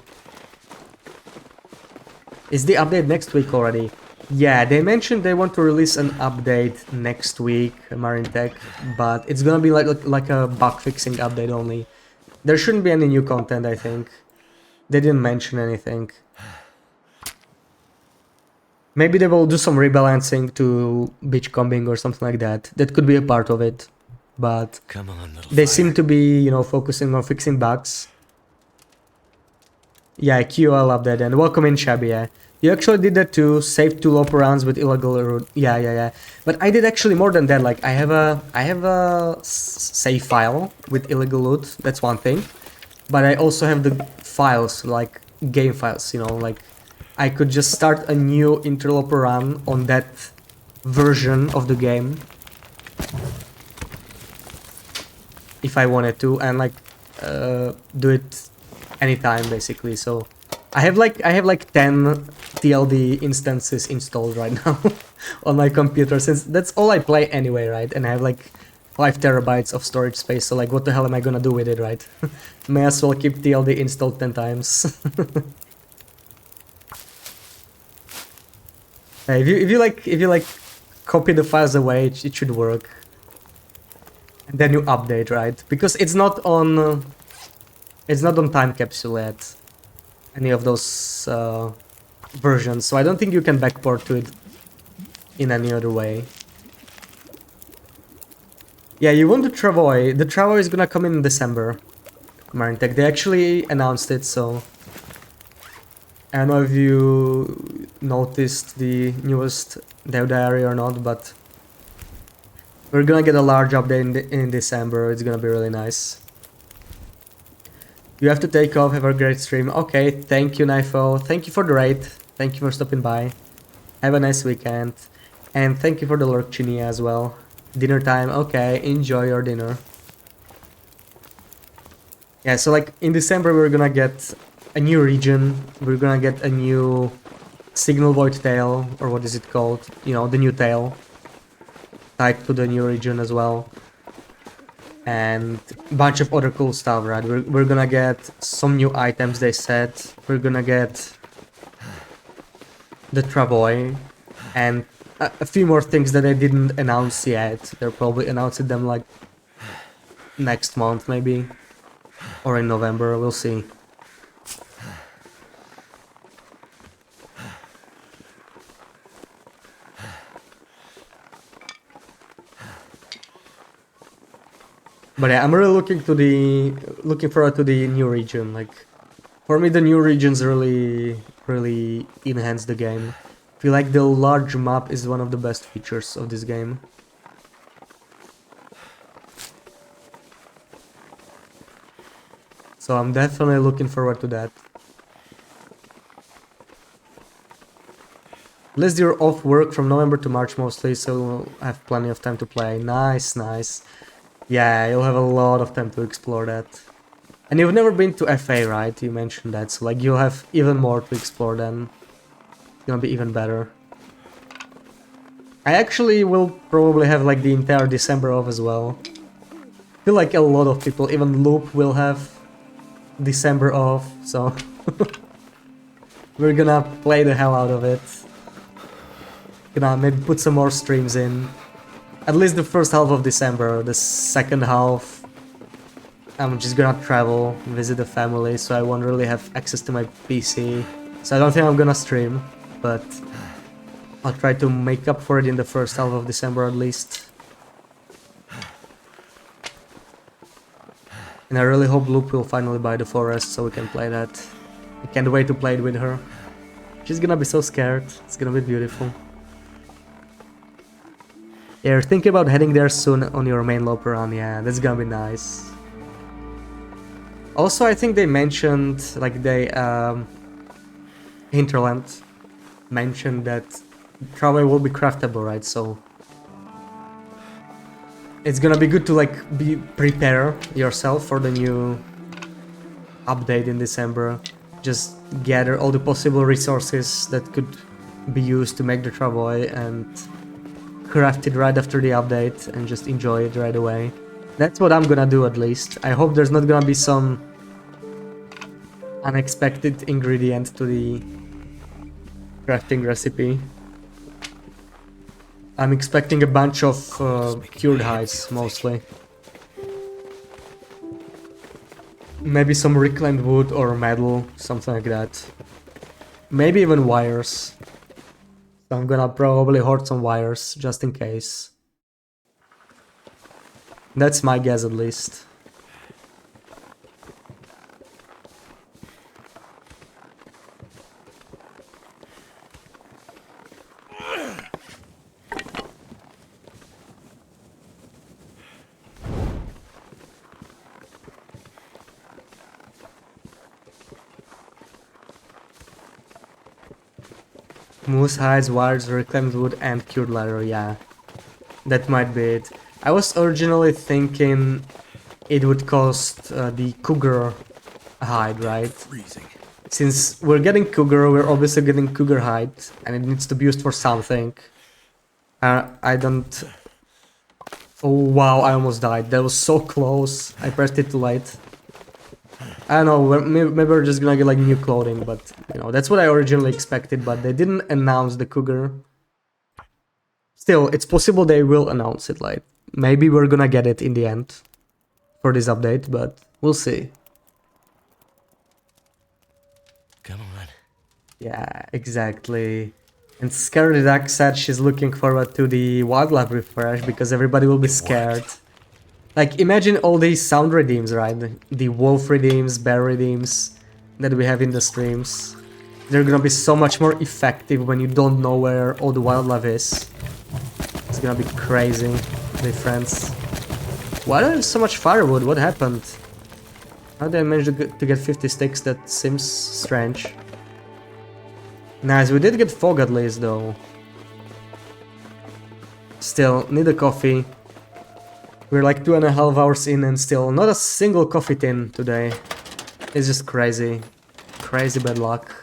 [SPEAKER 1] Is the update next week already? Yeah, they mentioned they want to release an update next week, Marine Tech, but it's gonna be like a bug fixing update only. There shouldn't be any new content, I think. They didn't mention anything. Maybe they will do some rebalancing to beachcombing or something like that. That could be a part of it. But
[SPEAKER 2] Come on, little
[SPEAKER 1] they
[SPEAKER 2] fire.
[SPEAKER 1] seem to be, focusing on fixing bugs. Yeah, Q, I love that. And welcome in, Shabby. Yeah. You actually did that too. Saved 2 loper rounds with illegal route. Yeah. But I did actually more than that. Like I have a save file with illegal loot. That's one thing. But I also have the files, like game files. Like I could just start a new interloper run on that version of the game if I wanted to, and like do it anytime basically. So I have like 10 TLD instances installed right now on my computer, since that's all I play anyway, right? And I have like 5 terabytes of storage space, so like what the hell am I gonna do with it, right? May as well keep TLD installed 10 times. If you like copy the files away, it should work. And then you update, right? Because it's not on time capsule yet, any of those versions, so I don't think you can backport to it in any other way. Yeah, you want the Travoy. The Travoy is gonna come in December, Marintech. They actually announced it, so I don't know if you noticed the newest dev diary or not, but we're gonna get a large update in December. It's gonna be really nice. You have to take off. Have a great stream. Okay, thank you, Nifo. Thank you for the raid. Thank you for stopping by. Have a nice weekend. And thank you for the lurk, Chinia, as well. Dinner time. Okay, enjoy your dinner. Yeah, so like in December we're gonna get a new region. We're gonna get a new signal void tail, or what is it called? The new tail. Tied to the new region as well. And a bunch of other cool stuff, right? We're gonna get some new items, they said. We're gonna get the Travoy and a few more things that they didn't announce yet. They're probably announcing them like next month maybe, or in November, we'll see. But yeah, I'm really looking forward to the new region. Like for me, the new regions really enhance the game. I feel like the large map is one of the best features of this game. So I'm definitely looking forward to that. least you're off work from November to March mostly, so you'll have plenty of time to play. Nice, nice. Yeah, you'll have a lot of time to explore that. And you've never been to FA, right? You mentioned that, so like you'll have even more to explore then. It's gonna be even better. I actually will probably have like the entire December off as well. I feel like a lot of people, even Loop, will have December off, so we're gonna play the hell out of it. Gonna maybe put some more streams in. At least the first half of December. The second half, I'm just gonna travel, visit the family, so I won't really have access to my PC. So I don't think I'm gonna stream, but I'll try to make up for it in the first half of December at least. And I really hope Loop will finally buy the forest so we can play that. I can't wait to play it with her. She's gonna be so scared. It's gonna be beautiful. Yeah, you're thinking about heading there soon on your main loop run. Yeah, that's gonna be nice. Also, I think they mentioned, like Hinterland mentioned that travel will be craftable, right? So it's gonna be good to like prepare yourself for the new update in December. Just gather all the possible resources that could be used to make the travois and craft it right after the update and just enjoy it right away. That's what I'm gonna do at least. I hope there's not gonna be some unexpected ingredient to the crafting recipe. I'm expecting a bunch of cured hides, mostly. Maybe some reclaimed wood or metal, something like that. Maybe even wires. So I'm gonna probably hoard some wires, just in case. That's my guess at least. Moose hides, wires, reclaimed wood, and cured leather, yeah. That might be it. I was originally thinking it would cost the cougar hide, right?
[SPEAKER 2] Freezing.
[SPEAKER 1] Since we're getting cougar, we're obviously getting cougar hide, and it needs to be used for something. I don't... Oh wow, I almost died. That was so close. I pressed it too late. I don't know, maybe we're just gonna get like new clothing, but you know, that's what I originally expected, but they didn't announce the cougar. Still, it's possible they will announce it, like, maybe we're gonna get it in the end for this update, but we'll see.
[SPEAKER 2] Come on.
[SPEAKER 1] Yeah, exactly. And Scary Duck said she's looking forward to the wildlife refresh because everybody will be scared. Like, imagine all these sound redeems, right? The wolf redeems, bear redeems that we have in the streams. They're gonna be so much more effective when you don't know where all the wildlife is. It's gonna be crazy, my friends. Why do I have so much firewood? What happened? How did I manage to get 50 sticks? That seems strange. Nice, we did get fog at least, though. Still, need a coffee. We're like 2.5 hours in and still not a single coffee tin today. It's just crazy. Crazy bad luck.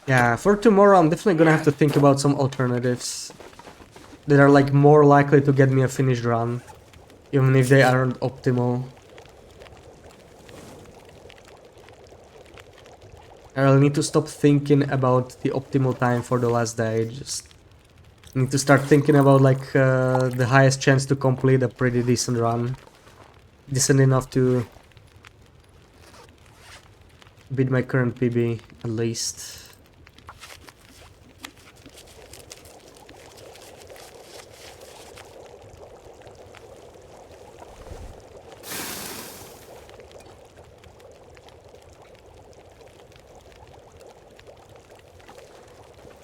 [SPEAKER 1] Yeah, for tomorrow I'm definitely gonna have to think about some alternatives that are like more likely to get me a finished run, even if they aren't optimal. I really need to stop thinking about the optimal time for the last day, just need to start thinking about like the highest chance to complete a pretty decent run. Decent enough to beat my current PB, at least.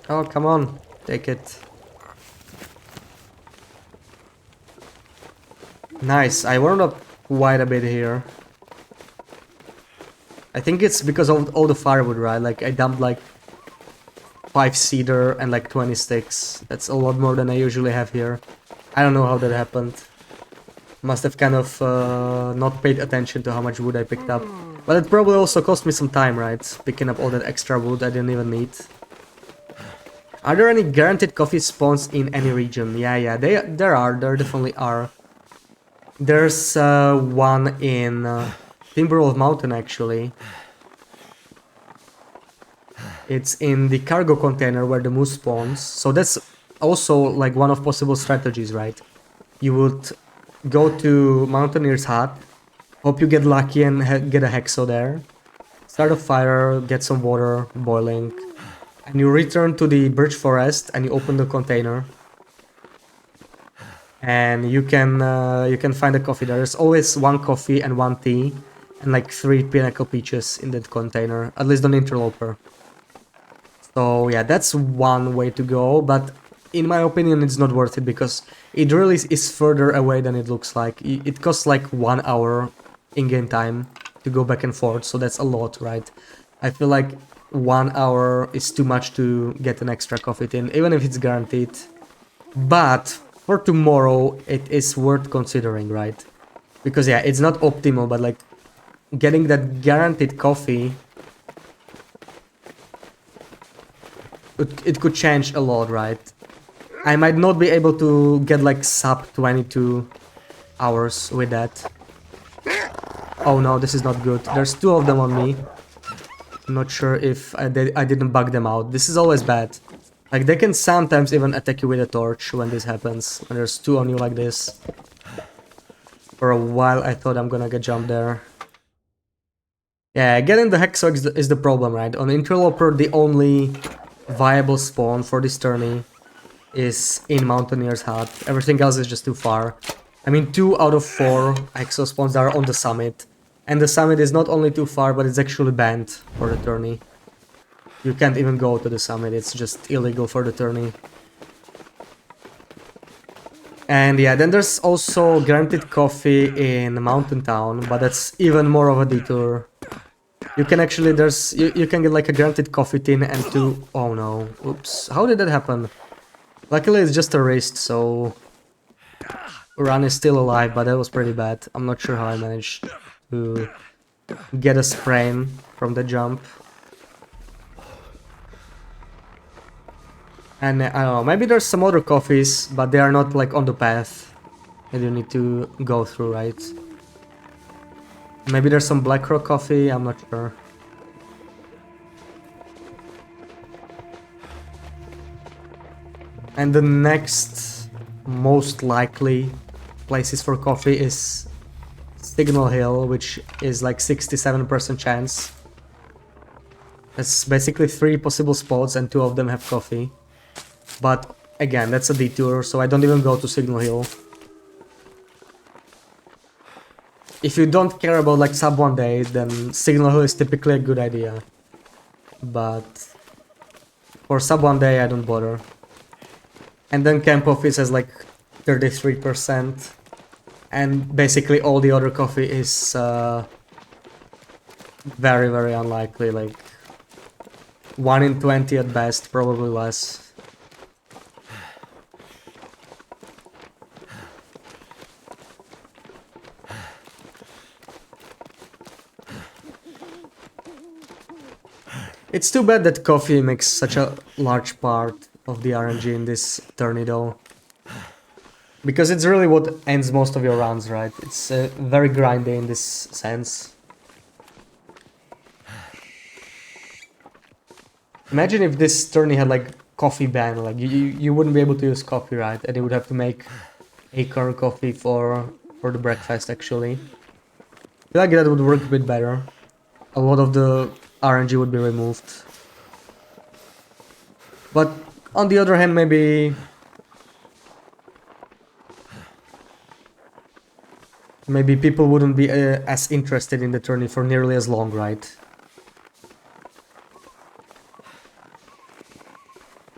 [SPEAKER 1] Oh, come on. Take it. Nice. I warmed up quite a bit here. I think it's because of all the firewood, right? Like, I dumped like 5 cedar and like 20 sticks. That's a lot more than I usually have here. I don't know how that happened. Must have kind of not paid attention to how much wood I picked up. But it probably also cost me some time, right? Picking up all that extra wood I didn't even need. Are there any guaranteed coffee spawns in any region? Yeah, there definitely are. There's one in Timberwolf Mountain, actually. It's in the cargo container where the moose spawns. So that's also like one of possible strategies, right? You would go to Mountaineer's Hut, hope you get lucky and get a hexo there, start a fire, get some water boiling, and you return to the birch forest and you open the container. And you can find a coffee there. There's always 1 coffee and 1 tea and like 3 pinnacle peaches in that container, at least on Interloper. So yeah, that's one way to go, but in my opinion it's not worth it because it really is further away than it looks like. It costs like 1 hour in-game time to go back and forth, so that's a lot, right? I feel like 1 hour is too much to get an extra coffee tin, even if it's guaranteed. But for tomorrow, it is worth considering, right? Because yeah, it's not optimal, but like getting that guaranteed coffee, it could change a lot, right? I might not be able to get like sub 22 hours with that. Oh no, this is not good. There's 2 of them on me. I'm not sure if I didn't bug them out. This is always bad. Like, they can sometimes even attack you with a torch when this happens. When there's 2 on you like this. For a while I thought I'm gonna get jumped there. Yeah, getting the Hexo is the problem, right? On Interloper, the only viable spawn for this tourney is in Mountaineer's Hut. Everything else is just too far. I mean, 2 out of 4 Hexo spawns are on the summit. And the summit is not only too far, but it's actually banned for the tourney. You can't even go to the summit, it's just illegal for the tourney. And yeah, then there's also guaranteed coffee in Mountain Town, but that's even more of a detour. You can actually, you can get like a guaranteed coffee tin and 2... Oh no, oops, how did that happen? Luckily it's just a wrist, so... Run is still alive, but that was pretty bad. I'm not sure how I managed to get a sprain from the jump. And I don't know, maybe there's some other coffees, but they are not like on the path that you need to go through, right? Maybe there's some Black Rock coffee, I'm not sure. And the next most likely places for coffee is Signal Hill, which is like 67% chance. That's basically 3 possible spots and 2 of them have coffee. But again, that's a detour, so I don't even go to Signal Hill. If you don't care about like sub 1 days, then Signal Hill is typically a good idea. But for sub 1 day, I don't bother. And then Camp Office has like 33%. And basically all the other coffee is very, very unlikely, like 1 in 20 at best, probably less. It's too bad that coffee makes such a large part of the RNG in this tourney though. Because it's really what ends most of your runs, right? It's very grindy in this sense. Imagine if this tourney had like coffee ban, like you wouldn't be able to use coffee, right? And you would have to make acorn coffee for the breakfast actually. I feel like that would work a bit better. A lot of the RNG would be removed. But on the other hand, maybe people wouldn't be as interested in the tourney for nearly as long, right?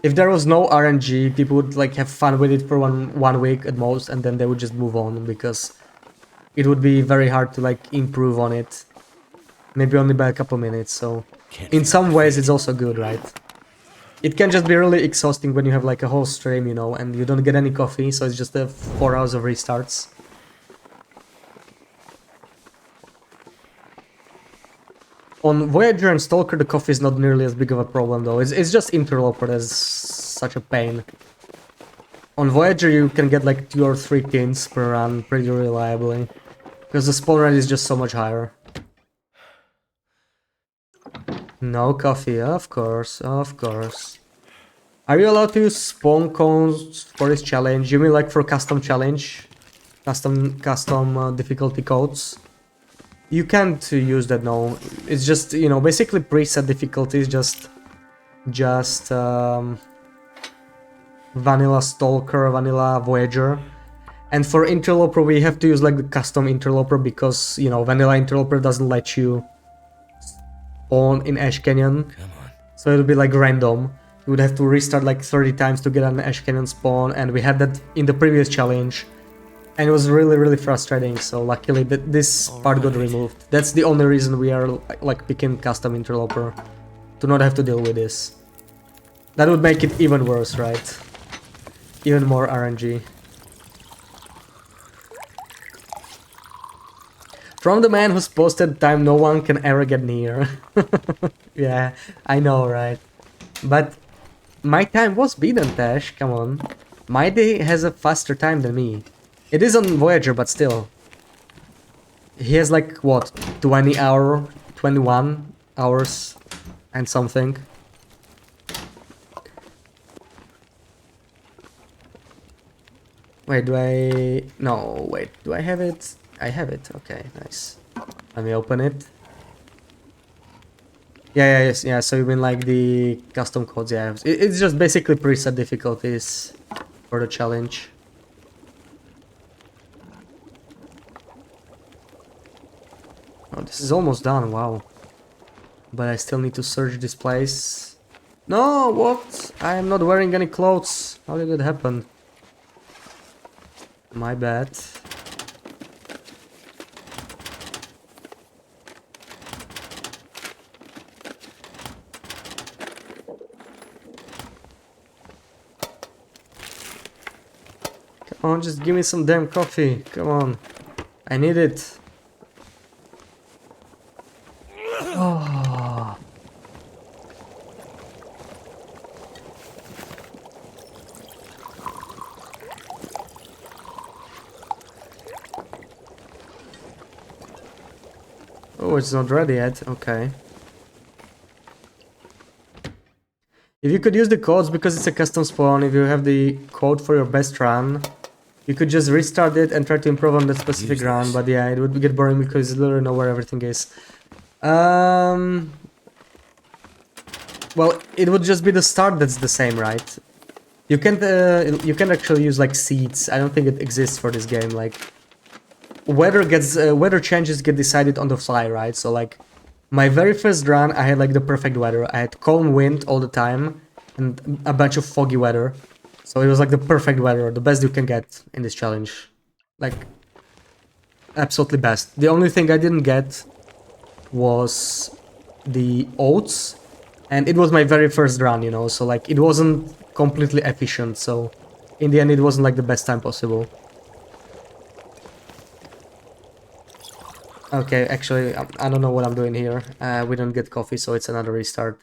[SPEAKER 1] If there was no RNG, people would like have fun with it for one week at most, and then they would just move on because it would be very hard to like improve on it. Maybe only by a couple minutes. So in some ways, it's also good, right? It can just be really exhausting when you have like a whole stream, you know, and you don't get any coffee, so it's just 4 hours of restarts. On Voyager and Stalker, the coffee is not nearly as big of a problem, though. It's just Interloper that's such a pain. On Voyager, you can get like 2 or 3 tins per run pretty reliably, because the spawn rate is just so much higher. No coffee, of course, of course. Are you allowed to use spawn cones for this challenge? You mean like for custom challenge? Custom difficulty codes? You can't use that, no. It's just, you know, basically preset difficulties, just vanilla Stalker, vanilla Voyager. And for Interloper, we have to use like the custom Interloper because, you know, vanilla Interloper doesn't let you spawn in Ash Canyon.
[SPEAKER 2] Come on.
[SPEAKER 1] So it'll be like random. You would have to restart like 30 times to get an Ash Canyon spawn, and we had that in the previous challenge. And it was really, really frustrating, so luckily this part got removed. That's the only reason we are like picking custom Interloper, to not have to deal with this. That would make it even worse, right? Even more RNG. From the man who's posted time no one can ever get near. Yeah, I know, right? But my time was beaten, Tash, come on. My day has a faster time than me. It is on Voyager, but still. He has like, what, 21 hours and something. Wait, no, wait, do I have it? I have it, okay, nice. Let me open it. Yeah, yes, yeah, so you mean like the custom codes, yeah. It's just basically preset difficulties for the challenge. Oh, this is almost done, wow. But I still need to search this place. No, what? I am not wearing any clothes. How did it happen? My bad. Come on, just give me some damn coffee. Come on. I need it. Oh. Oh, it's not ready yet. Okay. If you could use the codes because it's a custom spawn, if you have the code for your best run, you could just restart it and try to improve on that specific run. But yeah, it would get boring because you literally know where everything is. Well, it would just be the start that's the same, right? You can't actually use like seeds. I don't think it exists for this game. Like weather changes get decided on the fly, right? So like my very first run, I had like the perfect weather. I had calm wind all the time and a bunch of foggy weather. So it was like the perfect weather, the best you can get in this challenge. Like absolutely best. The only thing I didn't get was the oats, and it was my very first run, you know, so like it wasn't completely efficient, so in the end it wasn't like the best time possible. Okay, actually I don't know what I'm doing here. We don't get coffee, so it's another restart.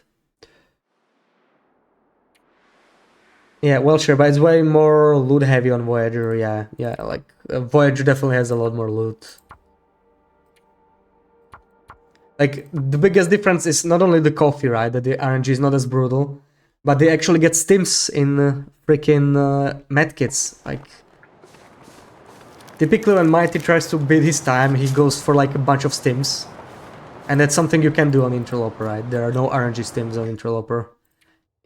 [SPEAKER 1] Yeah, well, sure, but it's way more loot heavy on Voyager. Yeah, like Voyager definitely has a lot more loot. Like, the biggest difference is not only the coffee, right, that the RNG is not as brutal, but they actually get stims in freaking medkits. Like, typically when Mighty tries to beat his time, he goes for like a bunch of stims. And that's something you can do on Interloper, right? There are no RNG stims on Interloper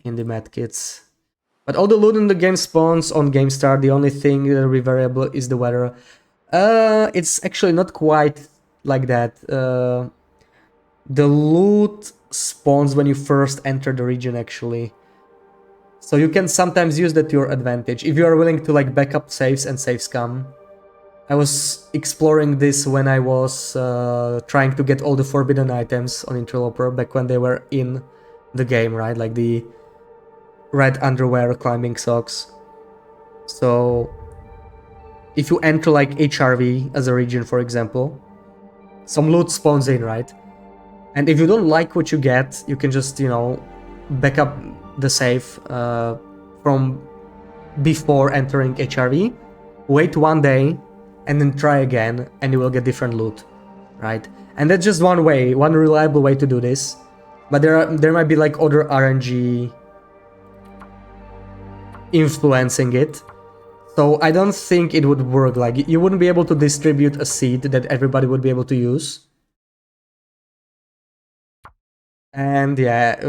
[SPEAKER 1] in the medkits. But all the loot in the game spawns on game start. The only thing that will be variable is the weather. It's actually not quite like that. The loot spawns when you first enter the region, actually. So you can sometimes use that to your advantage if you are willing to like backup saves and save scum. I was exploring this when I was trying to get all the forbidden items on Interloper back when they were in the game, right? Like the red underwear, climbing socks. So if you enter like HRV as a region, for example, some loot spawns in, right? And if you don't like what you get, you can just, you know, back up the save from before entering HRV, wait 1 day, and then try again, and you will get different loot, right? And that's just one way, one reliable way to do this. But there might be like other RNG influencing it. So I don't think it would work. Like, you wouldn't be able to distribute a seed that everybody would be able to use. And yeah,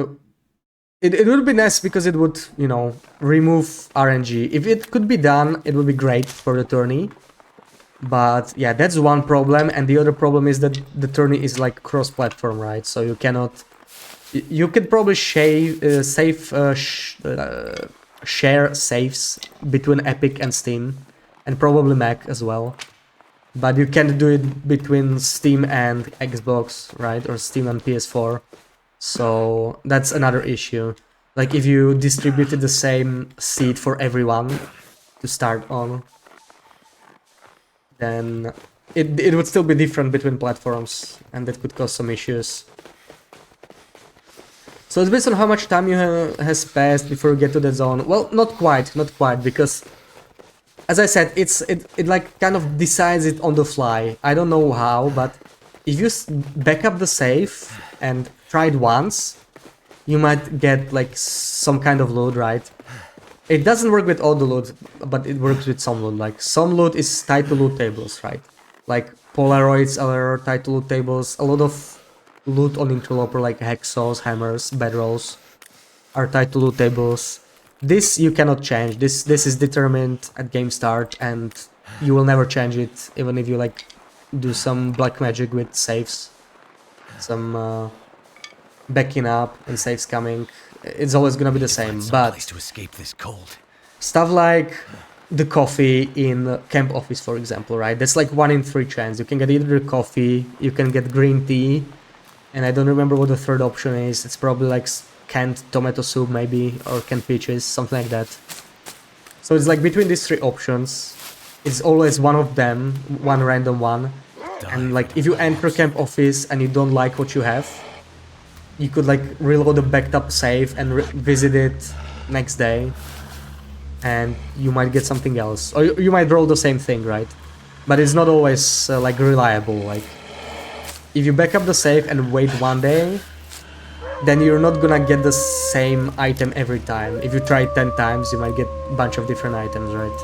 [SPEAKER 1] it would be nice because it would, you know, remove RNG. If it could be done, it would be great for the tourney. But yeah, that's one problem. And the other problem is that the tourney is like cross-platform, right? So you cannot... You could probably share saves between Epic and Steam, and probably Mac as well. But you can't do it between Steam and Xbox, right? Or Steam and PS4. So that's another issue. Like if you distributed the same seed for everyone to start on, then it would still be different between platforms, and that could cause some issues. So it's based on how much time you has passed before you get to the zone. Well, not quite, because as I said, it like kind of decides it on the fly. I don't know how, but if you back up the save and try it once, you might get like some kind of loot, right? It doesn't work with all the loot, but it works with some loot. Like some loot is tied to loot tables, right? Like Polaroids are tied to loot tables. A lot of loot on Interloper, like hacksaws, hammers, bedrolls, are tied to loot tables. This you cannot change. This is determined at game start, and you will never change it, even if you like do some black magic with saves, some backing up and saves coming. It's always gonna be the same. But
[SPEAKER 2] to escape this cold.
[SPEAKER 1] stuff like the coffee in camp office, for example, right? That's like 1 in 3 chance. You can get either coffee, you can get green tea, and I don't remember what the third option is. It's probably like canned tomato soup maybe, or canned peaches, something like that. So it's like between these 3 options, it's always one of them, one random one. And like if you enter camp office and you don't like what you have, you could like reload the backed up save and visit it next day, and you might get something else, or you might roll the same thing, right? But it's not always like reliable. Like if you back up the save and wait 1 day, then you're not gonna get the same item every time. If you try it 10 times, you might get a bunch of different items, right?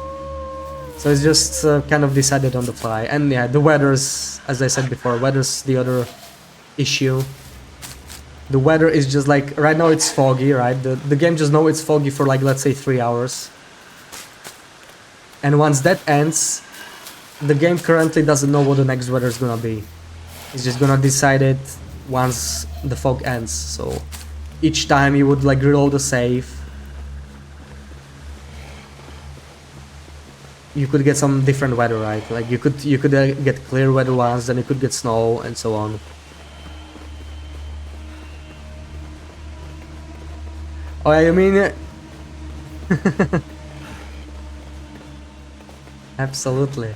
[SPEAKER 1] So it's just kind of decided on the fly. And yeah, the weather's, as I said before, weather's the other issue. The weather is just like, right now it's foggy, right? The game just knows it's foggy for like, let's say 3 hours. And once that ends, the game currently doesn't know what the next weather is gonna be. It's just gonna decide it once the fog ends. So each time you would like reload the save, you could get some different weather, right? Like you could get clear weather once, then you could get snow and so on. Oh yeah, you mean... Absolutely.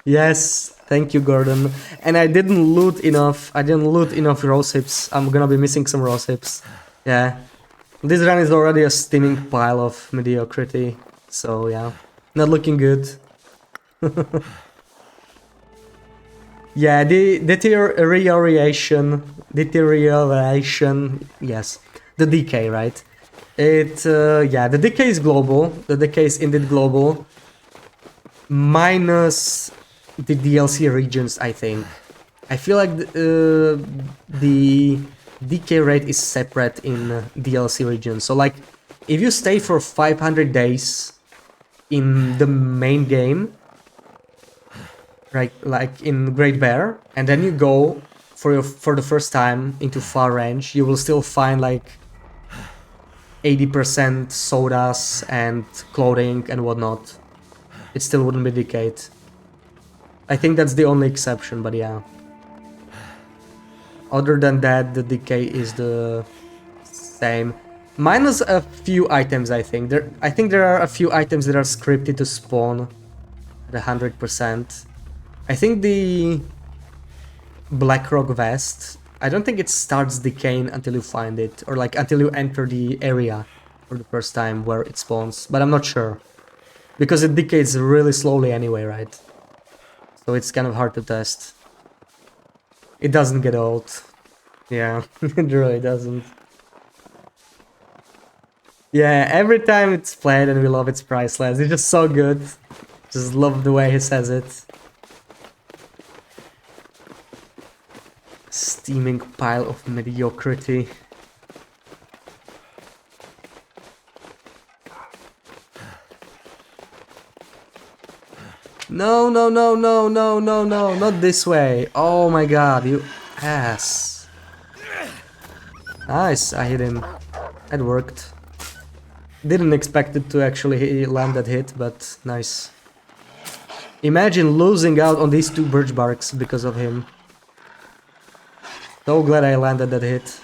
[SPEAKER 1] Yes, thank you, Gordon. And I didn't loot enough. Rose hips. I'm gonna be missing some rose hips. Yeah. This run is already a steaming pile of mediocrity. So yeah, not looking good. Yeah, the deterioration, yes, the decay, right? Yeah, the decay is global. The decay is indeed global, minus the DLC regions, I think. I feel like the decay rate is separate in DLC regions. So like if you stay for 500 days in the main game, right, like in Great Bear, and then you go for the first time into far range, you will still find like 80% sodas and clothing and whatnot. It still wouldn't be decayed. I think that's the only exception, but yeah. Other than that, the decay is the same. Minus a few items, I think. I think there are a few items that are scripted to spawn at 100%. I think the Blackrock vest, I don't think it starts decaying until you find it, or like until you enter the area for the first time where it spawns, but I'm not sure. Because it decays really slowly anyway, right? So it's kind of hard to test. It doesn't get old. Yeah, it really doesn't. Yeah, every time it's played and we love its priceless. It's just so good. Just love the way he says it. Steaming pile of mediocrity. No, no, no, no, no, no, no, not this way. Oh my god, you ass. Nice, I hit him. It worked. Didn't expect it to actually land that hit, but nice. Imagine losing out on these two birch barks because of him. So glad I landed that hit.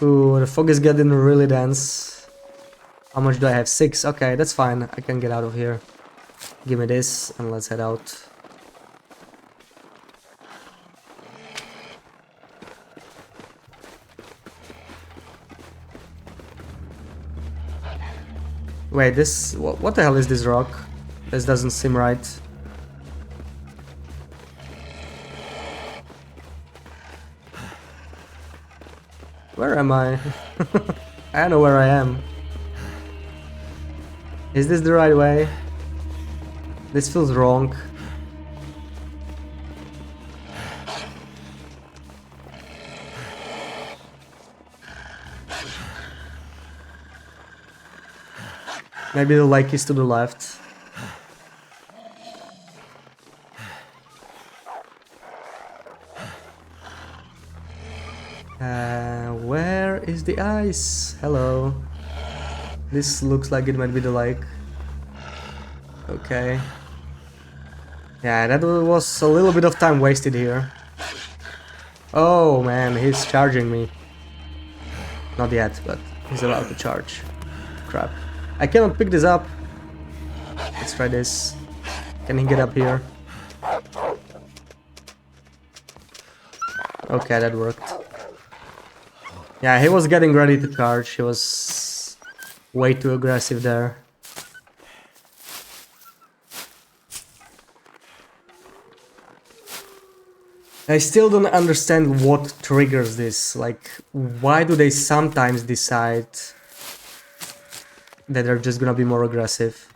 [SPEAKER 1] Ooh, the fog is getting really dense. How much do I have? 6. Okay, that's fine. I can get out of here. Give me this and let's head out. Wait, this... What the hell is this rock? This doesn't seem right. Where am I? I don't know where I am. Is this the right way? This feels wrong. Maybe the lake is to the left. Where is the ice? Hello. This looks like it might be the lake. Okay. Yeah, that was a little bit of time wasted here. Oh man, he's charging me. Not yet, but he's about to charge. Crap. I cannot pick this up. Let's try this. Can he get up here? Okay, that worked. Yeah, he was getting ready to charge. He was way too aggressive there. I still don't understand what triggers this. Like, why do they sometimes decide that they're just gonna be more aggressive?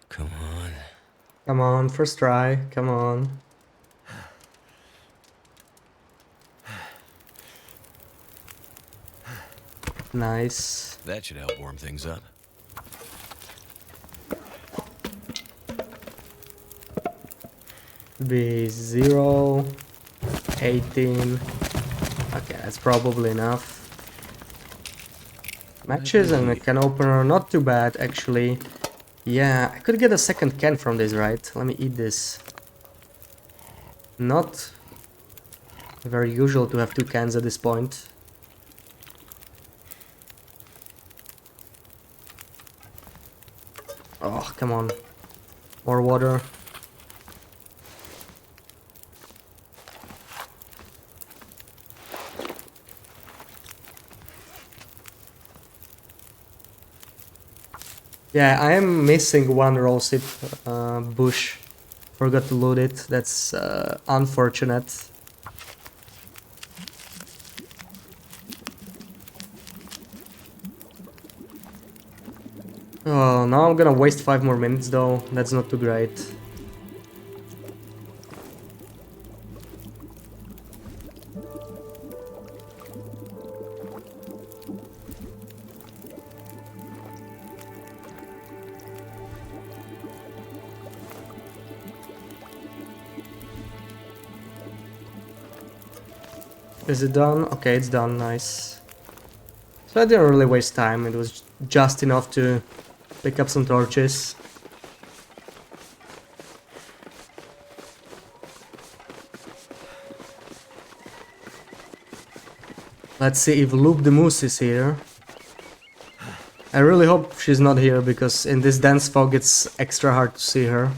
[SPEAKER 2] Come on.
[SPEAKER 1] Come on, first try, come on. Nice.
[SPEAKER 2] That should help warm things up.
[SPEAKER 1] Be 0, 18. Okay, that's probably enough. Matches and a can opener, not too bad actually. Yeah, I could get a second can from this, right? Let me eat this. Not very usual to have two cans at this point. Oh, come on. More water. Yeah, I am missing one rosehip bush. Forgot to load it. That's unfortunate. Oh, now I'm gonna waste 5 more minutes though. That's not too great. Is it done? Okay, it's done. Nice. So I didn't really waste time. It was just enough to pick up some torches. Let's see if Loop the Moose is here. I really hope she's not here because in this dense fog it's extra hard to see her.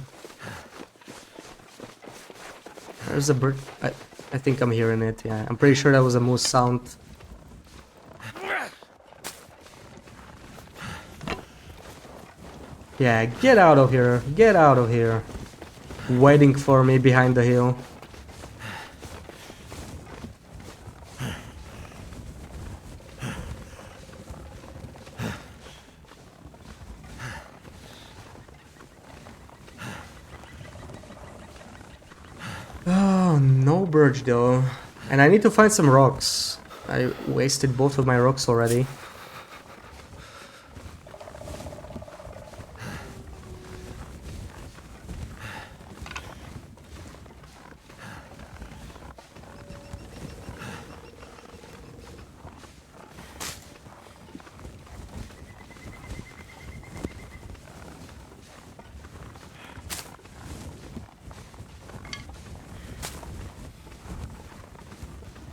[SPEAKER 1] There's a bird. I think I'm hearing it, yeah. I'm pretty sure that was a moose sound. Yeah, get out of here. Get out of here. Waiting for me behind the hill. Oh, no birch though. And I need to find some rocks. I wasted both of my rocks already.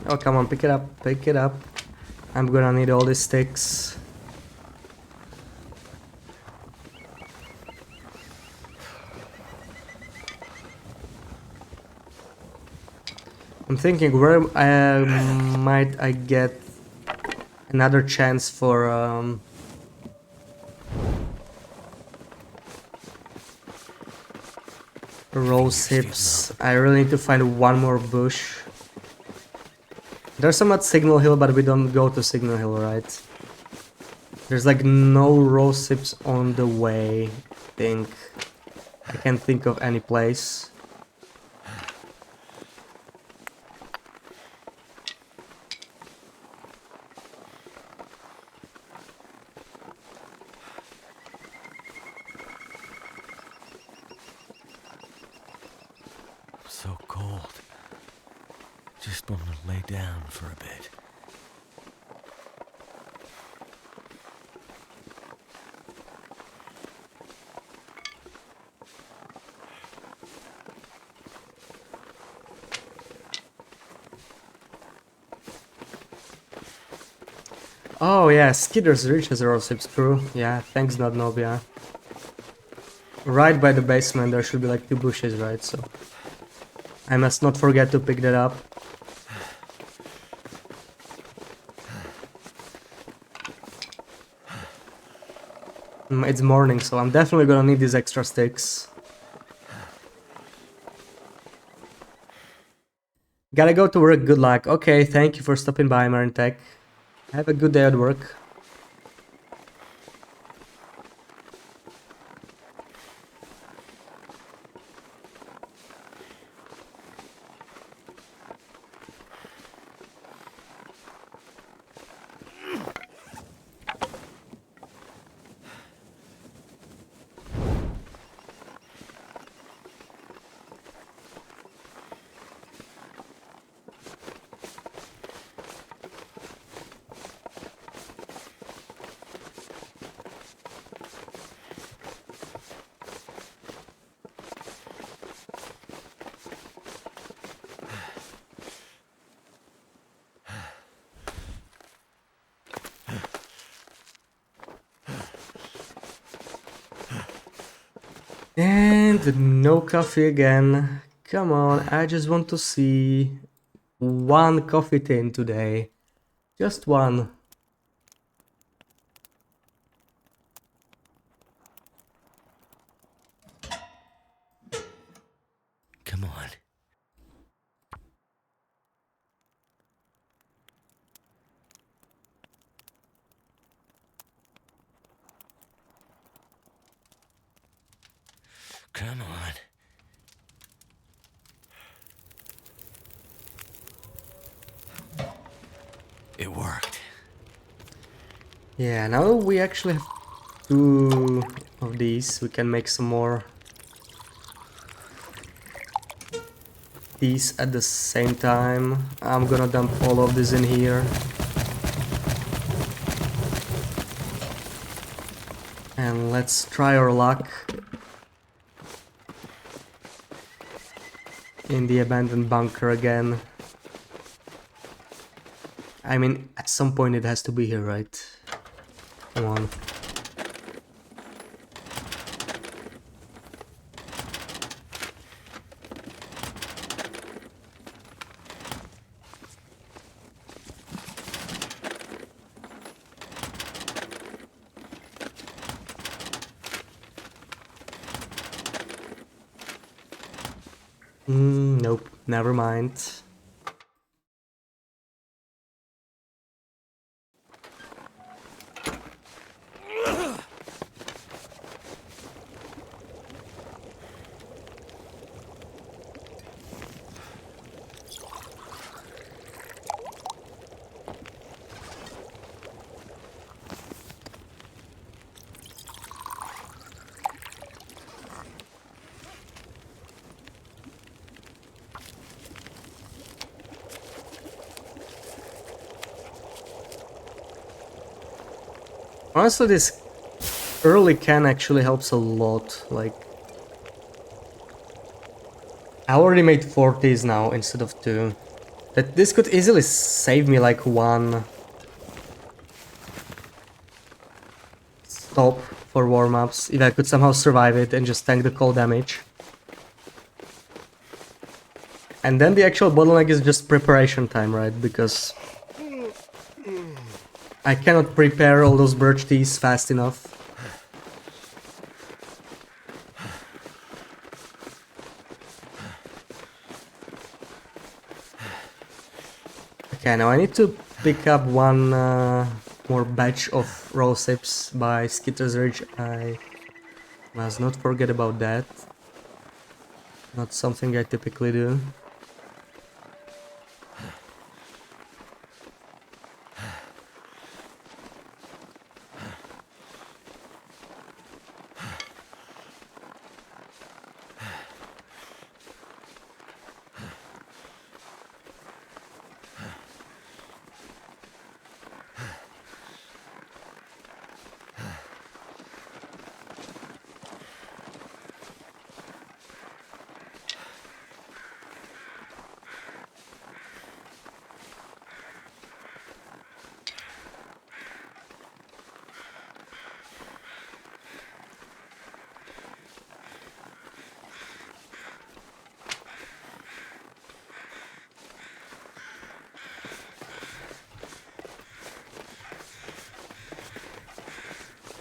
[SPEAKER 1] Oh, come on, pick it up, pick it up. I'm gonna need all these sticks. I'm thinking, where might I get another chance for rose hips. I really need to find one more bush. There's some at Signal Hill, but we don't go to Signal Hill, right? There's like no rose hips on the way, I think. I can't think of any place.
[SPEAKER 2] So cold. Just want to lay down for a bit.
[SPEAKER 1] Oh yeah, Skidder's Reach has a rose hips crew. Yeah, thanks Not Nobia. Right by the basement there should be like 2 bushes, right? So I must not forget to pick that up. It's morning, so I'm definitely gonna need these extra sticks. Gotta go to work, good luck. Okay, thank you for stopping by, Marintech. Have a good day at work. And no coffee again. Come on, I just want to see one coffee tin today. Just one.
[SPEAKER 2] Come on. Come on. It worked.
[SPEAKER 1] Yeah, now we actually have 2 of these. We can make some more these at the same time. I'm gonna dump all of this in here. And let's try our luck in the abandoned bunker again. I mean, at some point it has to be here, right? Come on. Nope, never mind. Honestly, this early can actually helps a lot. Like, I already made 40s now instead of 2. That this could easily save me like 1 stop for warm-ups if I could somehow survive it and just tank the cold damage. And then the actual bottleneck is just preparation time, right? Because I cannot prepare all those birch teas fast enough. Okay, now I need to pick up 1 more batch of raw sips by Skitter's Ridge. I must not forget about that. Not something I typically do.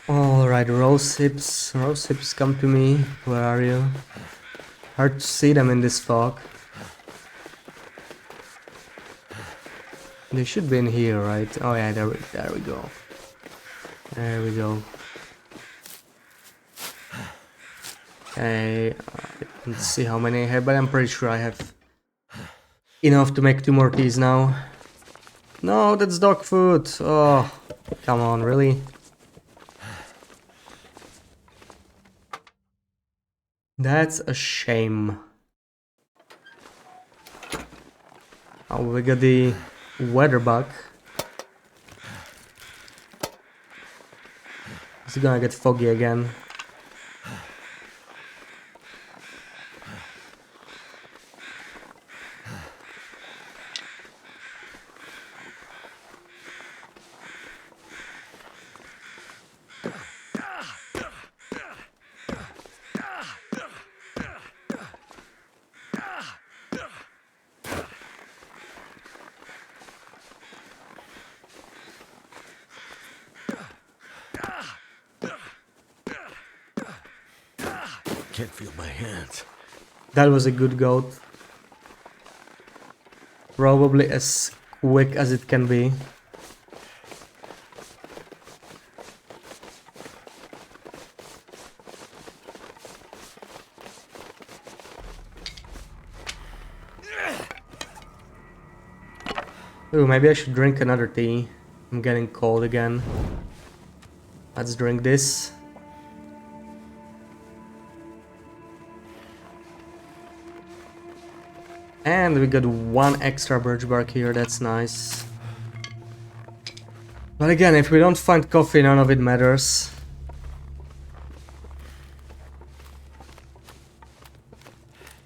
[SPEAKER 1] Alright, rose hips, come to me. Where are you? Hard to see them in this fog. They should be in here, right? Oh yeah, there we go. There we go. Okay, let's see how many I have, but I'm pretty sure I have enough to make 2 more teas now. No, that's dog food. Oh, come on, really? That's a shame. Oh, we got the weather bug. It's gonna get foggy again.
[SPEAKER 2] Can't feel my hands.
[SPEAKER 1] That was a good goat. Probably as quick as it can be. Ooh, maybe I should drink another tea. I'm getting cold again. Let's drink this. And we got one extra birch bark here, that's nice. But again, if we don't find coffee, none of it matters.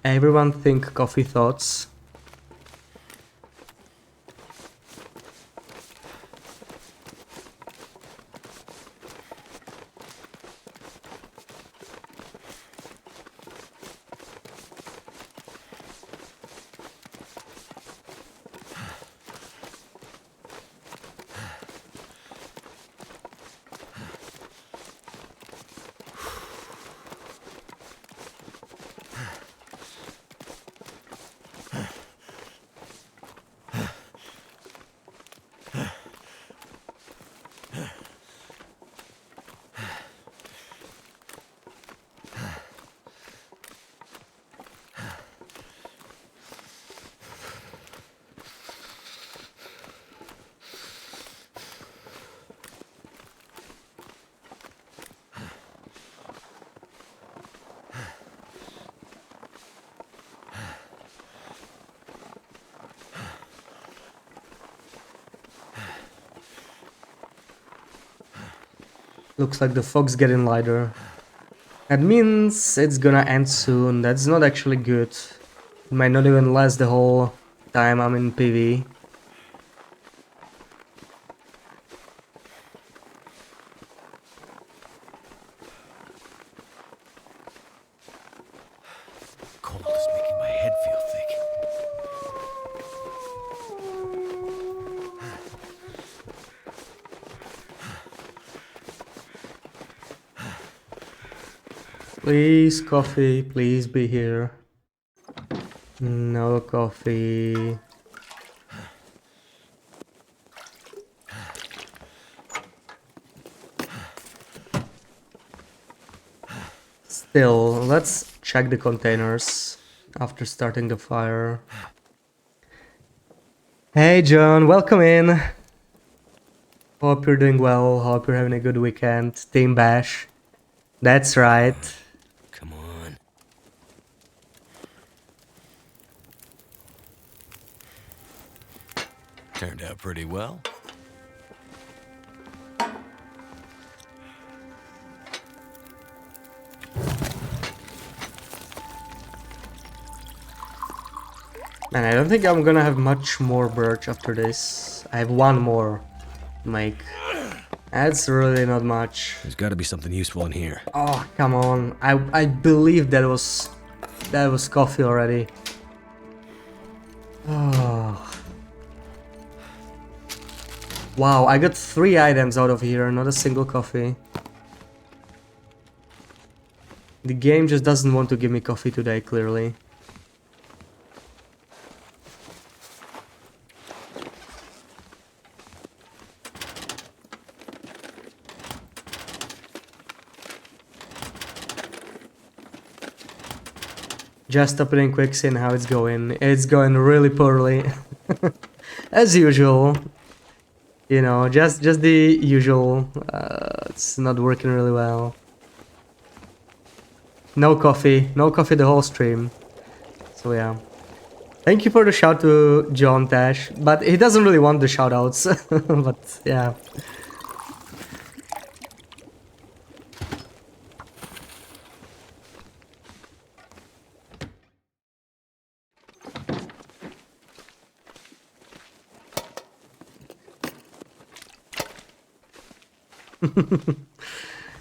[SPEAKER 1] Everyone think coffee thoughts. Looks like the fog's getting lighter. That means it's gonna end soon. That's not actually good. It might not even last the whole time I'm in PV.
[SPEAKER 2] Cold is making my head feel thick.
[SPEAKER 1] Please, coffee, please be here. No coffee. Still, let's check the containers after starting the fire. Hey John, welcome in. Hope you're doing well, hope you're having a good weekend. Team Bash. That's right.
[SPEAKER 2] Come on. Turned out pretty well.
[SPEAKER 1] Man, I don't think I'm gonna have much more birch after this. I have one more to make. That's really not much.
[SPEAKER 2] There's got to be something useful in here.
[SPEAKER 1] Oh, come on. I believe that was coffee already. Oh. Wow, I got 3 items out of here, not a single coffee. The game just doesn't want to give me coffee today, clearly. Just opening quick, seeing how it's going. It's going really poorly. As usual. You know, just the usual. It's not working really well. No coffee the whole stream. So yeah. Thank you for the shout to John Tash, but he doesn't really want the shoutouts. But yeah.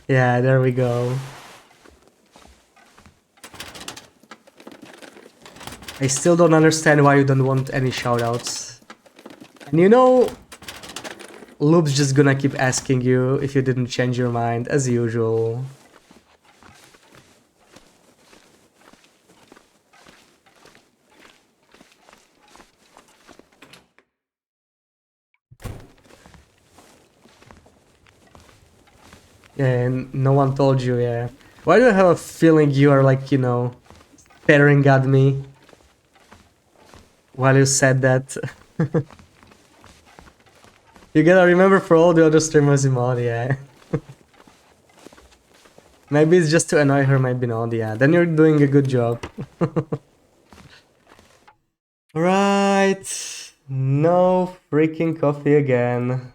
[SPEAKER 1] Yeah, there we go. I still don't understand why you don't want any shoutouts. And you know, Loop's just gonna keep asking you if you didn't change your mind, as usual. And no one told you, yeah. Why do I have a feeling you are like, staring at me while you said that? You gotta remember for all the other streamers in mod, yeah. Maybe it's just to annoy her, maybe not, yeah. Then you're doing a good job. Right. No freaking coffee again.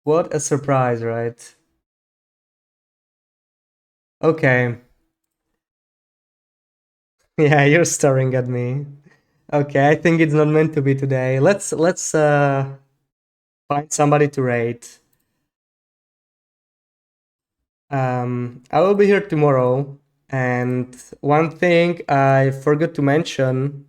[SPEAKER 1] What a surprise, right? Okay. Yeah, you're staring at me. Okay, I think it's not meant to be today. Let's find somebody to rate. I will be here tomorrow, and one thing I forgot to mention.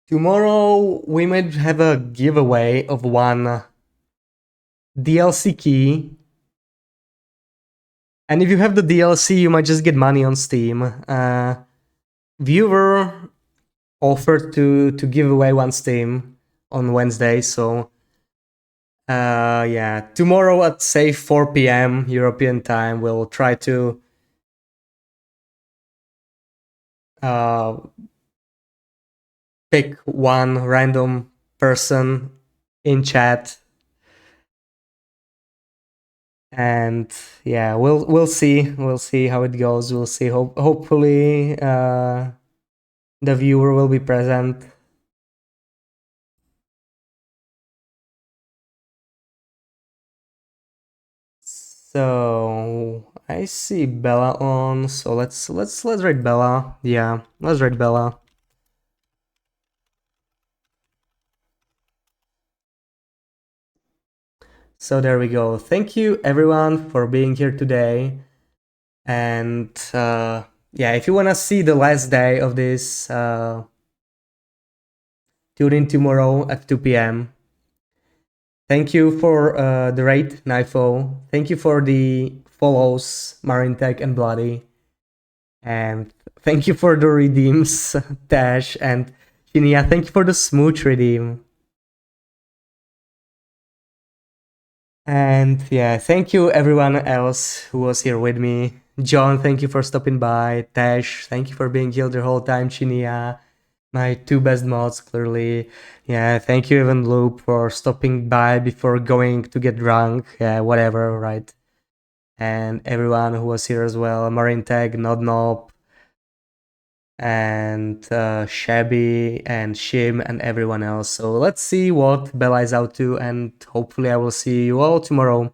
[SPEAKER 1] Tomorrow we might have a giveaway of one DLC key. And if you have the DLC, you might just get money on Steam. Viewer offered to give away one Steam on Wednesday, so yeah, tomorrow at say 4 p.m. European time, we'll try to uh, pick one random person in chat, and yeah, we'll see how it goes. We'll see. Hopefully, the viewer will be present. So I see Bella on. So let's rate Bella. Yeah, let's rate Bella. So there we go. Thank you everyone for being here today. And yeah, if you wanna see the last day of this, tune in tomorrow at 2 p.m. Thank you for the rate, Nifo. Thank you for the follows, Marintech and Bloody. And thank you for the redeems, Tash and Shinya. Thank you for the smooch redeem. And yeah, thank you everyone else who was here with me. John, thank you for stopping by. Tash, thank you for being here the whole time. Shinya, my two best mods, clearly. Yeah, thank you, even Loop, for stopping by before going to get drunk. Yeah, whatever, right? And everyone who was here as well. Marine Tag, Nodnop, and Shabby, and Shim, and everyone else. So let's see what Bella is out to, and hopefully I will see you all tomorrow.